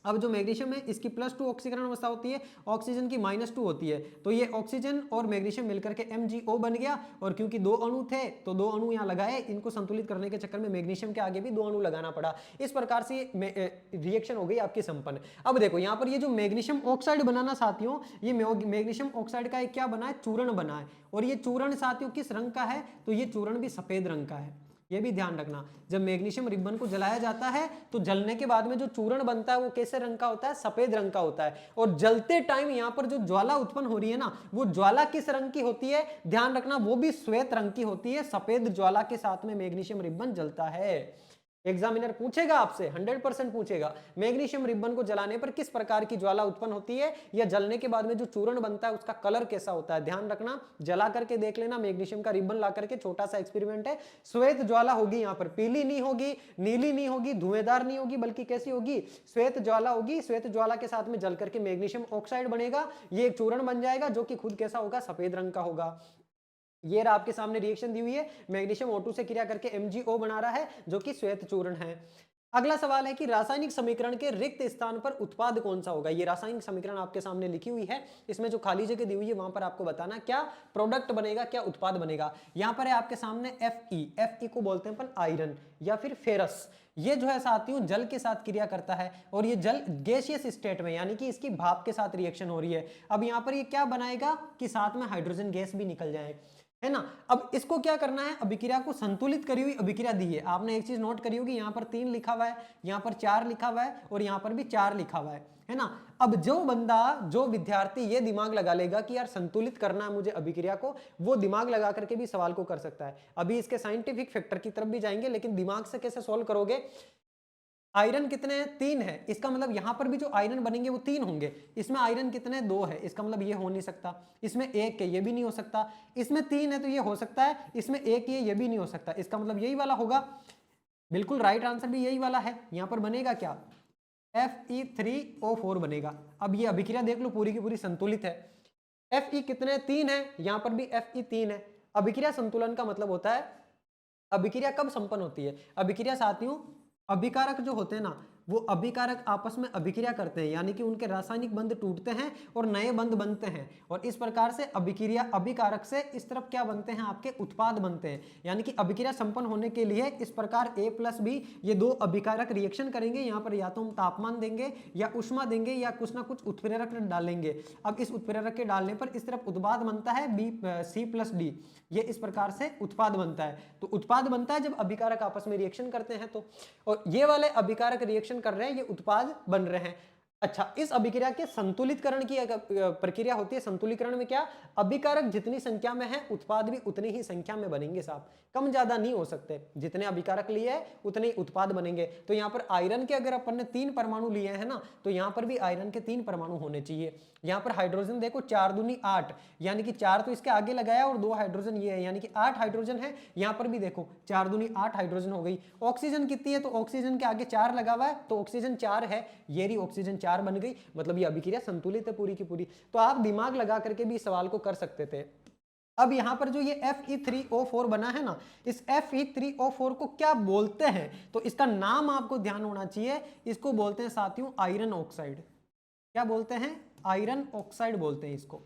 S1: अब जो मैग्नीशियम है इसकी +2 ऑक्सीकरण अवस्था होती है, ऑक्सीजन की -2 होती है, तो ये ऑक्सीजन और मैग्नीशियम मिलकर के MgO बन गया। और क्योंकि 2 अणु थे तो 2 अणु यहाँ लगाए, इनको संतुलित करने के चक्कर में मैग्नीशियम के आगे भी 2 अणु लगाना पड़ा। इस प्रकार से रिएक्शन हो गई आपकी संपन्न। अब देखो यहाँ पर ये जो मैग्नीशियम ऑक्साइड बनाना साथियों, ये मैग्नीशियम ऑक्साइड का एक क्या बना है? चूर्ण बना है। और ये चूर्ण साथियों किस रंग का है? तो ये चूर्ण भी सफेद रंग का है, ये भी ध्यान रखना। जब मैग्नीशियम रिबन को जलाया जाता है तो जलने के बाद में जो चूर्ण बनता है वो कैसे रंग का होता है? सफेद रंग का होता है। और जलते टाइम यहाँ पर जो ज्वाला उत्पन्न हो रही है ना, वो ज्वाला किस रंग की होती है? ध्यान रखना, वो भी श्वेत रंग की होती है। सफेद ज्वाला के साथ में मैग्नीशियम रिबन जलता है। एग्जामिनर पूछेगा आपसे, 100% पूछेगा, मैग्नीशियम रिबन को जलाने पर किस प्रकार की ज्वाला उत्पन्न होती है, या जलने के बाद में जो चूर्ण बनता है उसका कलर कैसा होता है? ध्यान रखना, जला करके देख लेना, मैग्नीशियम का रिबन ला करके, छोटा सा एक्सपेरिमेंट है। श्वेत ज्वाला होगी, यहाँ पर पीली नहीं होगी, नीली नहीं होगी, धुएंधार नहीं होगी, बल्कि कैसी होगी? श्वेत ज्वाला होगी। श्वेत ज्वाला के साथ में जल करके मैग्नीशियम ऑक्साइड बनेगा, ये एक चूर्ण बन जाएगा जो कि खुद कैसा होगा? सफेद रंग का होगा। ये आपके सामने रिएक्शन दी हुई है, मैग्नीशियम O2 से क्रिया करके MgO बना रहा है जो कि श्वेत चूर्ण है। अगला सवाल है कि रासायनिक समीकरण के रिक्त स्थान पर उत्पाद कौन सा होगा। ये रासायनिक समीकरण आपके सामने लिखी हुई है, इसमें जो खाली जगह दी हुई है वहां पर आपको बताना क्या प्रोडक्ट बनेगा, क्या उत्पाद बनेगा। यहां पर है आपके सामने Fe को बोलते हैं अपन आयरन या फिर फेरस। ये जो है साथियों जल के साथ क्रिया करता है और ये जल गैसियस स्टेट में यानी कि इसकी भाप के साथ रिएक्शन हो रही है। अब यहां पर ये क्या बनाएगा कि साथ में हाइड्रोजन गैस भी निकल जाए, है ना। अब इसको क्या करना है, अभिक्रिया को संतुलित करी हुई अभिक्रिया दी है। आपने एक चीज नोट करी होगी, यहाँ पर 3 लिखा हुआ है, यहाँ पर 4 लिखा हुआ है और यहाँ पर भी 4 लिखा हुआ है ना। अब जो बंदा, जो विद्यार्थी ये दिमाग लगा लेगा कि यार संतुलित करना है मुझे अभिक्रिया को, वो दिमाग लगा करके भी सवाल को कर सकता है। अभी इसके साइंटिफिक फैक्टर की तरफ भी जाएंगे, लेकिन दिमाग से कैसे सोल्व करोगे। आयरन कितने हैं, 3 है, इसका मतलब यहां पर भी जो आयरन बनेंगे वो 3 होंगे। इसमें आयरन कितने, 2 है, इसका मतलब ये हो नहीं सकता। इसमें 1 है, ये भी नहीं हो सकता। इसमें 3 है तो ये हो सकता है, इसमें 1 ये भी नहीं हो सकता। इसका मतलब यही वाला होगा। बिल्कुल राइट आंसर भी यही वाला है। यहां पर बनेगा क्या, Fe3O4 बनेगा। अब ये अभिक्रिया देख लो पूरी की पूरी संतुलित है। Fe कितने, 3 है, यहां पर भी Fe 3 है। अभिक्रिया संतुलन का मतलब होता है अभिक्रिया कब संपन्न होती है। अभिक्रिया साथियों, अभिकारक जो होते हैं ना, वो अभिकारक आपस में अभिक्रिया करते हैं, यानी कि उनके रासायनिक बंध टूटते हैं और नए बंध बनते हैं, और इस प्रकार से अभिक्रिया, अभिकारक से इस तरफ क्या बनते हैं, आपके उत्पाद बनते हैं। यानी कि अभिक्रिया संपन्न होने के लिए इस प्रकार A+B ये 2 अभिकारक रिएक्शन करेंगे। यहाँ पर या तो हम तापमान देंगे या उष्मा देंगे या कुछ ना कुछ उत्प्रेरक डालेंगे। अब इस उत्प्रेरक के डालने पर इस तरफ उत्पाद बनता है C+D, ये इस प्रकार से उत्पाद बनता है। तो उत्पाद बनता है जब अभिकारक आपस में रिएक्शन करते हैं तो, और ये वाले अभिकारक रिएक्शन कर रहे हैं, ये उत्पाद बन रहे हैं। अच्छा, इस अभिक्रिया के संतुलितकरण की प्रक्रिया होती है। संतुलितकरण में क्या, अभिकारक जितनी संख्या में है उत्पाद भी उतनी ही संख्या में बनेंगे साहब, कम ज्यादा नहीं हो सकते। जितने अभिकारक लिए है उतने ही उत्पाद बनेंगे। तो यहाँ पर आयरन के अगर अपन ने 3 परमाणु लिए हैं ना, तो यहाँ पर भी आयरन के 3 परमाणु होने चाहिए। यहाँ पर हाइड्रोजन देखो 4 दूनी 8, यानी कि 4 तो इसके आगे लगाया और 2 हाइड्रोजन ये है, यानी कि 8 हाइड्रोजन है। यहाँ पर भी देखो 4 दूनी 8 हाइड्रोजन हो गई। ऑक्सीजन कितनी है, तो ऑक्सीजन के आगे 4 लगा हुआ है, तो ऑक्सीजन 4 है, ये रही ऑक्सीजन 4 बन गई। मतलब ये अभिक्रिया संतुलित है पूरी की पूरी। तो आप दिमाग लगा करके भी सवाल को कर सकते थे। अब यहां पर जो ये Fe3O4 बना है ना, इस Fe3O4 को क्या बोलते हैं, तो इसका नाम आपको ध्यान होना चाहिए। इसको बोलते हैं साथियों आयरन ऑक्साइड। क्या बोलते हैं, आयरन ऑक्साइड बोलते हैं इसको।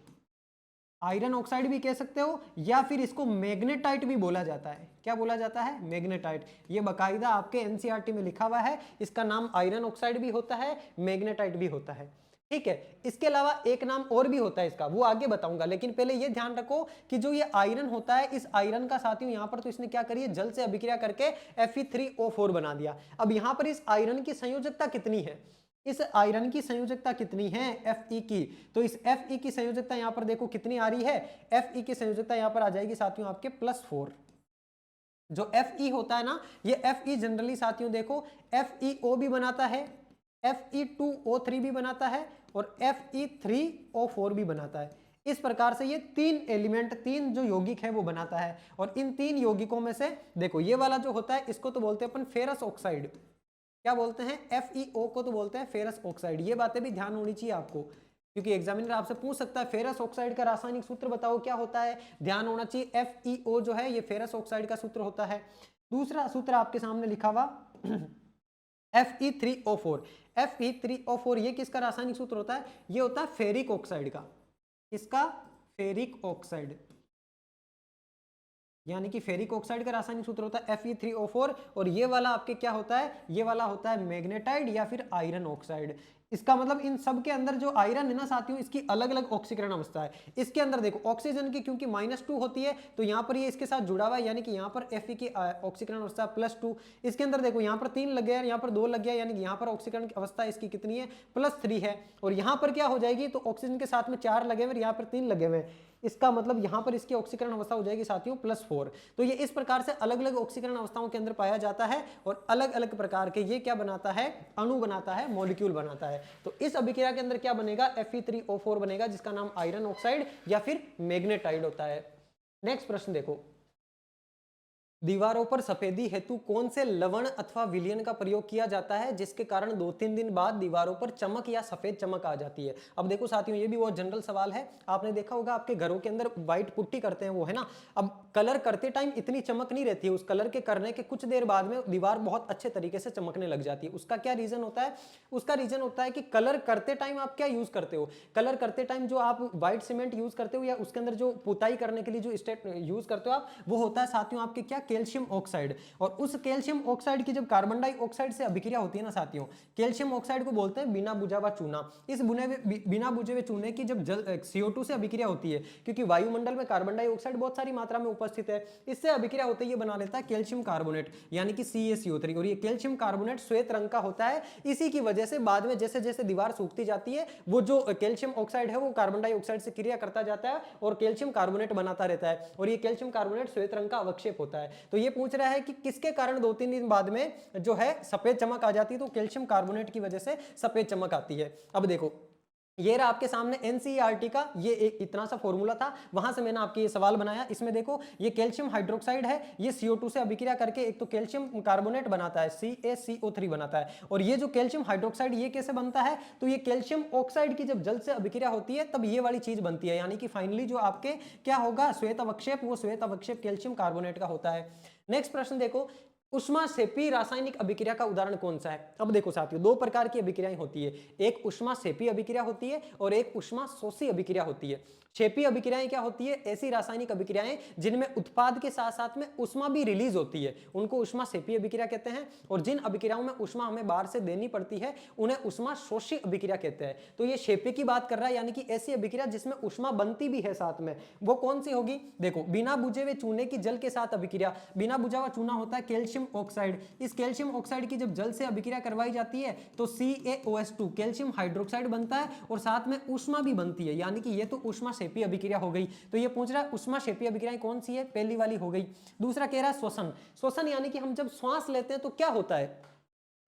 S1: आयरन ऑक्साइड भी कह सकते हो, या फिर इसको मैग्नेटाइट भी बोला जाता है। क्या बोला जाता है, मैग्नेटाइट। ये बकायदा आपके एनसीईआरटी में लिखा हुआ है। इसका नाम आयरन ऑक्साइड भी होता है, मैग्नेटाइट भी होता है, ठीक है। इसके अलावा एक नाम और भी होता है इसका, वो आगे बताऊंगा। लेकिन पहले ये ध्यान रखो कि जो ये आयरन होता है, इस आयरन का साथियों यहां पर तो इसने क्या करी है, जल से अभिक्रिया करके Fe3O4 बना दिया। अब यहां पर इस आयरन की संयोजकता कितनी है, इस आयरन की संयोजकता कितनी है, Fe की। तो इस Fe की संयोजकता यहां पर देखो कितनी आ रही है, Fe की संयोजकता यहां पर आ जाएगी साथियों आपके +4। जो Fe होता है ना, ये Fe जनरली साथियों देखो FeO भी बनाता है, Fe2O3 भी बनाता है और Fe3O4 भी बनाता है। इस प्रकार से ये 3 एलिमेंट, 3 जो यौगिक है वो बनाता है। और इन 3 यौगिकों में से देखो ये वाला जो होता है, इसको तो बोलते हैं अपन फेरस ऑक्साइड। क्या बोलते हैं, FeO को तो बोलते हैं फेरस ऑक्साइड। ये बातें भी ध्यान होनी चाहिए आपको, क्योंकि एग्जामिनर आपसे पूछ सकता है फेरस ऑक्साइड का रासायनिक सूत्र बताओ क्या होता है। ध्यान होना चाहिए, FeO जो है ये फेरस ऑक्साइड का सूत्र होता है। दूसरा सूत्र आपके सामने लिखा हुआ Fe3O4। Fe3O4 ये किसका रासायनिक सूत्र होता है, ये होता है फेरिक ऑक्साइड का। इसका फेरिक ऑक्साइड, यानी कि फेरिक ऑक्साइड का रासायनिक सूत्र होता है Fe3O4। और ये वाला आपके क्या होता है, ये वाला होता है मैग्नेटाइड या फिर आयरन ऑक्साइड। इसका मतलब इन सब के अंदर जो आयरन है ना साथियों, इसकी अलग अलग ऑक्सीकरण अवस्था है। इसके अंदर देखो ऑक्सीजन की क्योंकि -2 होती है, तो यहाँ पर ये इसके साथ जुड़ा हुआ है, यानी कि यहाँ पर Fe की ऑक्सीकरण अवस्था +2। इसके अंदर देखो यहाँ पर 3 लग गया, यहाँ पर 2 लग गया, यानी कि यहाँ पर ऑक्सीकरण की अवस्था इसकी कितनी है, +3 है। और यहाँ पर क्या हो जाएगी, तो ऑक्सीजन के साथ में 4 लगे हुए, यहाँ पर 3 लगे हुए। इसका मतलब यहाँ पर इसकी ऑक्सीकरण अवस्था हो जाएगी साथियों +4। तो ये इस प्रकार से अलग अलग ऑक्सीकरण अवस्थाओं के अंदर पाया जाता है, और अलग अलग प्रकार के ये क्या बनाता है, अणु बनाता है, मॉलिक्यूल बनाता है। तो इस अभिक्रिया के अंदर क्या बनेगा, Fe3O4 बनेगा, जिसका नाम आयरन ऑक्साइड या फिर मैग्नेटाइड होता है। नेक्स्ट प्रश्न देखो, दीवारों पर सफेदी हेतु कौन से लवण अथवा विलयन का प्रयोग किया जाता है जिसके कारण 2-3 दिन बाद दीवारों पर चमक या सफेद चमक आ जाती है? अब देखो साथियों, ये भी बहुत जनरल सवाल है। आपने देखा होगा आपके घरों के अंदर व्हाइट पुट्टी करते हैं वो, है ना। अब कलर करते टाइम इतनी चमक नहीं रहती है, उस कलर के करने के कुछ देर बाद में दीवार बहुत अच्छे तरीके से चमकने लग जाती है। उसका क्या रीजन होता है? उसका रीजन होता है कि कलर करते टाइम आप क्या यूज करते हो। कलर करते टाइम जो आप व्हाइट सीमेंट यूज करते हो या उसके अंदर जो पुताई करने के लिए जो स्टेट यूज करते हो आप, वो होता है साथियों आपके क्या, कैल्शियम ऑक्साइड। और उस कैल्शियम ऑक्साइड की जब कार्बन डाइऑक्साइड से अभिक्रिया होती है ना साथियों, कैल्शियम ऑक्साइड को बोलते हैं बिना बुझा हुआ चूना। इस बिना बुझे हुए चूने की जब CO2 से अभिक्रिया होती है, क्योंकि वायुमंडल में कार्बन डाइऑक्साइड बहुत सारी मात्रा में उपस्थित है, इससे अभिक्रिया होते ही बना लेता है कैल्शियम कार्बोनेट यानी कि CaCO3। और ये कैल्शियम कार्बोनेट श्वेत रंग का होता है। इसी की वजह से बाद में जैसे जैसे दीवार सूखती जाती है, वो जो कैल्शियम ऑक्साइड है वो कार्बन डाइऑक्साइड से क्रिया करता जाता है और कैल्शियम कार्बोनेट बनाता रहता है। और ये कैल्शियम कार्बोनेट श्वेत रंग का अवक्षेप होता है। तो ये पूछ रहा है कि किसके कारण 2-3 दिन बाद में जो है सफेद चमक आ जाती है, तो कैल्शियम कार्बोनेट की वजह से सफेद चमक आती है। अब देखो, ये रहा आपके सामने NCERT का ये एक इतना सा फॉर्मूला था, वहां से मैंने आपके ये सवाल बनाया। इसमें देखो, ये कैल्शियम हाइड्रोक्साइड है, ये CO2 से अभिक्रिया करके एक तो कैल्शियम कार्बोनेट बनाता है, CaCO3 बनाता है। और ये जो कैल्शियम हाइड्रोक्साइड ये कैसे बनता है, तो ये कैल्शियम ऑक्साइड की जब जल से अभिक्रिया होती है तब ये वाली चीज बनती है, यानी कि फाइनली जो आपके क्या होगा, श्वेत अवक्षेप, वो श्वेत अवक्षेप कैल्शियम कार्बोनेट का होता है। नेक्स्ट प्रश्न देखो, ऊष्माक्षेपी रासायनिक अभिक्रिया का उदाहरण कौन सा है? अब देखो साथियों, दो प्रकार की अभिक्रियाएं होती है, एक ऊष्माक्षेपी अभिक्रिया होती है और एक ऊष्माशोषी अभिक्रिया होती है। क्षेपी अभिक्रियाएं क्या होती है? ऐसी रासायनिक अभिक्रियाएं जिनमें उत्पाद के साथ साथ में ऊष्मा भी रिलीज होती है, उनको ऊष्माक्षेपी अभिक्रिया कहते हैं। और जिन अभिक्रियाओं में ऊष्मा हमें बाहर से देनी पड़ती है उन्हें ऊष्माशोषी अभिक्रिया कहते हैं। तो ये क्षेपी की बात कर रहा है, यानी कि ऐसी अभिक्रिया जिसमें ऊष्मा बनती भी है साथ में, वो कौन सी होगी? देखो, बिना बुझे हुए चूने की जल के साथ अभिक्रिया। बिना बुझा हुआ चूना होता है कैल्शियम ऑक्साइड, इस कैल्शियम ऑक्साइड की जब जल से अभिक्रिया करवाई जाती है तो CaOH2 कैल्शियम हाइड्रोक्साइड बनता है और साथ में ऊष्मा भी बनती है, यानी कि ये तो ऊष्माक्षेपी अभिक्रिया हो गई। तो ये पूछ रहा है ऊष्माक्षेपी अभिक्रियाएं कौन सी है? पहली वाली हो गई। दूसरा कह रहा है श्वसन। श्वसन यानी कि हम जब श्वास लेते हैं तो क्या होता है?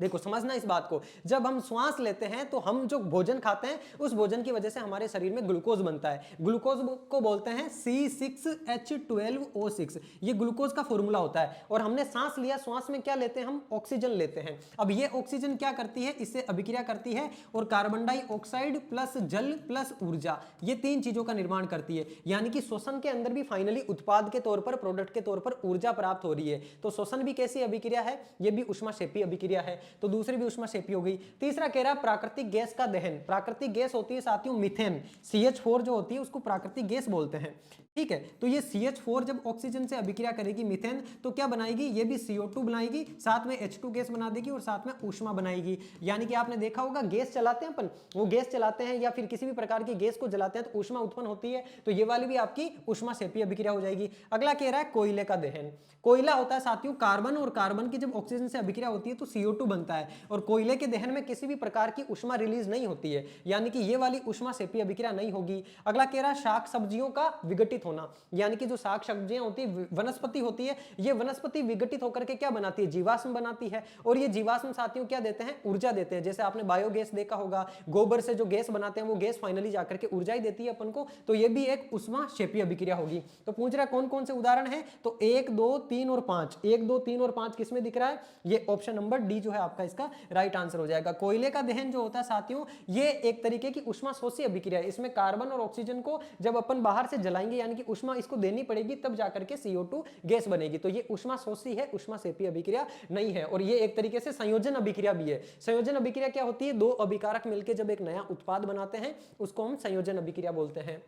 S1: देखो, समझना इस बात को, जब हम श्वास लेते हैं तो हम जो भोजन खाते हैं उस भोजन की वजह से हमारे शरीर में ग्लूकोज बनता है। ग्लूकोज को बोलते हैं C6H12O6, ये ग्लूकोज का फॉर्मूला होता है। और हमने सांस लिया, श्वास में क्या लेते हैं हम? ऑक्सीजन लेते हैं। अब ये ऑक्सीजन क्या करती है? इससे अभिक्रिया करती है और कार्बन डाइऑक्साइड प्लस जल प्लस ऊर्जा, ये तीन चीजों का निर्माण करती है। यानी कि श्वसन के अंदर भी फाइनली उत्पाद के तौर पर, प्रोडक्ट के तौर पर ऊर्जा प्राप्त हो रही है। तो श्वसन भी कैसी अभिक्रिया है? ये भी ऊष्माक्षेपी अभिक्रिया है। तो दूसरी भी ऊष्माक्षेपी हो गई। तीसरा कह रहा है प्राकृतिक गैस का दहन। प्राकृतिक गैस होती है साथियों मीथेन, CH4 जो होती है उसको प्राकृतिक गैस बोलते हैं, ठीक है। तो ये CH4 जब ऑक्सीजन से अभिक्रिया करेगी मीथेन, तो क्या बनाएगी? ये भी CO2 बनाएगी, साथ में H2 गैस बना देगी और साथ में ऊष्मा बनाएगी। यानी कि आपने देखा होगा गैस चलाते हैं अपन, वो गैस चलाते हैं या फिर किसी भी प्रकार की गैस को जलाते हैं तो ऊष्मा उत्पन्न होती है, तो ये वाली भी आपकी ऊष्माक्षेपी अभिक्रिया हो जाएगी। अगला कह रहा है कोयले का दहन। कोयला होता है साथियों कार्बन, और कार्बन की जब ऑक्सीजन से अभिक्रिया होती है तो CO2 बनता है, और कोयले के दहन में किसी भी प्रकार की ऊष्मा रिलीज नहीं होती है, यानी कि ये वाली ऊष्माक्षेपी अभिक्रिया नहीं होगी। अगला कह रहा है शाक सब्जियों का विघटित होना, यानी कि जो शाक सब्जियां होती है, वनस्पति होती है, ये वनस्पति विघटित होकर के क्या बनाती है? जीवाश्म बनाती है। और ये जीवाश्म साथियों क्या देते हैं? ऊर्जा देते हैं। जैसे आपने बायोगैस देखा होगा, गोबर से जो गैस बनाते हैं वो गैस फाइनली जाकर के ऊर्जा ही देती है अपन को, तो ये भी एक ऊष्माक्षेपी अभिक्रिया होगी। तो पूछ रहा है कौन कौन से उदाहरण है? तो 1, 2, 3 और 5। 1, 2, 3 और 5 किसमें दिख रहा है? ये ऑप्शन नंबर डी जो है आपका इसका राइट आंसर हो जाएगा। कोयले का दहन जो होता है साथियों, ये एक तरीके की ऊष्माशोषी अभिक्रिया है। इसमें कार्बन और ऑक्सीजन को जब अपन बाहर से जलाएंगे, यानी कि ऊष्मा इसको देनी पड़ेगी, तब जाकर के CO2 गैस बनेगी। तो ये ऊष्माशोषी है, ऊष्माक्षेपी अभिक्रिया नहीं है। और ये एक तरीके से संयोजन अभिक्रिया भी है। संयोजन अभिक्रिया क्या होती है? दो अभिकारक मिलकर जब एक नया उत्पाद बनाते हैं उसको हम संयोजन अभिक्रिया बोलते हैं।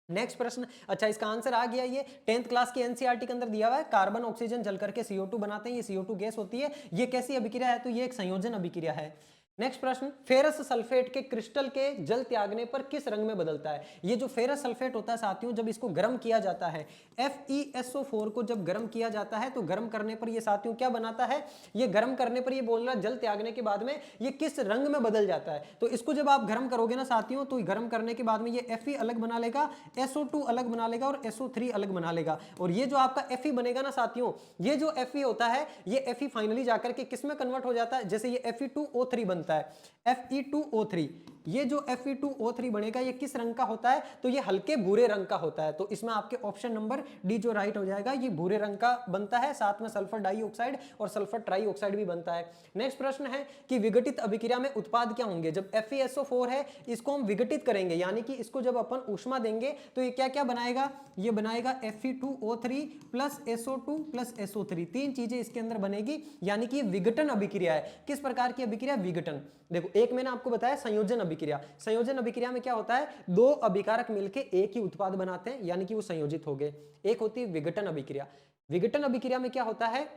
S1: नेक्स्ट प्रश्न, अच्छा इसका आंसर आ गया। ये 10th क्लास की NCERT के अंदर दिया हुआ है। कार्बन ऑक्सीजन जल करके CO2 बनाते हैं, ये CO2 गैस होती है। ये कैसी अभिक्रिया है? तो ये एक संयोजन अभिक्रिया है। नेक्स्ट प्रश्न, फेरस सल्फेट के क्रिस्टल के जल त्यागने पर किस रंग में बदलता है? ये जो फेरस सल्फेट होता है साथियों, जब इसको गर्म किया जाता है, FeSO4 को जब गर्म किया जाता है तो गर्म करने पर ये साथियों क्या बनाता है? ये गर्म करने पर ये बोल रहा है जल त्यागने के बाद में ये किस रंग में बदल जाता है। तो इसको जब आप गर्म करोगे ना साथियों, तो गर्म करने के बाद में ये Fe अलग बना लेगा, SO2 अलग बना लेगा और SO3 अलग बना लेगा। और ये जो आपका Fe बनेगा ना साथियों, ये जो Fe होता है, ये Fe फाइनली जाकर के किस में कन्वर्ट हो जाता है? जैसे ये Fe2O3 बन बनता है Fe2O3। ये जो Fe2O3 बनेगा ये किस रंग का होता है? तो ये हल्के भूरे रंग का होता है। तो इसमें आपके ऑप्शन नंबर डी जो राइट हो जाएगा, ये भूरे रंग का बनता है, साथ में सल्फर डाइऑक्साइड और सल्फर ट्राइऑक्साइड भी बनता है। नेक्स्ट प्रश्न है कि विघटित अभिक्रिया में उत्पाद क्या होंगे? जब FeSO4 है, इसको हम विघटित करेंगे, यानी कि इसको जब अपन ऊष्मा देंगे तो ये क्या क्या बनाएगा? ये बनाएगा Fe2O3 plus SO2 plus SO3, तीन चीजें इसके अंदर बनेगी, यानी कि ये विघटन अभिक्रिया है। किस प्रकार की अभिक्रिया? विघटन। देखो, एक मैंने आपको बताया संयोजन अभिक्रिया। संयोजन अभिक्रिया में क्या होता है? दो अभिकारक मिलकर एक ही उत्पाद बनाते हैं, यानी कि वो संयोजित हो गए। एक होती है विघटन अभिक्रिया। विघटन अभिक्रिया में क्या होता है?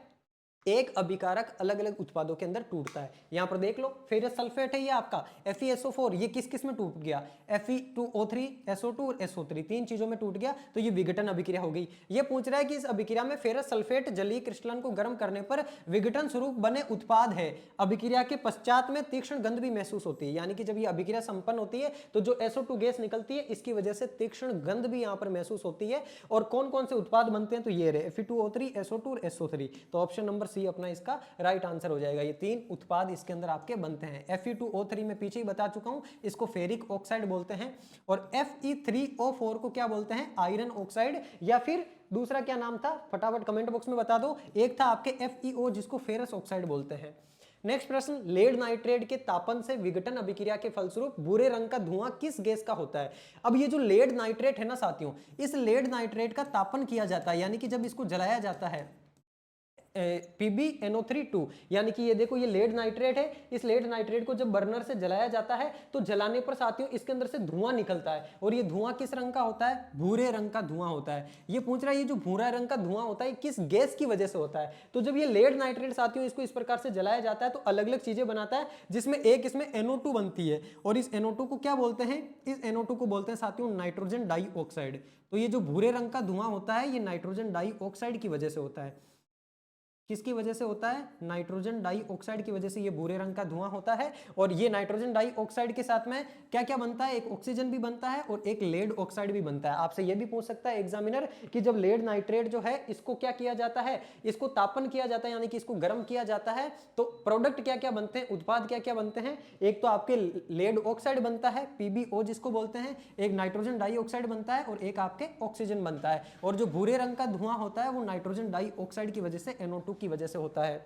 S1: एक अभिकारक अलग अलग उत्पादों के अंदर टूटता है। यहां पर देख लो, फेरस सल्फेट है ये आपका FeSO4, ये किस किस में टूट गया? Fe2O3, SO2 और SO3, तीन चीजों में टूट गया, तो ये विघटन अभिक्रिया हो गई। ये पूछ रहा है कि इस अभिक्रिया में फेरस सल्फेट जलीय क्रिस्टलन को गर्म करने पर विघटन स्वरूप बने उत्पाद है, अभिक्रिया के पश्चात में तीक्ष्ण गंध भी महसूस होती है। यानी कि जब ये अभिक्रिया संपन्न होती है तो जो SO2 गैस निकलती है, इसकी वजह से तीक्ष्ण गंध भी यहाँ पर महसूस होती है। और कौन कौन से उत्पाद बनते हैं? तो ये रहे Fe2O3, SO2 और SO3। तो ऑप्शन नंबर सी अपना इसका राइट आंसर हो जाएगा। ये तीन उत्पाद इसके अंदर आपके बनते हैं। Fe2O3 में पीछे ही बता चुका हूं, इसको फेरिक ऑक्साइड बोलते हैं। और Fe3O4 को क्या बोलते हैं? आयरन ऑक्साइड, या फिर दूसरा क्या नाम था? फटाफट कमेंट बॉक्स में बता दो। एक था आपके FeO, जिसको फेरस ऑक्साइड बोलते हैं। नेक्स्ट प्रश्न, लेड नाइट्रेट के तापन से विघटन अभिक्रिया के फलस्वरूप भूरे रंग का धुआं किस गैस का होता है? अब ये जो लेड नाइट्रेट है ना साथियों, इस लेड नाइट्रेट का तापन किया जाता है, यानी कि जब इसको जलाया जाता है PbNO3 2, यानी कि ये देखो, ये लेड नाइट्रेट है। इस लेड नाइट्रेट को जब बर्नर से जलाया जाता है तो जलाने पर साथियों इसके अंदर से धुआं निकलता है, और ये धुआं किस रंग का होता है? भूरे रंग का धुआं होता है। ये पूछ रहा है, ये जो भूरा रंग का धुआं होता है किस गैस की वजह से होता है? तो जब ये लेड नाइट्रेट साथियों इसको इस प्रकार से जलाया जाता है तो अलग अलग चीजें बनाता है, जिसमें एक इसमें NO2 बनती है, और इस NO2 को क्या बोलते हैं? इस NO2 को बोलते हैं साथियों नाइट्रोजन डाइऑक्साइड। तो ये जो भूरे रंग का धुआं होता है, ये नाइट्रोजन डाइऑक्साइड की वजह से होता है। किसकी वजह से होता है? नाइट्रोजन डाइऑक्साइड की वजह से ये भूरे रंग का धुआं होता है। और ये नाइट्रोजन डाइऑक्साइड के साथ में क्या क्या बनता है? एक ऑक्सीजन भी बनता है और एक लेड ऑक्साइड भी बनता है। आपसे ये भी पूछ सकता है एग्जामिनर कि जब लेड नाइट्रेट जो है इसको क्या किया जाता है? इसको तापन किया जाता है, यानी कि इसको गर्म किया जाता है, तो प्रोडक्ट क्या क्या बनते हैं? उत्पाद क्या क्या बनते हैं? एक तो आपके लेड ऑक्साइड बनता है, PbO जिसको बोलते हैं, एक नाइट्रोजन डाइऑक्साइड बनता है, और एक आपके ऑक्सीजन बनता है। और जो भूरे रंग का धुआं होता है वो नाइट्रोजन डाइऑक्साइड की वजह से NO2 की वजह से होता है।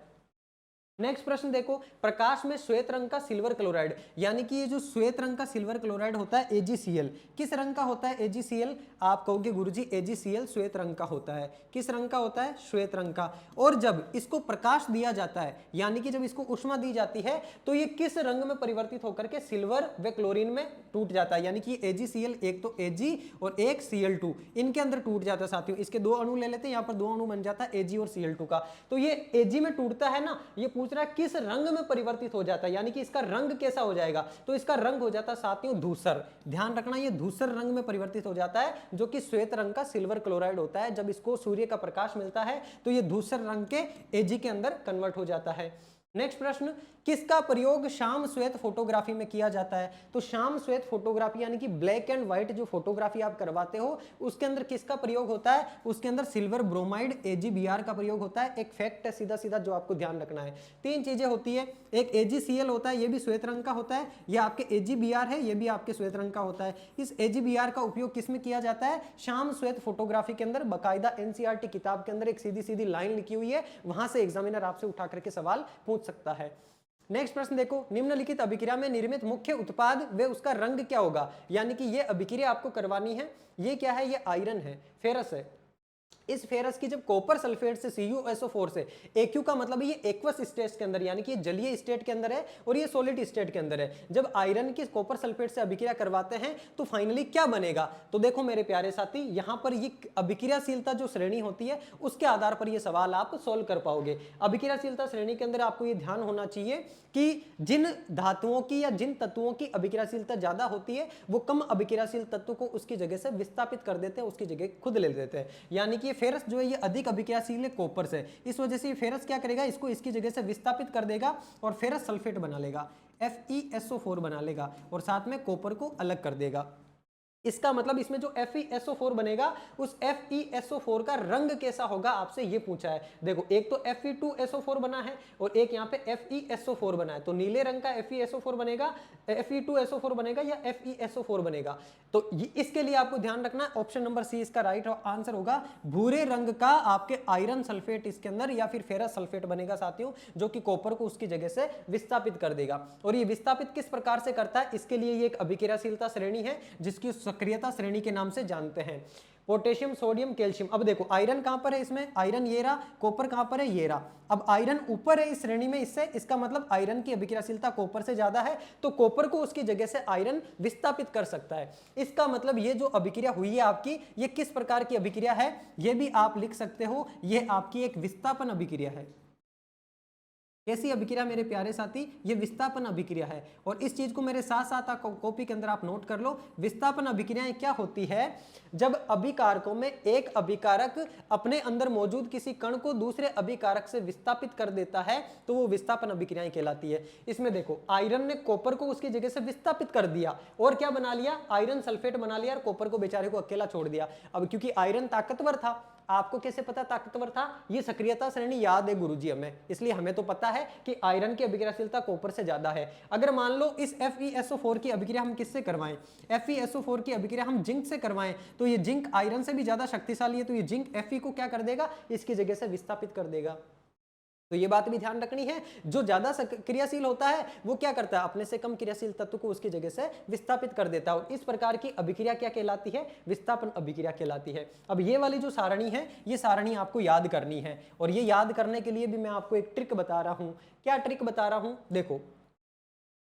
S1: नेक्स्ट प्रश्न देखो, प्रकाश में श्वेत रंग का सिल्वर क्लोराइड, यानी कि ये जो श्वेत रंग का सिल्वर क्लोराइड होता है AgCl, किस रंग का होता है AgCl? आप कहोगे गुरुजी AgCl श्वेत रंग का होता है। किस रंग का होता है? श्वेत रंग का। और जब इसको प्रकाश दिया जाता है, यानी कि जब इसको ऊष्मा दी जाती है, तो ये किस रंग में परिवर्तित होकर के सिल्वर व क्लोरीन में टूट जाता है? यानी कि AgCl, एक तो Ag और एक Cl2, इनके अंदर टूट जाता है साथियों। इसके दो अणु ले लेते हैं, यहाँ पर दो अणु बन जाता है Ag और Cl2 का। तो ये Ag में टूटता है ना, ये पूछ रहा है किस रंग में परिवर्तित हो जाता है, यानी कि इसका रंग कैसा हो जाएगा? तो इसका रंग हो जाता है साथियों धूसर। ध्यान रखना, ये धूसर रंग में परिवर्तित हो जाता है, जो कि श्वेत रंग का सिल्वर क्लोराइड होता है। जब इसको सूर्य का प्रकाश मिलता है तो ये धूसर रंग के Ag के अंदर कन्वर्ट हो जाता है। नेक्स्ट प्रश्न, किसका प्रयोग शाम श्वेत फोटोग्राफी में किया जाता है? तो शाम श्वेत फोटोग्राफी यानी कि ब्लैक एंड व्हाइट जो फोटोग्राफी आप करवाते हो, उसके अंदर किसका प्रयोग होता है? उसके अंदर सिल्वर ब्रोमाइड AgBr का प्रयोग होता है। एक फैक्ट है सीधा सीधा जो आपको ध्यान रखना है। तीन चीजें होती है, एक AgCl होता है, ये भी श्वेत रंग का होता है, ये आपके AgBr है, ये भी आपके श्वेत रंग का होता है। इस AgBr का उपयोग किसमें किया जाता है? शाम श्वेत फोटोग्राफी के अंदर। बाकायदा NCERT किताब के अंदर एक सीधी सीधी लाइन लिखी हुई है, वहां से एग्जामिनर आपसे उठा करके सवाल पूछ सकता है। नेक्स्ट प्रश्न देखो, निम्नलिखित अभिक्रिया में निर्मित मुख्य उत्पाद व उसका रंग क्या होगा? यानी कि ये अभिक्रिया आपको करवानी है। ये क्या है? ये आयरन है, फेरस है। इस फेरस की जब कॉपर सल्फेट से CuSO4 से, AQ का मतलब ये एक्वस स्टेट के अंदर, यानी कि ये जलीय स्टेट के अंदर है और ये सॉलिड स्टेट के अंदर है। जब आयरन की कॉपर सल्फेट से अभिक्रिया करवाते हैं तो फाइनली क्या बनेगा? तो देखो मेरे प्यारे साथी, यहां पर ये अभिक्रियाशीलता जो श्रेणी होती है उसके आधार पर ये सवाल आप सोल्व कर पाओगे। अभिक्रियाशीलता श्रेणी के अंदर आपको ये ध्यान होना चाहिए कि जिन धातुओं की या जिन तत्वों की अभिक्रियाशीलता ज्यादा होती है वो कम अभिक्रियाशील तत्व को उसकी जगह से विस्थापित कर देते हैं, उसकी जगह खुद ले लेते हैं। यानी कि फेरस जो है ये अधिक अभिक्रियाशील है कॉपर से, इस वजह से ये फेरस क्या करेगा? इसको इसकी जगह से विस्थापित कर देगा और फेरस सल्फेट बना लेगा, FeSO4 बना लेगा और साथ में कॉपर को अलग कर देगा। इसका मतलब इसमें जो FeSO4 बनेगा उस FeSO4 का रंग कैसा होगा आपसे ये पूछा है। देखो एक तो Fe2SO4 बना है और एक यहाँ पे FeSO4 बना है, तो नीले रंग का FeSO4 बनेगा, Fe2SO4 बनेगा या FeSO4 बनेगा। तो इसके लिए आपको ध्यान रखना ऑप्शन नंबर सी इसका राइट आंसर होगा। भूरे रंग का आपके आयरन सल्फेट इसके अंदर या फिर फेरस सल्फेट बनेगा साथियों, जो कि कॉपर को उसकी जगह से विस्थापित कर देगा। और ये विस्थापित किस प्रकार से करता है, इसके लिए ये एक अभिक्रियाशीलता श्रेणी है जिसकी सक्रियता श्रेणी के नाम से जानते हैं। Potassium, sodium, calcium. अब देखो आयरन कहां पर है, इसमें आयरन ये रहा, कॉपर कहां पर है, ये रहा। अब आयरन ऊपर है इस श्रेणी में इससे, इसका मतलब आयरन की अभिक्रियाशीलता कॉपर से ज्यादा है, तो कॉपर को उसकी जगह से आयरन विस्थापित कर सकता है। इसका मतलब ये जो अभिक्रिया हुई है आपकी, ये किस प्रकार की अभिक्रिया है, ये भी आप लिख सकते हो, ये आपकी एक विस्थापन अभिक्रिया है। कैसी अभिक्रिया मेरे प्यारे साथी, ये विस्थापन अभिक्रिया है। और इस चीज को मेरे साथ साथ कॉपी के अंदर आप नोट कर लो। विस्थापन अभिक्रियाएं क्या होती है, जब अभिकारकों में एक अभिकारक अपने अंदर मौजूद किसी कण को दूसरे अभिकारक से विस्थापित कर देता है, तो वो विस्थापन अभिक्रियाएं कहलाती है। इसमें देखो आयरन ने कॉपर को उसकी जगह से विस्थापित कर दिया और क्या बना लिया, आयरन सल्फेट बना लिया और कॉपर को बेचारे को अकेला छोड़ दिया। अब क्योंकि आयरन ताकतवर था, आपको कैसे पता ताकतवर था, ये सक्रियता श्रेणी याद है गुरुजी हमें, इसलिए हमें तो पता है कि आयरन की अभिक्रियाशीलता कॉपर से ज्यादा है। अगर मान लो इस FeSO4 की अभिक्रिया हम किससे करवाएं, FeSO4 की अभिक्रिया हम जिंक से करवाएं, तो ये जिंक आयरन से भी ज्यादा शक्तिशाली है, तो ये जिंक Fe को क्या कर देगा, इसकी जगह से विस्थापित कर देगा। तो ये बात भी ध्यान रखनी है, जो ज्यादा क्रियाशील होता है वो क्या करता है, अपने से कम क्रियाशील तत्व को उसकी जगह से विस्थापित कर देता है। और इस प्रकार की अभिक्रिया क्या कहलाती है, विस्थापन अभिक्रिया कहलाती है। अब ये वाली जो सारणी है, ये सारणी आपको याद करनी है, और ये याद करने के लिए भी मैं आपको एक ट्रिक बता रहा हूं। क्या ट्रिक बता रहा हूं, देखो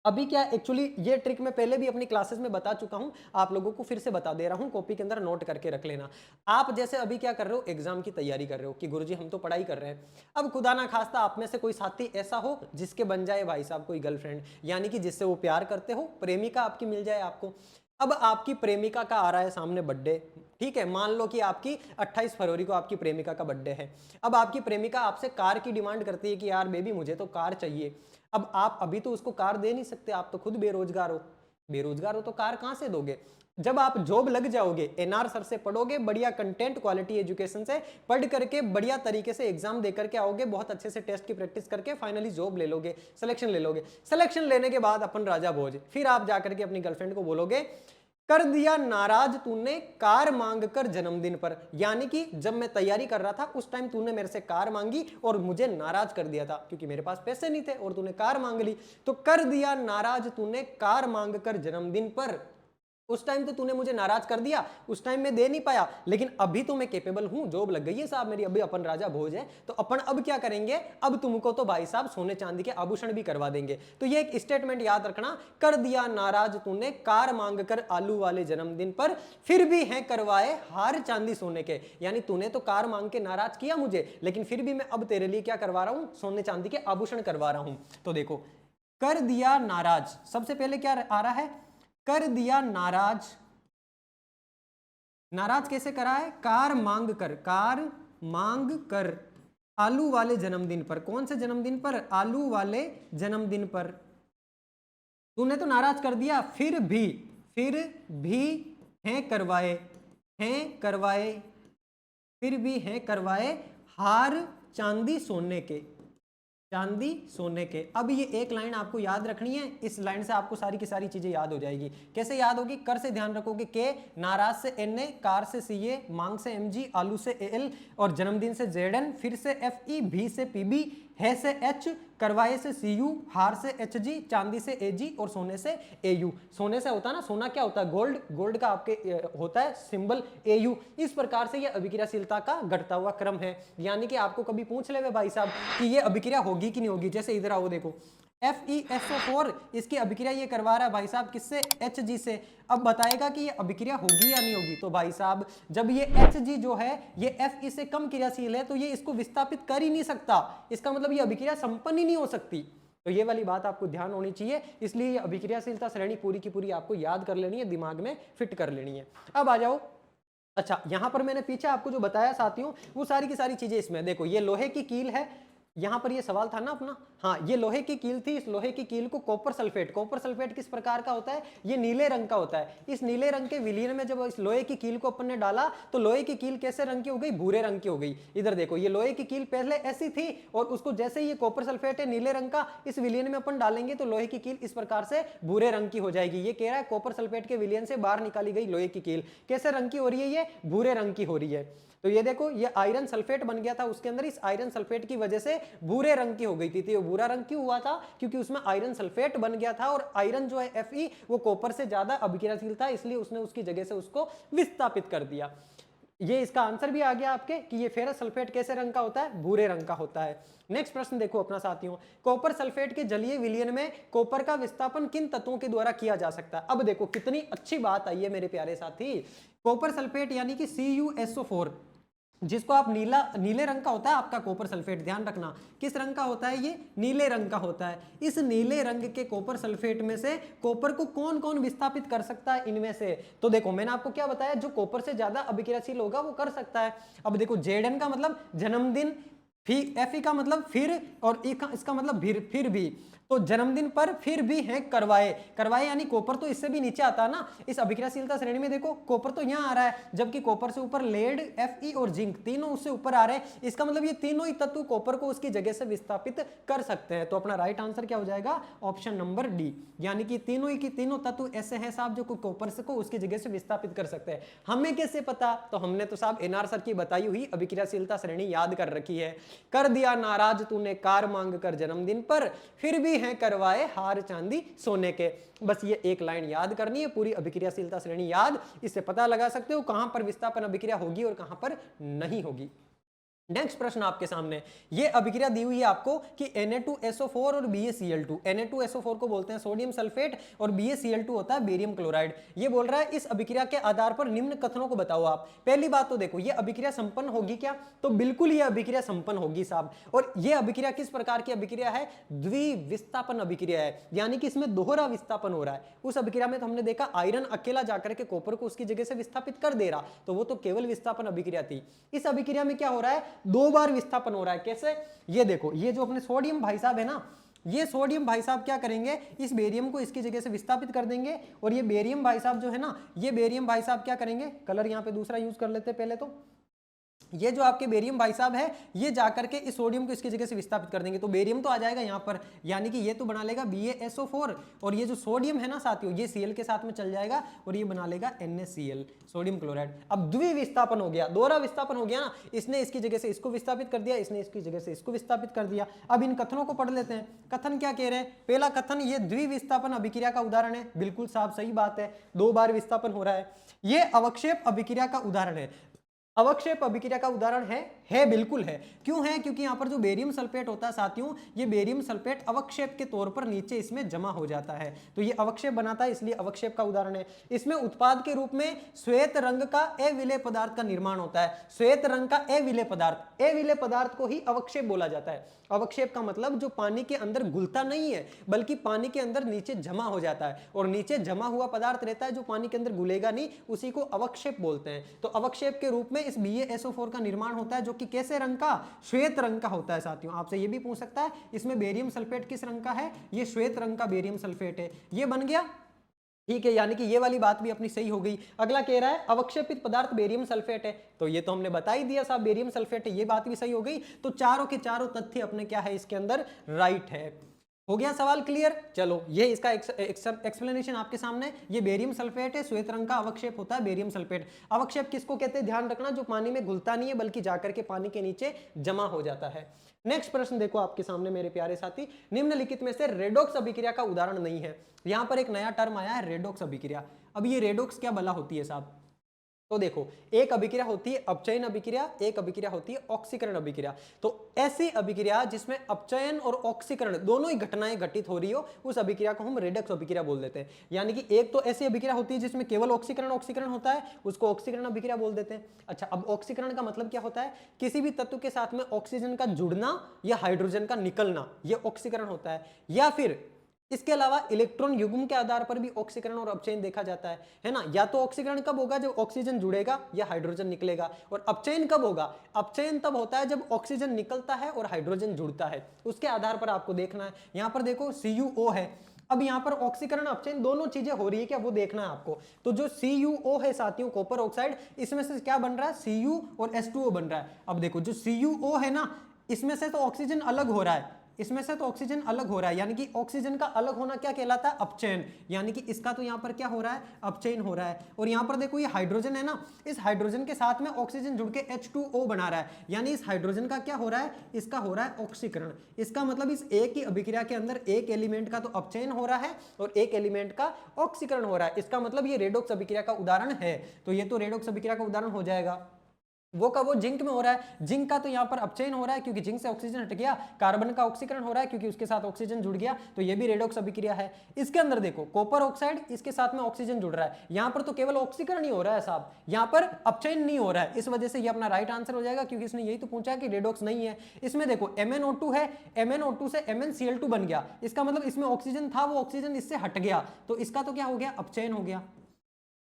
S1: अभी क्या एक्चुअली ये ट्रिक मैं पहले भी अपनी क्लासेस में बता चुका हूं, आप लोगों को फिर से बता दे रहा हूं, कॉपी के अंदर नोट करके रख लेना। आप जैसे अभी क्या कर रहे हो, एग्जाम की तैयारी कर रहे हो कि गुरुजी हम तो पढ़ाई कर रहे हैं। अब खुदा ना खास्ता आप में से कोई साथी ऐसा हो जिसके बन जाए भाई साहब कोई गर्लफ्रेंड, यानी कि जिससे वो प्यार करते हो, प्रेमिका आपकी मिल जाए आपको। अब आपकी प्रेमिका का आ रहा है सामने बर्थडे, ठीक है, मान लो कि आपकी 28 फरवरी को आपकी प्रेमिका का बर्थडे है। अब आपकी प्रेमिका आपसे कार की डिमांड करती है कि यार बेबी मुझे तो कार चाहिए। अब आप अभी तो उसको कार दे नहीं सकते, आप तो खुद बेरोजगार हो, बेरोजगार हो तो कार कहां से दोगे। जब आप जॉब लग जाओगे, एनआर सर से पढ़ोगे, बढ़िया कंटेंट क्वालिटी एजुकेशन से पढ़ करके बढ़िया तरीके से एग्जाम दे करके आओगे, बहुत अच्छे से टेस्ट की प्रैक्टिस करके फाइनली जॉब ले लोगे, सिलेक्शन ले लोगे। सिलेक्शन लेने के बाद अपन राजा भोज, फिर आप जाकर के अपनी गर्लफ्रेंड को बोलोगे कर दिया नाराज तूने कार मांग कर जन्मदिन पर, यानी कि जब मैं तैयारी कर रहा था उस टाइम तूने मेरे से कार मांगी और मुझे नाराज कर दिया था क्योंकि मेरे पास पैसे नहीं थे और तूने कार मांग ली। तो कर दिया नाराज तूने कार मांग कर जन्मदिन पर, उस टाइम तो तूने मुझे नाराज कर दिया, उस टाइम मैं दे नहीं पाया, लेकिन अभी तो मैं कैपेबल हूं, जॉब लग गई है साहब मेरी, अभी अपन राजा भोज है, तो अपन अब क्या करेंगे, अब तुमको तो भाई साहब सोने चांदी के आभूषण भी करवा देंगे। तो ये एक स्टेटमेंट याद रखना, कर दिया नाराज तूने कार मांग कर आलू वाले जन्मदिन पर, फिर भी हैं करवाए हार चांदी सोने के, यानी तूने तो कार मांग के नाराज किया मुझे, लेकिन फिर भी मैं अब तेरे लिए क्या करवा रहा हूं, सोने चांदी के आभूषण करवा रहा हूं। तो देखो कर दिया नाराज, सबसे पहले क्या आ रहा है, कर दिया नाराज, नाराज कैसे करा है, कार मांग कर, कार मांग कर आलू वाले जन्मदिन पर, कौन से जन्मदिन पर, आलू वाले जन्मदिन पर, तूने तो नाराज कर दिया, फिर भी हैं करवाए, हैं करवाए, फिर भी हैं करवाए हार चांदी सोने के, चांदी सोने के। अब ये एक लाइन आपको याद रखनी है, इस लाइन से आपको सारी की सारी चीजें याद हो जाएगी। कैसे याद होगी, कर से ध्यान रखोगे, के, नाराज से एन, कार से सी ए, मांग से एम जी, आलू से ए एल और जन्मदिन से जेड एन, फिर से एफ ई, भी से पी बी, है से एच, करवाए से सी यू, हार से एच जी, चांदी से ए जी और सोने से ए यू। सोने से होता है ना, सोना क्या होता है, गोल्ड, गोल्ड का आपके होता है सिंबल ए यू। इस प्रकार से ये अभिक्रियाशीलता का घटता हुआ क्रम है, यानी कि आपको कभी पूछ ले भाई साहब कि ये अभिक्रिया होगी कि नहीं होगी, जैसे इधर आओ देखो FeSO4 इसकी अभिक्रिया ये करवा रहा है भाई साहब किससे, Hg से। अब बताएगा कि ये अभिक्रिया होगी या नहीं होगी, तो भाई साहब जब ये Hg जो है ये Fe से कम क्रियाशील है तो ये इसको विस्थापित कर ही नहीं सकता, इसका मतलब ये अभिक्रिया संपन्न ही नहीं हो सकती। तो ये वाली बात आपको ध्यान होनी चाहिए, इसलिए ये अभिक्रियाशीलता श्रेणी पूरी की पूरी आपको याद कर लेनी है, दिमाग में फिट कर लेनी है। अब आ जाओ, अच्छा यहां पर मैंने पीछे आपको जो बताया साथियों वो सारी की सारी चीजें इसमें देखो, ये लोहे की कील है, यहां पर ये सवाल था ना अपना, हाँ ये लोहे की कील थी, इस लोहे की कील को कॉपर सल्फेट किस प्रकार का होता है, ये नीले रंग का होता है। इस नीले रंग के विलीन में जब इस लोहे की कील को अपन ने डाला तो लोहे की कील कैसे रंग की हो गई, भूरे रंग की हो गई। इधर देखो ये लोहे की कील पहले ऐसी थी और उसको जैसे ये कॉपर सल्फेट है नीले रंग का, इस विलीन में अपन डालेंगे तो लोहे की कील इस प्रकार से भूरे रंग की हो जाएगी। ये कह रहा है कॉपर सल्फेट के विलीन से बाहर निकाली गई लोहे की कील कैसे रंग की हो रही है, ये भूरे रंग की हो रही है। तो ये देखो ये आयरन सल्फेट बन गया था उसके अंदर, इस आयरन सल्फेट की वजह से भूरे रंग की हो गई थी। तो भूरा रंग क्यों हुआ था, क्योंकि उसमें आयरन सल्फेट बन गया था और आयरन जो है Fe वो कॉपर से ज्यादा अभिक्रियाशील था, इसलिए उसने उसकी जगह से उसको विस्थापित कर दिया। ये इसका आंसर भी आ गया आपके कि ये फेरस सल्फेट कैसे रंग का होता है, भूरे रंग का होता है। नेक्स्ट प्रश्न देखो अपना साथियों, कॉपर सल्फेट के जलीय विलयन में कॉपर का विस्थापन किन तत्वों के द्वारा किया जा सकता है। अब देखो कितनी अच्छी बात आई है मेरे प्यारे साथी, कॉपर सल्फेट यानी कि CuSO4 जिसको आप नीले रंग का होता है आपका कॉपर सल्फेट, ध्यान रखना किस रंग का होता है, ये नीले रंग का होता है। इस नीले रंग के कॉपर सल्फेट में से कॉपर को कौन कौन विस्थापित कर सकता है इनमें से, तो देखो मैंने आपको क्या बताया, जो कॉपर से ज्यादा अभिक्रियाशील होगा वो कर सकता है। अब देखो Zn का मतलब जन्मदिन, Fe का मतलब फिर, और इसका मतलब फिर भी, तो जन्मदिन पर फिर भी है करवाए यानी कॉपर तो इससे भी नीचे आता है ना इस अभिक्रियाशीलता श्रेणी में। देखो कॉपर तो यहाँ आ रहा है, जबकि कॉपर से ऊपर लेड, Fe और जिंक तीनों उससे ऊपर आ रहे हैं। इसका मतलब ये तीनों ही तत्व कॉपर को उसकी जगह से विस्थापित कर सकते हैं। तो अपना राइट आंसर क्या हो जाएगा, ऑप्शन नंबर डी, यानी कि तीनों ही की तीनों तत्व ऐसे हैं साहब जो कॉपर से को उसकी जगह से विस्थापित कर सकते हैं। हमें कैसे पता, तो हमने तो साहब NR सर की बताई हुई अभिक्रियाशीलता श्रेणी याद कर रखी है। कर दिया नाराज तूने कार मांग कर जन्मदिन पर, फिर भी हैं करवाए हार चांदी सोने के। बस ये एक लाइन याद करनी है, पूरी अभिक्रियाशीलता श्रेणी याद, इससे पता लगा सकते हो कहां पर विस्थापन अभिक्रिया होगी और कहां पर नहीं होगी। नेक्स्ट प्रश्न आपके सामने, ये अभिक्रिया दी हुई है आपको कि Na2SO4 और BaCl2, Na2SO4 को बोलते हैं सोडियम सल्फेट और BaCl2 होता है बेरियम क्लोराइड। ये बोल रहा है इस अभिक्रिया के आधार पर निम्न कथनों को बताओ आप। पहली बात तो देखो ये अभिक्रिया संपन्न होगी क्या, तो बिल्कुल ये अभिक्रिया संपन्न होगी साहब। और ये अभिक्रिया किस प्रकार की अभिक्रिया है, द्विविस्थापन अभिक्रिया है, यानी कि इसमें दोहरा विस्थापन हो रहा है। उस अभिक्रिया में तो हमने देखा आयरन अकेला जाकर के कॉपर को उसकी जगह से विस्थापित कर दे रहा, तो वो तो केवल विस्थापन अभिक्रिया थी। इस अभिक्रिया में क्या हो रहा है, दो बार विस्थापन हो रहा है। कैसे, ये देखो ये जो अपने सोडियम भाई साहब है ना, ये सोडियम भाई साहब क्या करेंगे, इस बेरियम को इसकी जगह से विस्थापित कर देंगे, और ये बेरियम भाई साहब जो है ना, ये बेरियम भाई साहब क्या करेंगे, कलर यहां पे दूसरा यूज कर लेते हैं पहले। तो ये जो आपके बेरियम भाई साहब है ये जाकर के इस सोडियम को इसकी जगह से विस्थापित कर देंगे, तो बेरियम तो आ जाएगा यहाँ पर, यानी कि ये तो बना लेगा BaSO4, और ये जो सोडियम है ना साथियों ये Cl के साथ में चल जाएगा और ये बना लेगा NaCl सोडियम क्लोराइड। अब द्विविस्थापन हो गया, दोहरा विस्थापन हो गया ना, इसने इसकी जगह से इसको विस्थापित कर दिया, इसने इसकी जगह से इसको विस्थापित कर दिया। अब इन कथनों को पढ़ लेते हैं। कथन क्या कह रहे हैं, पहला कथन ये द्विविस्थापन अभिक्रिया का उदाहरण है, बिल्कुल साफ सही बात है, दो बार विस्थापन हो रहा है। ये अवक्षेप अभिक्रिया का उदाहरण है, अवक्षेप अभिक्रिया का उदाहरण है बिल्कुल है। क्यों है, क्योंकि यहां पर जो बेरियम सल्फेट होता है साथियों, ये बेरियम सल्फेट अवक्षेप के तौर पर नीचे इसमें जमा हो जाता है, तो ये अवक्षेप बनाता है, इसलिए अवक्षेप का उदाहरण है। इसमें उत्पाद के रूप में श्वेत रंग का अविलेय पदार्थ का निर्माण होता है। श्वेत रंग का अविलेय पदार्थ को ही अवक्षेप बोला जाता है। अवक्षेप का मतलब जो पानी के अंदर घुलता नहीं है बल्कि पानी के अंदर नीचे जमा हो जाता है, और नीचे जमा हुआ पदार्थ रहता है जो पानी के अंदर घुलेगा नहीं, उसी को अवक्षेप बोलते हैं। तो अवक्षेप के रूप में इस BaSO4 का निर्माण होता है, जो कि कैसे रंग का, श्वेत रंग का होता है साथियों। आपसे ये भी पूछ सकता है इसमें बेरियम सल्फेट किस रंग का है, ये श्वेत रंग का बेरियम सल्फेट है। ये बन गया, ठीक है, यानी कि ये वाली बात भी अपनी सही हो गई। अगला कह रहा है अवक्षेपित पदार्थ बेरियम सल्फेट है, तो ये तो हमने बता ही दिया साहब बेरियम सल्फेट है, ये बात भी सही हो गई। तो चारों के चारों तथ्य अपने क्या है इसके अंदर, राइट है। हो गया सवाल क्लियर। चलो ये इसका एक्सप्लेनेशन आपके सामने, ये बेरियम सल्फेट है, श्वेत रंग का अवक्षेप होता है बेरियम सल्फेट। अवक्षेप किसको कहते हैं, ध्यान रखना, जो पानी में घुलता नहीं है बल्कि जाकर के पानी के नीचे जमा हो जाता है। नेक्स्ट प्रश्न देखो आपके सामने मेरे प्यारे साथी, निम्नलिखित में से रेडॉक्स अभिक्रिया का उदाहरण नहीं है। यहां पर एक नया टर्म आया है रेडॉक्स अभिक्रिया। अब ये रेडॉक्स क्या भला होती है साहब, तो देखो एक अभिक्रिया होती है अपचयन अभिक्रिया, एक अभिक्रिया होती है ऑक्सीकरण अभिक्रिया। तो ऐसी अभिक्रिया जिसमें अपचयन और ऑक्सीकरण दोनों ही घटनाएं घटित हो रही हो, उस अभिक्रिया को हम रेडॉक्स अभिक्रिया बोल देते हैं। यानी कि एक तो ऐसी अभिक्रिया होती है जिसमें केवल ऑक्सीकरण होता है, उसको ऑक्सीकरण अभिक्रिया बोल देते हैं। अच्छा, अब ऑक्सीकरण का मतलब क्या होता है, किसी भी तत्व के साथ में ऑक्सीजन का जुड़ना या हाइड्रोजन का निकलना, यह ऑक्सीकरण होता है। या फिर इसके अलावा इलेक्ट्रॉन युग्म के आधार पर भी ऑक्सीकरण और अपचयन देखा जाता है ना। या तो ऑक्सीकरण कब होगा, जब ऑक्सीजन जुड़ेगा या हाइड्रोजन निकलेगा, और अपचयन कब होगा, अपचयन तब होता है जब ऑक्सीजन निकलता है और हाइड्रोजन जुड़ता है। उसके आधार पर आपको देखना है। यहां पर देखो CuO है, अब यहां पर ऑक्सीकरण अपचयन दोनों चीजें हो रही है क्या, वो देखना है आपको। तो जो CuO है साथियों, कॉपर ऑक्साइड, इसमें से क्या बन रहा है, Cu और H2O बन रहा है। अब देखो जो CuO है ना, इसमें से तो ऑक्सीजन अलग हो रहा है, इसमें से तो ऑक्सीजन अलग हो रहा है, यानी कि ऑक्सीजन का अलग होना क्या कहलाता है, अपचयन। यानी कि इसका तो यहां पर क्या हो रहा है, अपचयन हो रहा है। और यहां पर देखो ये हाइड्रोजन है ना, इस हाइड्रोजन के साथ में ऑक्सीजन जुड़ के H2O बना रहा है, यानी इस हाइड्रोजन का क्या हो रहा है, इसका हो रहा है ऑक्सीकरण। इसका मतलब इस एक ही अभिक्रिया के अंदर एक एलिमेंट का तो अपचयन हो रहा है और एक एलिमेंट का ऑक्सीकरण हो रहा है। इसका मतलब ये रेडॉक्स अभिक्रिया का उदाहरण है। तो ये तो रेडॉक्स अभिक्रिया का उदाहरण हो जाएगा। वो का वो जिंक में हो रहा है, जिंक का तो यहाँ पर अपचयन हो रहा है क्योंकि जिंक से ऑक्सीजन हट गया, कार्बन का ऑक्सीकरण हो रहा है क्योंकि उसके साथ ऑक्सीजन जुड़ गया, तो ये भी रेडॉक्स अभिक्रिया है। इसके अंदर देखो कॉपर ऑक्साइड, इसके साथ में ऑक्सीजन जुड़ रहा है, यहाँ पर तो केवल ऑक्सीकरण ही हो रहा है साहब, यहाँ पर अपचयन नहीं हो रहा है। इस वजह से ये अपना राइट आंसर हो जाएगा, क्योंकि इसने यही तो पूछा है कि रेडॉक्स नहीं है। इसमें देखो MnO2 है, MnO2 से MnCl2 बन गया, इसका मतलब इसमें ऑक्सीजन था, वो ऑक्सीजन इससे हट गया, तो इसका तो क्या हो गया, अपचयन हो गया।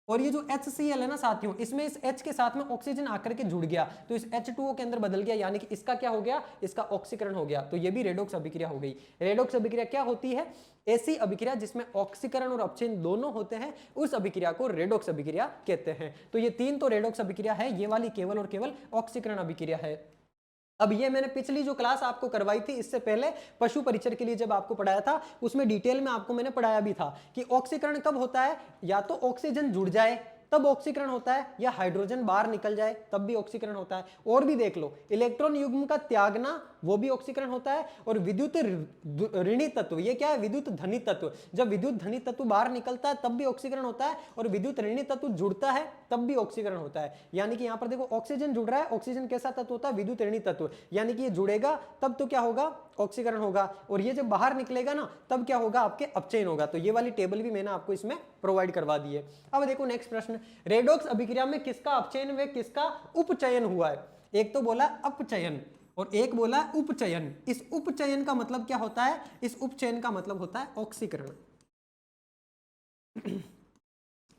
S1: और ये जो HCl है ना साथियों, इसमें इस H के साथ में ऑक्सीजन आकर के जुड़ गया, तो इस H2O के अंदर बदल गया, यानी कि इसका क्या हो गया, इसका ऑक्सीकरण हो गया। तो ये भी रेडॉक्स अभिक्रिया हो गई। रेडॉक्स अभिक्रिया क्या होती है, ऐसी अभिक्रिया जिसमें ऑक्सीकरण और अपचयन दोनों होते हैं, उस अभिक्रिया को रेडॉक्स अभिक्रिया कहते हैं। तो ये तीन तो रेडॉक्स अभिक्रिया है, ये वाली केवल और केवल ऑक्सीकरण अभिक्रिया है। अब ये मैंने पिछली जो क्लास आपको करवाई थी, इससे पहले पशु परीक्षण के लिए जब आपको पढ़ाया था, उसमें डिटेल में आपको मैंने पढ़ाया भी था कि ऑक्सीकरण कब होता है, या तो ऑक्सीजन जुड़ जाए तब ऑक्सीकरण होता है, या हाइड्रोजन बाहर निकल जाए तब भी ऑक्सीकरण होता है। और भी देख लो, इलेक्ट्रॉन युग्म का त्यागना वो भी ऑक्सीकरण होता है, और विद्युत ऋणी तत्व, ये क्या है, विद्युत धनी तत्व, जब विद्युत धनी तत्व बाहर निकलता है तब भी ऑक्सीकरण होता है, और विद्युत ऋणी तत्व जुड़ता है तब भी ऑक्सीकरण होता है। यानी कि यहां पर देखो ऑक्सीजन जुड़ रहा है, ऑक्सीजन कैसा तत्व होता है, विद्युत ऋणी तत्व, यानी कि ये जुड़ेगा तब तो क्या होगा, ऑक्सीकरण होगा, और ये जब बाहर निकलेगा ना तब क्या होगा, आपके अपचयन होगा। तो ये वाली टेबल भी मैंने आपको इसमें प्रोवाइड करवा दी है। अब देखो नेक्स्ट प्रश्न, रेडॉक्स अभिक्रिया में किसका अपचयन व किसका उपचयन हुआ है। एक तो बोला अपचयन और एक बोला उपचयन। इस उपचयन का मतलब क्या होता है, इस उपचयन का मतलब होता है ऑक्सीकरण।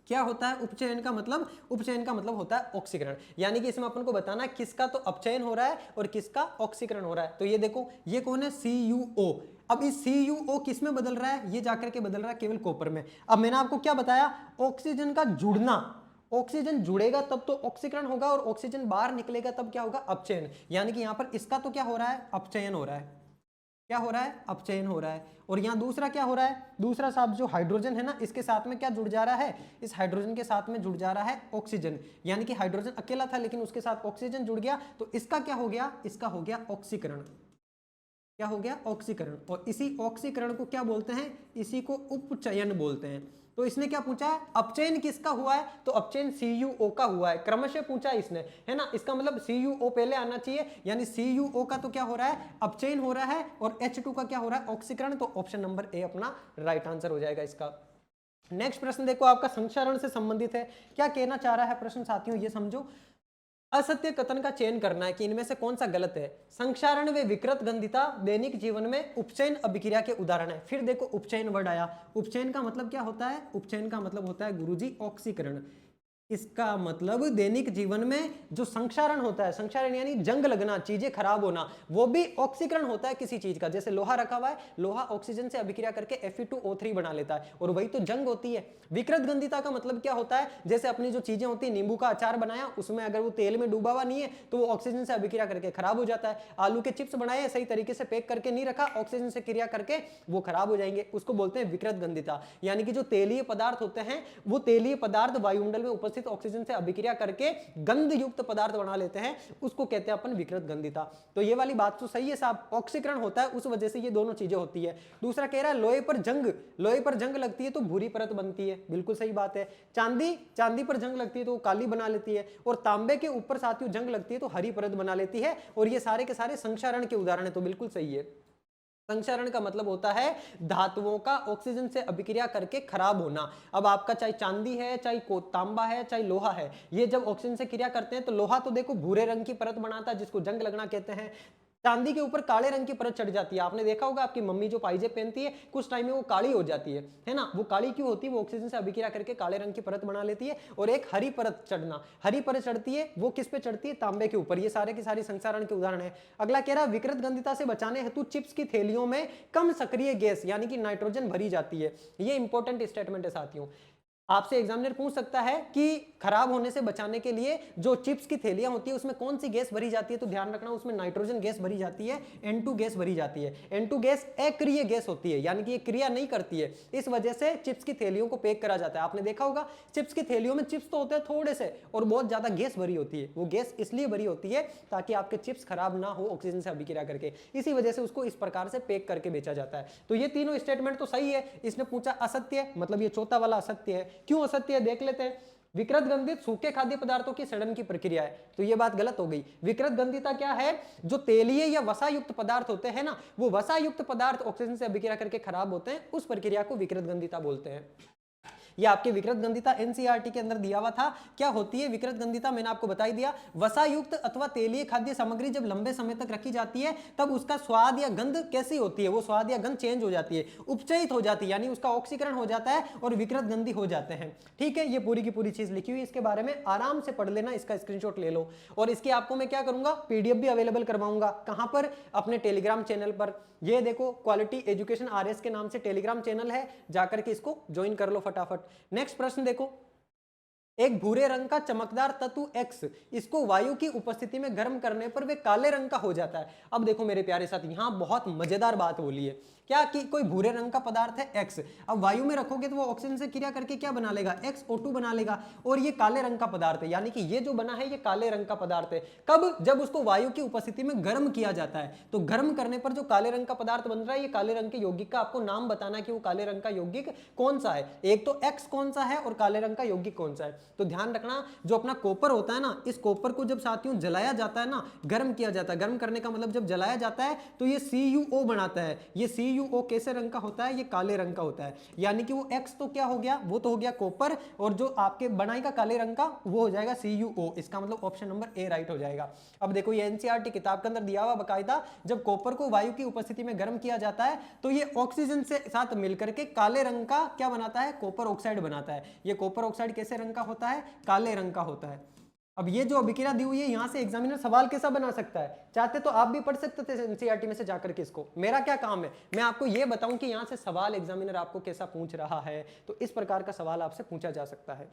S1: क्या होता है उपचयन का मतलब, उपचयन का मतलब होता है ऑक्सीकरण। यानी कि इसमें अपन को बताना है किसका तो अपचयन हो रहा है और किसका ऑक्सीकरण हो रहा है। तो ये देखो, ये कौन है, CuO। अब इस CuO किस में बदल रहा है, ये जाकर के बदल रहा है केवल कॉपर में। अब मैंने आपको क्या बताया, ऑक्सीजन का जुड़ना, ऑक्सीजन जुड़ेगा तब तो ऑक्सीकरण होगा, और ऑक्सीजन बाहर निकलेगा तब क्या होगा, अपचयन। यानी कि यहां पर इसका तो क्या हो रहा है, अपचयन हो रहा है। क्या हो रहा है, अपचयन हो रहा है। और यहां दूसरा क्या हो रहा है, दूसरा साहब जो हाइड्रोजन है ना, इसके साथ में क्या जुड़ जा रहा है, इस हाइड्रोजन के साथ में जुड़ जा रहा है ऑक्सीजन। यानी कि हाइड्रोजन अकेला था लेकिन उसके साथ ऑक्सीजन जुड़ गया, तो इसका क्या हो गया, इसका हो गया ऑक्सीकरण। क्या हो गया, ऑक्सीकरण। और इसी ऑक्सीकरण को क्या बोलते हैं, इसी को उपचयन बोलते हैं। तो इसने क्या पूछा है, अपचयन किसका हुआ है, तो अपचयन CuO का हुआ है, क्रमशः पूछा है इसने, है ना। इसका मतलब CuO पहले आना चाहिए, यानी CuO का तो क्या हो रहा है, अपचयन हो रहा है, और H2 का क्या हो रहा है, ऑक्सीकरण। तो ऑप्शन नंबर ए अपना राइट आंसर हो जाएगा इसका। नेक्स्ट प्रश्न देखो, आपका संक्षारण से संबंधित है। क्या कहना चाह रहा है प्रश्न साथियों, ये समझो। असत्य कथन का चयन करना है कि इनमें से कौन सा गलत है। संक्षारण व विकृत गंधिता दैनिक जीवन में उपचयन अभिक्रिया के उदाहरण है। फिर देखो उपचयन वर्ड आया, उपचयन का मतलब क्या होता है, उपचयन का मतलब होता है गुरुजी ऑक्सीकरण। इसका मतलब दैनिक जीवन में जो संक्षारण होता है, संक्षारण यानी जंग लगना, चीजें खराब होना, वो भी ऑक्सीकरण होता है किसी चीज का। जैसे लोहा रखा हुआ है, लोहा ऑक्सीजन से अभिक्रिया करके Fe2O3 बना लेता है, और वही तो जंग होती है। विकृत गंधिता का मतलब क्या होता है, जैसे अपनी जो चीजें होती है, नींबू का अचार बनाया, उसमें अगर वो तेल में डूबा हुआ नहीं है तो वो ऑक्सीजन से अभिक्रिया करके खराब हो जाता है। आलू के चिप्स बनाए, सही तरीके से पैक करके नहीं रखा, ऑक्सीजन से क्रिया करके वो खराब हो जाएंगे, उसको बोलते हैं विकृत गंधिता। यानी कि जो तेलीय पदार्थ होते हैं, वो तेलीय पदार्थ वायुमंडल में उपस्थित ऑक्सीजन से अभिक्रिया करके गंध युक्त पदार्थ बना लेते हैं, उसको कहते हैं अपन विकृत गंधिता। तो ये वाली बात तो सही है साहब, ऑक्सीकरण होता है, उस वजह से ये दोनों चीजें होती है। दूसरा कह रहा है लोहे पर जंग, लोहे पर जंग लगती है तो भूरी परत बनती है, बिल्कुल सही बात है। चांदी पर जंग लगती है तो वो काली बना लेती है, और तांबे के ऊपर साथियों जंग लगती है तो हरी परत बना लेती है, और ये सारे के सारे संक्षारण के उदाहरण है, तो बिल्कुल सही है। संक्षारण का मतलब होता है धातुओं का ऑक्सीजन से अभिक्रिया करके खराब होना। अब आपका चाहे चांदी है, चाहे तांबा है, चाहे लोहा है, ये जब ऑक्सीजन से क्रिया करते हैं तो लोहा तो देखो भूरे रंग की परत बनाता है जिसको जंग लगना कहते हैं। चांदी के ऊपर काले रंग की परत चढ़ जाती है। आपने देखा होगा आपकी मम्मी जो पाइजे पहनती है कुछ टाइम में वो काली हो जाती है ना। वो काली क्यों होती है? वो ऑक्सीजन से अभिक्रिया करके काले रंग की परत बना लेती है। और एक हरी परत चढ़ना, हरी परत चढ़ती है, वो किस पे चढ़ती है? तांबे के ऊपर। ये सारे की सारी संक्षारण के उदाहरण है। अगला कह रहा है विकृत गंधिता से बचाने हेतु चिप्स की थैलियों में कम सक्रिय गैस यानी कि नाइट्रोजन भरी जाती है। ये इंपॉर्टेंट स्टेटमेंट है साथियों। आपसे एग्जामिनर पूछ सकता है कि खराब होने से बचाने के लिए जो चिप्स की थैलियां होती है उसमें कौन सी गैस भरी जाती है? तो ध्यान रखना उसमें नाइट्रोजन गैस भरी जाती है, N2 गैस भरी जाती है। N2 गैस अक्रिय गैस होती है यानी कि ये क्रिया नहीं करती है, इस वजह से चिप्स की थैलियों को पैक करा जाता है। आपने देखा होगा चिप्स की थैलियों में चिप्स तो होते हैं थोड़े से और बहुत ज्यादा गैस भरी होती है। वो गैस इसलिए भरी होती है ताकि आपके चिप्स खराब ना हो ऑक्सीजन से अभिक्रिया करके, इसी वजह से उसको इस प्रकार से पैक करके बेचा जाता है। तो ये तीनों स्टेटमेंट तो सही है। इसने पूछा असत्य, मतलब ये चौथा वाला असत्य है। क्यों असत्य है देख लेते हैं। विकृत गंधित सूखे खाद्य पदार्थों की सड़न की प्रक्रिया है, तो ये बात गलत हो गई। विकृत गंधिता क्या है? जो तेलीय या वसा युक्त पदार्थ होते हैं ना, वो वसा युक्त पदार्थ ऑक्सीजन से अभिक्रिया करके खराब होते हैं, उस प्रक्रिया को विकृत गंधिता बोलते हैं। ये आपके विकृत गंधिता एनसीईआरटी के अंदर दिया हुआ था। क्या होती है विकृत गंधिता? मैंने आपको बता ही दिया। वसायुक्त अथवा तेलीय खाद्य सामग्री जब लंबे समय तक रखी जाती है तब उसका स्वाद या गंध कैसी होती है? वो स्वाद या गंध चेंज हो जाती है, उपचयित हो जाती है, यानी उसका ऑक्सीकरण हो जाता है और विकृत गंधी हो जाते हैं। ठीक है, ये पूरी की पूरी चीज लिखी हुई, इसके बारे में आराम से पढ़ लेना, इसका स्क्रीनशॉट ले लो। और इसकी आपको मैं क्या करूंगा, पीडीएफ भी अवेलेबल करवाऊंगा। कहां पर? अपने टेलीग्राम चैनल पर। ये देखो क्वालिटी एजुकेशन आरएस के नाम से टेलीग्राम चैनल है, जाकर के इसको ज्वाइन कर लो फटाफट। नेक्स्ट प्रश्न देखो, एक भूरे रंग का चमकदार तत्व X, इसको वायु की उपस्थिति में गर्म करने पर वे काले रंग का हो जाता है। अब देखो मेरे प्यारे साथी, यहां बहुत मजेदार बात बोली है। क्या कि कोई भूरे रंग का पदार्थ है X, अब वायु में रखोगे तो वो ऑक्सीजन से क्रिया करके क्या बना लेगा? XO2 बना लेगा, और ये काले रंग का पदार्थ है, यानी कि ये जो बना है ये काले रंग का पदार्थ है। कब? जब उसको वायु की उपस्थिति में गर्म किया जाता है। तो गर्म करने पर जो काले रंग का पदार्थ बन रहा है, ये काले रंग के यौगिक का आपको नाम बताना है कि वो काले रंग का यौगिक कौन सा है। एक तो X कौन सा है और काले रंग का यौगिक कौन सा है। तो ध्यान रखना, जो अपना कॉपर होता है ना, इस कॉपर को जब साथियों जलाया जाता है ना, गर्म किया जाता है, गर्म करने का मतलब जब जलाया जाता है तो ये CuO बनाता है। ये CuO कैसे रंग का होता है? ये काले रंग का होता है, यानी कि वो X तो क्या हो गया? वो तो हो गया कॉपर, और जो आपके बनाएगा काले रंग का वो हो जाएगा CuO। इसका मतलब ऑप्शन नंबर ए राइट हो जाएगा। अब देखो ये एनसीईआरटी किताब के अंदर दिया हुआ बकायदा, जब कॉपर को वायु की उपस्थिति में गर्म किया जाता है तो ये ऑक्सीजन से साथ मिलकर के काले रंग का क्या बनाता है? कॉपर ऑक्साइड बनाता है। ये कॉपर ऑक्साइड कैसे रंग का होता है? काले रंग का होता है। अब ये जो अभिक्रिया दी हुई है, यहां से एग्जामिनर सवाल कैसा बना सकता है? चाहते तो आप भी पढ़ सकते थे एनसीईआरटी में से जाकर के इसको। मेरा क्या काम है, मैं आपको ये बताऊं कि यहां से सवाल एग्जामिनर आपको कैसा पूछ रहा है। तो इस प्रकार का सवाल आपसे पूछा जा सकता है।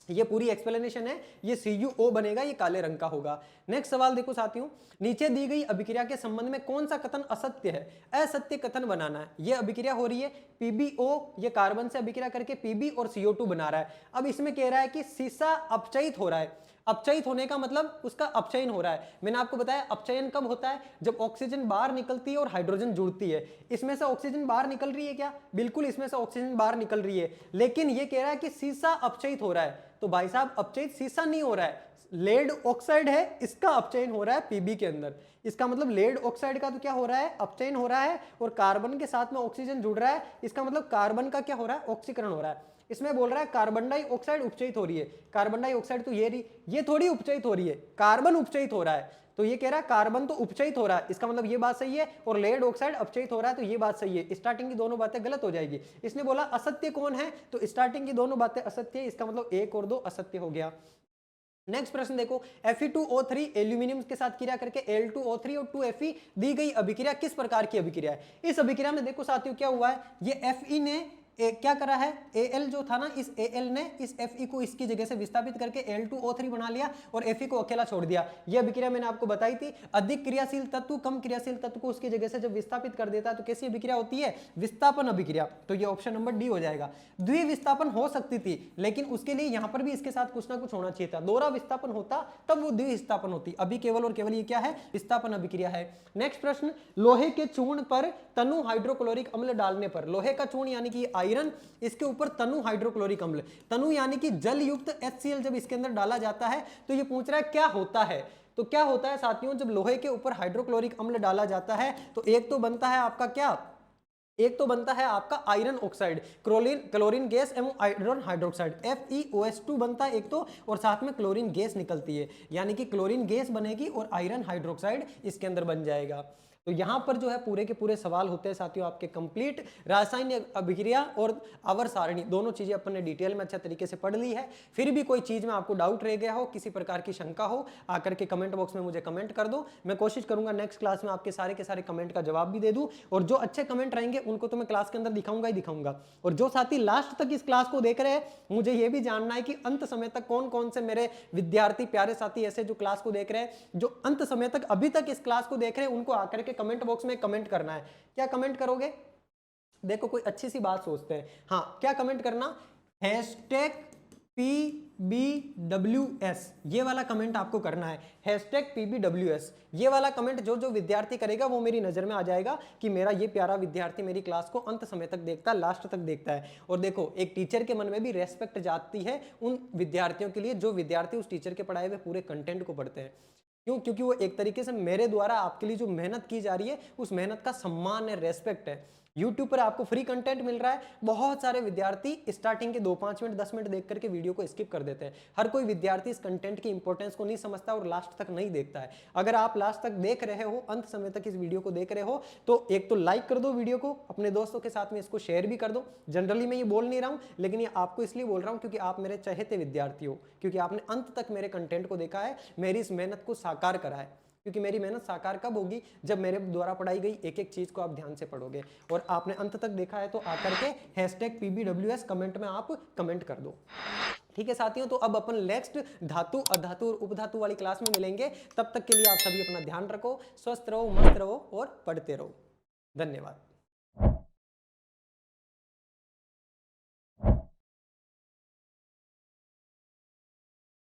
S1: ये पूरी एक्सप्लेनेशन है। ये CuO बनेगा, ये काले रंग का होगा। नेक्स्ट सवाल देखो साथियों, नीचे दी गई अभिक्रिया के संबंध में कौन सा कथन असत्य है? असत्य कथन बनाना है। ये अभिक्रिया हो रही है PbO, ये कार्बन से अभिक्रिया करके Pb और CO2 बना रहा है। अब इसमें कह रहा है कि सीसा अपचयित हो रहा है। अपचयित होने का मतलब उसका अपचयन हो रहा है। मैंने आपको बताया अपचयन कब होता है? जब ऑक्सीजन बाहर निकलती है और हाइड्रोजन जुड़ती है। इसमें से ऑक्सीजन बाहर निकल रही है क्या? बिल्कुल इसमें से ऑक्सीजन बाहर निकल रही है, लेकिन ये कह रहा है कि सीसा अपचयित हो रहा है। तो भाई साहब अपचयित सीसा नहीं हो रहा है, लेड ऑक्साइड है, इसका अपचयन हो रहा है Pb के अंदर। इसका मतलब लेड ऑक्साइड का तो क्या हो रहा है? अपचयन हो रहा है, और कार्बन के साथ में ऑक्सीजन जुड़ रहा है, इसका मतलब कार्बन का क्या हो रहा है? ऑक्सीकरण हो रहा है। इसमें बोल रहा है कार्बन डाइऑक्साइड उपचयित हो रही है। कार्बन डाइऑक्साइड तो ये थोड़ी उपचयित हो रही है, कार्बन उपचयित हो रहा है। तो ये कह रहा है कार्बन तो उपचयित हो रहा है, इसका मतलब ये बात सही है, और लेड ऑक्साइड अपचयित हो रहा है, तो ये बात सही है। स्टार्टिंग की दोनों बातें गलत हो जाएगी। इसने बोला असत्य कौन है, तो स्टार्टिंग की दोनों बातें असत्य है, इसका मतलब 1 और 2 असत्य हो गया। नेक्स्ट प्रश्न देखो, Fe2O3 एल्यूमिनियम के साथ क्रिया करके Al2O3 और 2Fe दी गई अभिक्रिया किस प्रकार की अभिक्रिया है? इस अभिक्रिया में देखो साथियों क्या हुआ है, ये Fe ने क्या करा है? Al जो था ना, इस Al ने इस Fe को इसकी जगह से विस्थापित करके Al2O3 बना लिया और Fe को अकेला छोड़ दिया। यह अभिक्रिया मैंने आपको बताई थी। अधिक क्रियाशील तत्व कम क्रियाशील तत्व को उसकी जगह से जब विस्थापित कर देता है तो कैसी अभिक्रिया होती है? विस्थापन अभिक्रिया। तो ये ऑप्शन नंबर डी हो जाएगा। द्विविस्थापन हो सकती थी, लेकिन उसके लिए यहां पर भी इसके साथ कुछ ना कुछ होना चाहिए था। दोहरा विस्थापन होता तब वो द्विविस्थापन होती, अभी केवल और केवल ये क्या है? विस्थापन अभिक्रिया है। नेक्स्ट प्रश्न, लोहे के चूर्ण पर तनु हाइड्रोक्लोरिक अम्ल डालने पर, लोहे का चूर्ण यानी कि आयरन, इसके ऊपर तनु हाइड्रोक्लोरिक अम्ल, तनु यानी कि जल युक्त HCl जब इसके अंदर डाला जाता है तो ये पूछ रहा है क्या होता है। तो क्या होता है साथियों, जब लोहे के ऊपर हाइड्रोक्लोरिक अम्ल डाला जाता है तो एक तो बनता है आपका क्या? एक तो बनता है आपका आयरन ऑक्साइड, क्लोरीन गैस एवं आयरन हाइड्रोक्साइड, FeOH2 बनता है एक तो, और साथ में क्लोरीन गैस निकलती है, यानी कि क्लोरीन गैस बनेगी और आयरन हाइड्रोक्साइड इसके अंदर बन जाएगा। तो यहाँ पर जो है पूरे के पूरे सवाल होते हैं साथियों आपके कंप्लीट रासायनिक अभिक्रिया और आवर्त सारणी, दोनों चीजें अपन ने डिटेल में अच्छा तरीके से पढ़ ली है। फिर भी कोई चीज में आपको डाउट रह गया हो, किसी प्रकार की शंका हो, आकर के कमेंट बॉक्स में मुझे कमेंट कर दो। मैं कोशिश करूंगा नेक्स्ट क्लास में आपके सारे के सारे कमेंट का जवाब भी दे दूं, और जो अच्छे कमेंट रहेंगे उनको तो मैं क्लास के अंदर दिखाऊंगा ही दिखाऊंगा। और जो साथी लास्ट तक इस क्लास को देख रहे हैं, मुझे यह भी जानना है कि अंत समय तक कौन कौन से मेरे विद्यार्थी प्यारे साथी ऐसे जो क्लास को देख रहे हैं, जो अंत समय तक अभी तक इस क्लास को देख रहे हैं, उनको आकर के कमेंट बॉक्स में कमेंट करना है। क्या कमेंट करोगे? देखो कोई अच्छी सी बात सोचते हैं। हाँ, क्या कमेंट करना? #PBWS, ये वाला कमेंट आपको करना है, #PBWS। ये वाला कमेंट जो जो विद्यार्थी करेगा वो मेरी नजर में आ जाएगा कि मेरा ये प्यारा विद्यार्थी मेरी क्लास को अंत समय तक देखता है, लास्ट तक देखता है। और देखो एक टीचर के मन में भी रेस्पेक्ट जाती है उन विद्यार्थियों के लिए जो विद्यार्थी उस टीचर के पढ़ाए हुए पूरे कंटेंट को पढ़ते हैं। क्यों? क्योंकि वो एक तरीके से मेरे द्वारा आपके लिए जो मेहनत की जा रही है उस मेहनत का सम्मान है, रेस्पेक्ट है। YouTube पर आपको फ्री कंटेंट मिल रहा है, बहुत सारे विद्यार्थी स्टार्टिंग के 2-5 मिनट 10 मिनट देख करके वीडियो को स्किप कर देते हैं। हर कोई विद्यार्थी इस कंटेंट की इंपॉर्टेंस को नहीं समझता और लास्ट तक नहीं देखता है। अगर आप लास्ट तक देख रहे हो, अंत समय तक इस वीडियो को देख रहे हो, तो एक तो लाइक कर दो वीडियो को, अपने दोस्तों के साथ में इसको शेयर भी कर दो। जनरली मैं ये बोल नहीं रहा हूं, लेकिन ये आपको इसलिए बोल रहा हूं क्योंकि आप मेरे चहेते विद्यार्थी हो, क्योंकि आपने अंत तक मेरे कंटेंट को देखा है, मेरी इस मेहनत को साकार करा है। क्योंकि मेरी मेहनत साकार कब होगी? जब मेरे द्वारा पढ़ाई गई एक एक चीज को आप ध्यान से पढ़ोगे। और आपने अंत तक देखा है तो आकर के #PBWS कमेंट में आप कमेंट कर दो। ठीक है साथियों, तो अब अपन नेक्स्ट धातु, अधातु और उपधातु वाली क्लास में मिलेंगे। तब तक के लिए आप सभी अपना ध्यान रखो, स्वस्थ रहो, मस्त रहो और पढ़ते रहो। धन्यवाद।